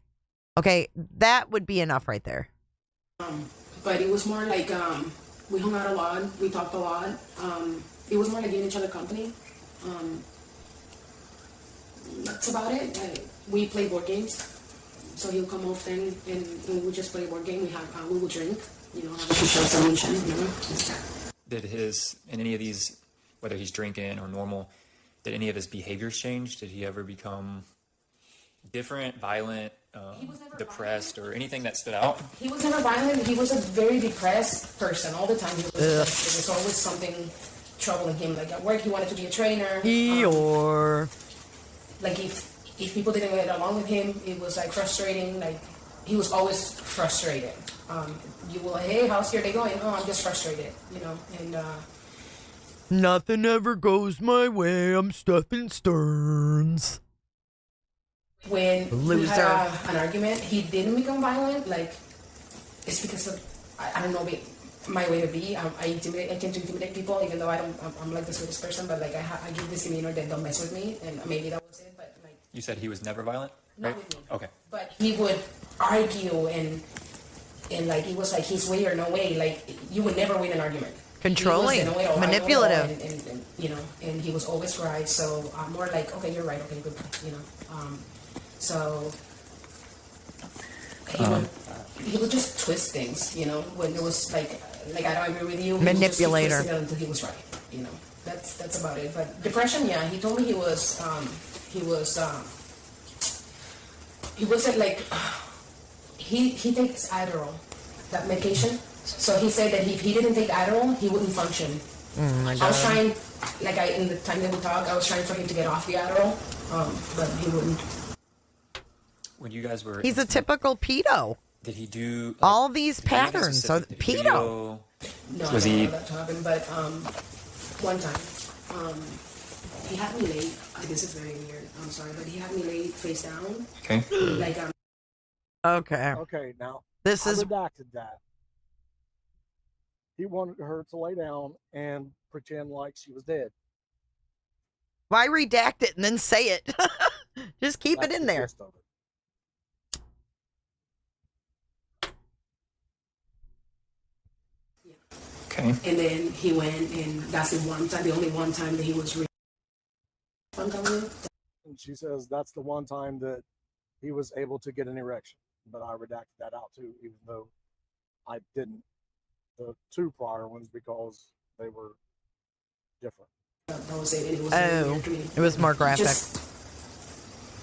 Okay, that would be enough right there. But it was more like we hung out a lot, we talked a lot. It was more like giving each other company. That's about it. We play board games, so he'll come often and we would just play a board game. We would drink, have a show solution. Did in any of these, whether he's drinking or normal, did any of his behaviors change? Did he ever become different, violent, depressed, or anything that stood out? He was never violent. He was a very depressed person all the time. There was always something troubling him. Like at work, he wanted to be a trainer. Like if people didn't get along with him, it was like frustrating. Like he was always frustrated. You will, hey, how's your day going? Oh, I'm just frustrated, and nothing ever goes my way. I'm Stefan Sterns. When we had an argument, he didn't become violent. Like it's because of I don't know, my way to be. I tend to intimidate people, even though I'm like the sweetest person. But like I give this demeanor that don't mess with me, and maybe that was it. But like you said, he was never violent. Not with me. Okay. But he would argue and like it was like his way or no way. Like you would never win an argument. Controlling, he was, I know manipulative. and you know, and he was always right. So I'm more like, okay, you're right. Okay, good. You know, so he would just twist things. You know, when it was like I don't agree with you. Manipulator. He until he was right. You know, that's about it. But depression, yeah, he told me he wasn't like he takes Adderall, that medication. So he said that if he didn't take Adderall, he wouldn't function. Oh my God. I was trying, in the time that we talked, I was trying for him to get off the Adderall, but he wouldn't. When you guys were, He's a typical pedo. did he do All these did he have a patterns are specific pedo. video? No, Was I don't he- know that talking, but one time, he had me laid. This is very weird. I'm sorry, but he had me laid face down. Okay. Like Okay. Okay, now This I is redacted that. He wanted her to lay down and pretend like she was dead. why redact it and then say it? Just keep That's it in the there. gist of it. Okay. And then he went, and that's the only one time that he was I'm telling you. And she says that's the one time that he was able to get an erection. But I redacted that out too, even though I didn't. The two prior ones because they were different. That was it. And it was very weird to me. It was more graphic. Just,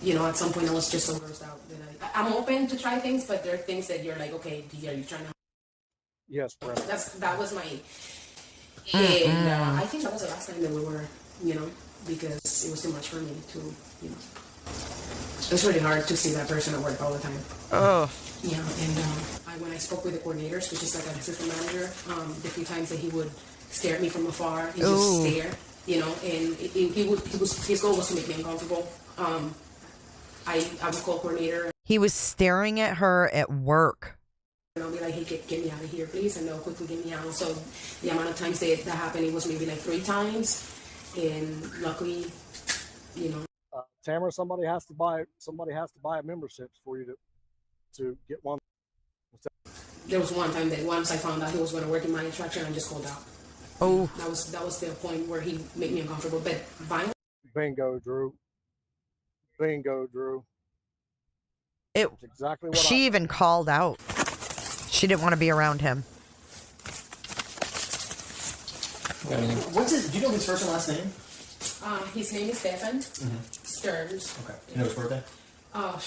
you know, at some point I was just so grossed out that I'm open to try things, but there are things that you're like, okay, are you trying to? Yes, Brenda. That was my. And I think that was the last time that we were, you know, because it was too much for me to, you know. It's really hard to see that person at work all the time. Oh. Yeah, and when I spoke with the coordinators, which is like an assistant manager, the few times that he would stare at me from afar and just stare, you know, and his goal was to make me uncomfortable. I would call coordinator. He was staring at her at work. And I'll be like, hey, get me out of here, please, and they'll quickly get me out. So the amount of times that happened, it was maybe like 3 times, and luckily, you know. Tamara, somebody has to buy a membership for you to get one. There was one time that once I found out he was going to work in my attraction, I just called out. Oh, that was the point where he made me uncomfortable. But violence. Bingo, Drew. It. That's exactly what She even called out. She didn't want to be around him. What's his? Do you know his first and last name? His name is Stefan Sterns. Okay. You know his birthday? Oh,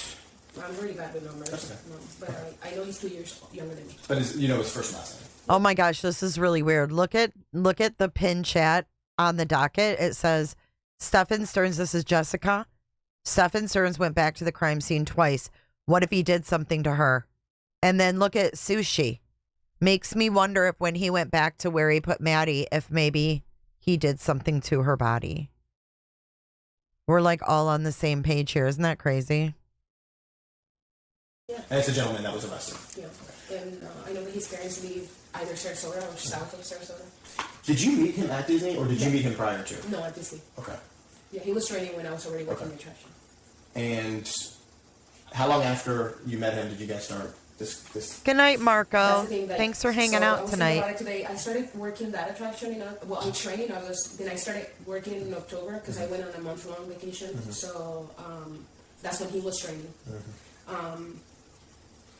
I'm really bad with numbers. That's okay. No, but I know he's 2 years younger than me. But you know his first and last name? Oh my gosh, this is really weird. Look at the pin chat on the docket. It says, Stefan Sterns, this is Jessica. Stefan Sterns went back to the crime scene twice. What if he did something to her? And then look at Sushi. Makes me wonder if when he went back to where he put Maddie, if maybe he did something to her body. We're like all on the same page here. Isn't that crazy? Yeah. And it's a gentleman that was arrested. Yeah. And I know that his parents live either Sarasota or south of Sarasota. Did you meet him at Disney, or did you meet him prior to? No, at Disney. Okay. Yeah, he was training when I was already working in the attraction. And how long after you met him did you guys start this? Good night, Marco. That's the thing that- Thanks for hanging so I out was thinking about tonight. it today. I started working that attraction in training August. Then I started working in October because I went on a month-long vacation. So that's when he was training.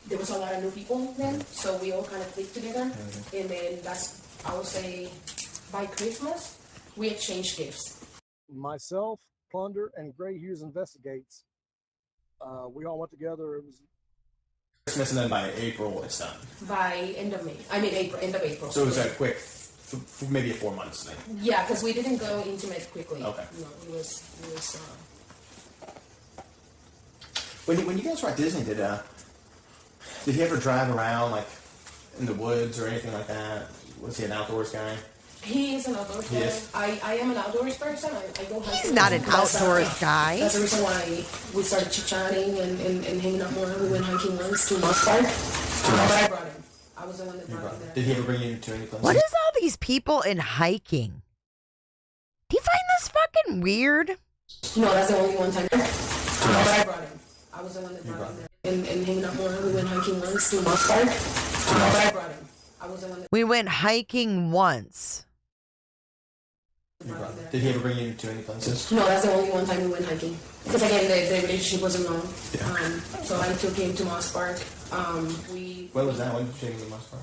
There was a lot of new people then, so we all kind of clicked together. And then I would say, by Christmas, we exchanged gifts. Myself, Plunder, and Gray Hughes Investigates. We all went together. It was Christmas, and then by April it's done. By end of May. I mean April, end of April. So it was a quick, maybe a 4 months thing. Yeah, because we didn't go intimate quickly. Okay. No, it was. When you guys were at Disney, did he ever drive around like in the woods or anything like that? Was he an outdoors guy? He is an outdoors guy. Yes. I am an outdoors person. I go hiking. He's not an That's, outdoors guy. That's the reason why we started chit-chatting and hanging out more. We went hiking once to Moss Park. But I brought him. I was the one that brought him there. Did he ever bring you to any places? What is all these people in hiking? Do you find this fucking weird? No, that's the only one time. But I brought him. I was the one that brought him there. And hanging out more. We went hiking once to Moss Park. But I brought him. was the one that. We went hiking once. Your brother. Did he ever bring you to any places? No, that's the only one time we went hiking. Because again, the relationship wasn't long. Yeah. So I took him to Moss Park. When was that? When did you take him to Moss Park?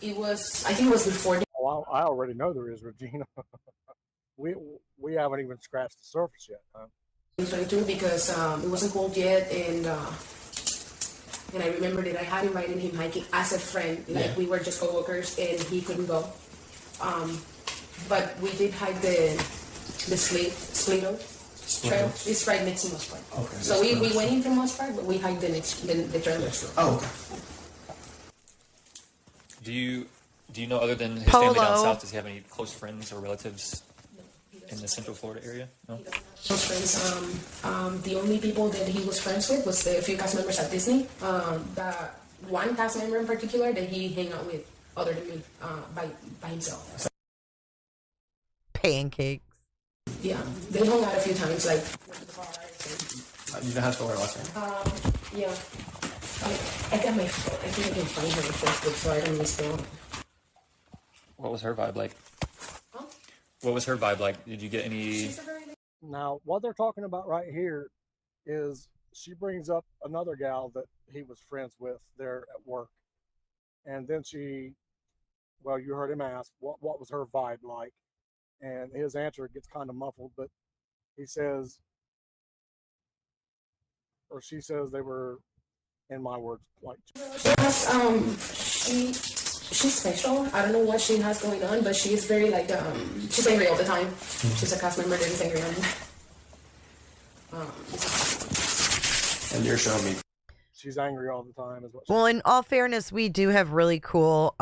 It was, I think it was before. Oh, I already know there is, Regina. we haven't even scratched the surface yet. Huh? 2022 because it wasn't cold yet, and I remember that I had invited him hiking as a friend, like we were just coworkers, and he couldn't go. But we did hike the Sligo trail. It's right next to Moss Park. Okay. So we went in from Moss Park, but we hiked the trail next door. Oh, okay. Do you know, other than his family down south, does he have any close friends or relatives in the Central Florida area? No. Close friends. The only people that he was friends with was the few cast members at Disney. The one cast member in particular that he hang out with, other than me, by himself. Pancakes. Yeah, they hung out a few times, like went to the bars. You know how to spell her last name? Yeah. I got my phone. I think I can find her on Facebook, so I don't misspell. What was her vibe like? Huh? What was her vibe like? Did you get any? Now, what they're talking about right here is she brings up another gal that he was friends with there at work. And then you heard him ask, what was her vibe like? And his answer gets kind of muffled, but he says, or she says they were, in my words, like. She's special. I don't know what she has going on, but she is very like she's angry all the time. She's a cast member that is angry all the time. And you're showing me. She's angry all the time, is what. Well, in all fairness, we do have really cool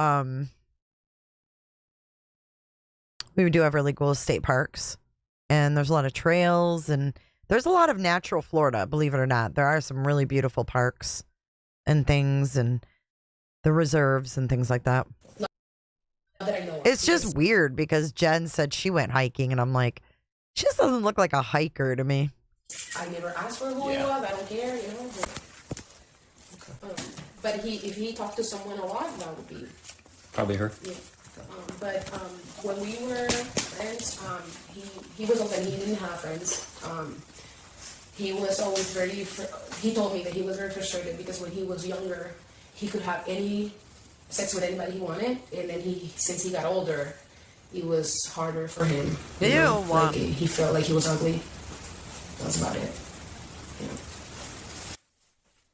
state parks, and there's a lot of trails, and there's a lot of natural Florida, believe it or not. There are some really beautiful parks and things, and the reserves and things like that. It's just weird because Jen said she went hiking, and I'm like, she just doesn't look like a hiker to me. I never asked for who he was. I don't care, you know. But if he talked to someone a lot, that would be Probably her. Yeah. But when we were friends, he was open. He didn't have friends. He was always he told me that he was very frustrated because when he was younger, he could have any sex with anybody he wanted, and then since he got older, it was harder for him. Ew. Like he felt like he was ugly. That's about it.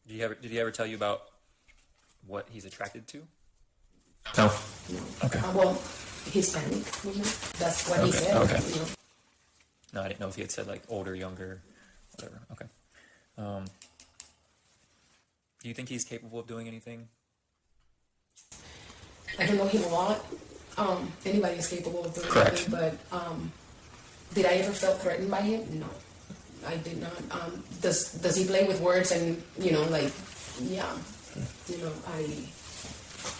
Yeah. Did he ever tell you about what he's attracted to? No. Okay. Well, Hispanic women. That's what he said. Okay. You know. No, I didn't know if he had said like older, younger, whatever. Okay. Do you think he's capable of doing anything? I don't know him a lot. Anybody is capable of doing Correct. anything, but did I ever feel threatened by him? No, I did not. Does he play with words and like, yeah,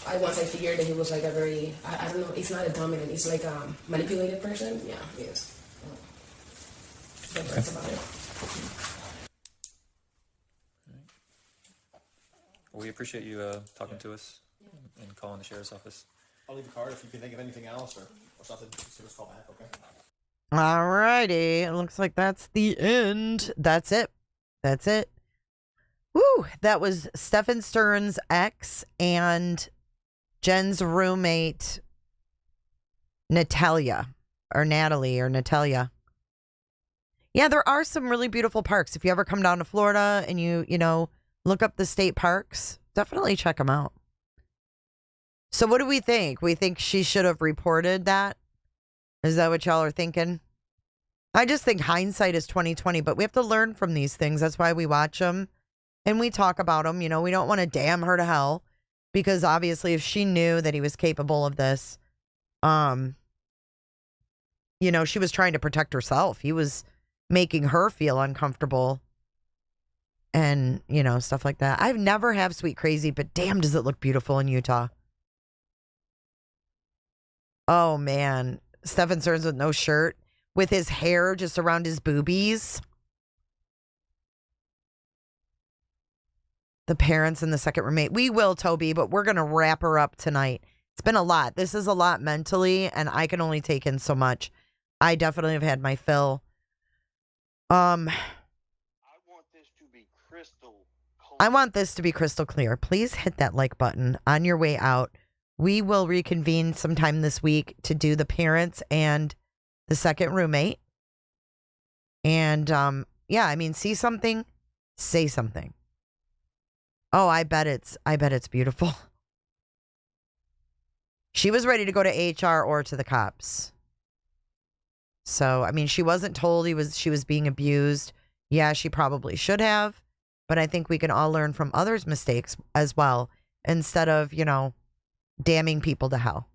I once I figured that he was like a very, I don't know, it's not a dominant, it's like a manipulated person. Yeah, he is. But that's about it. Well, we appreciate you talking to us and calling the sheriff's office. I'll leave a card if you can think of anything else or something. Just give us a call back, okay? All righty. It looks like that's the end. That's it. Woo! That was Stefan Sterns' ex and Jenn's roommate, Natalie. Yeah, there are some really beautiful parks. If you ever come down to Florida and you look up the state parks, definitely check them out. So what do we think? We think she should have reported that? Is that what y'all are thinking? I just think hindsight is 20/20, but we have to learn from these things. That's why we watch them and we talk about them. We don't want to damn her to hell because obviously if she knew that he was capable of this, she was trying to protect herself. He was making her feel uncomfortable and, stuff like that. I've never have Sweet Crazy, but damn, does it look beautiful in Utah. Oh, man. Stefan Sterns with no shirt, with his hair just around his boobies. the parents and the second roommate. We will, Toby, but we're going to wrap her up tonight. It's been a lot. This is a lot mentally, and I can only take in so much. I definitely have had my fill. I want this to be crystal clear. Please hit that like button on your way out. We will reconvene sometime this week to do the parents and the second roommate. And yeah, I mean, see something, say something. Oh, I bet it's beautiful. She was ready to go to HR or to the cops. So, I mean, she wasn't told she was being abused. Yeah, she probably should have. But I think we can all learn from others' mistakes as well, instead of, damning people to hell.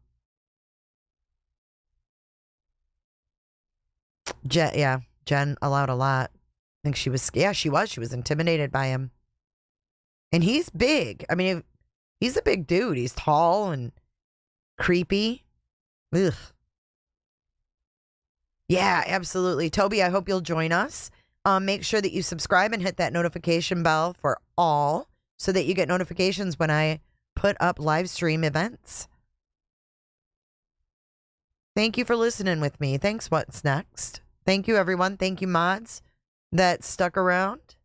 Jenn allowed a lot. I think she was intimidated by him. And he's big. I mean, he's a big dude. He's tall and creepy. Ugh. Yeah, absolutely. Toby, I hope you'll join us. Make sure that you subscribe and hit that notification bell for all so that you get notifications when I put up live stream events. Thank you for listening with me. Thanks, What's Next? Thank you, everyone. Thank you, mods that stuck around.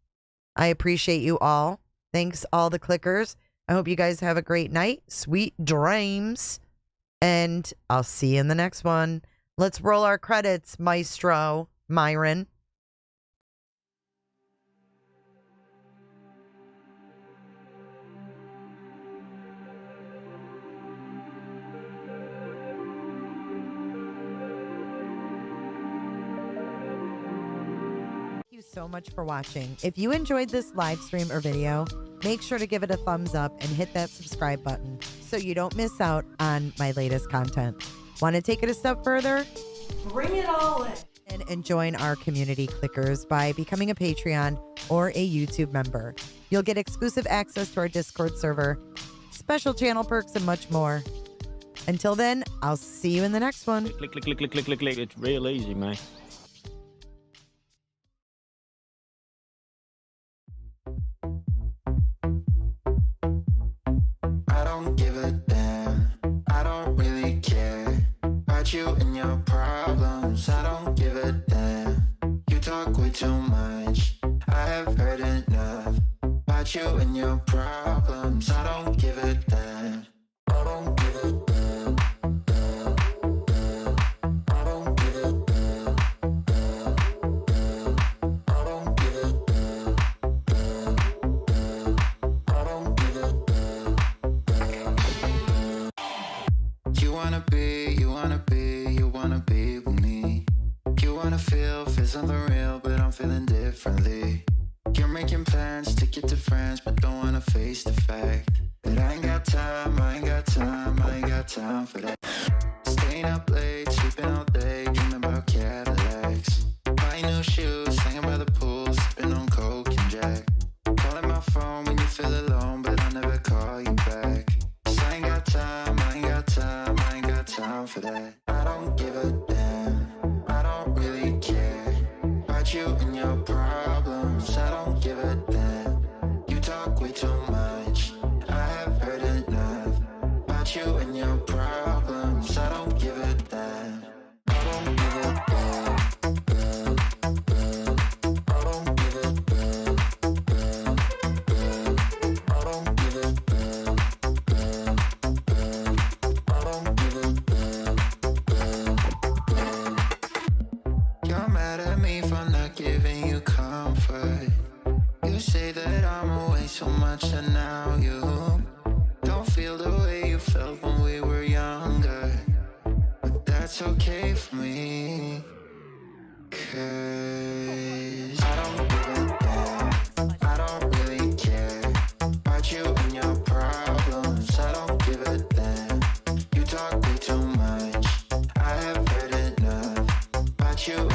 I appreciate you all. Thanks, all the clickers. I hope you guys have a great night. Sweet dreams. And I'll see you in the next one. Let's roll our credits, Maestro Myron. Thank you so much for watching. If you enjoyed this live stream or video, make sure to give it a thumbs up and hit that subscribe button so you don't miss out on my latest content. Want to take it a step further? Bring it all in. And join our community clickers by becoming a Patreon or a YouTube member. You'll get exclusive access to our Discord server, special channel perks, and much more. Until then, I'll see you in the next one. Click. It's real easy, man. I don't give a damn. I don't really care about you and your problems. I don't give a damn. You talk way too much. I have heard enough about you and your problems. I don't give a damn. I don't give a damn. I don't give a damn. I don't give a damn. I don't give a damn. You wanna be with me. You wanna feel something real, but I'm feeling differently. You're making plans to get to friends, but don't wanna face the fact that I ain't got time for that. Staying up late, sleeping all day, dreaming about Cadillacs. Buying new shoes, hanging by the pool, sipping on Coke and Jack. Calling my phone when you feel alone, but I'll never call you back. 'Cause I ain't got time for that. I don't give a damn. I don't really care about you and your problems. I don't give a damn. You talk way too much. I have heard enough about you and your problems. I don't give a damn. I don't give a damn. I don't give a damn. I don't give a damn. I don't give a damn. You're mad at me for not giving you comfort. You say that I'm away so much and now you don't feel the way you felt when we were younger. But that's okay for me, 'cause I don't give a damn. I don't really care about you and your problems. I don't give a damn. You talk way too much. I have heard enough about you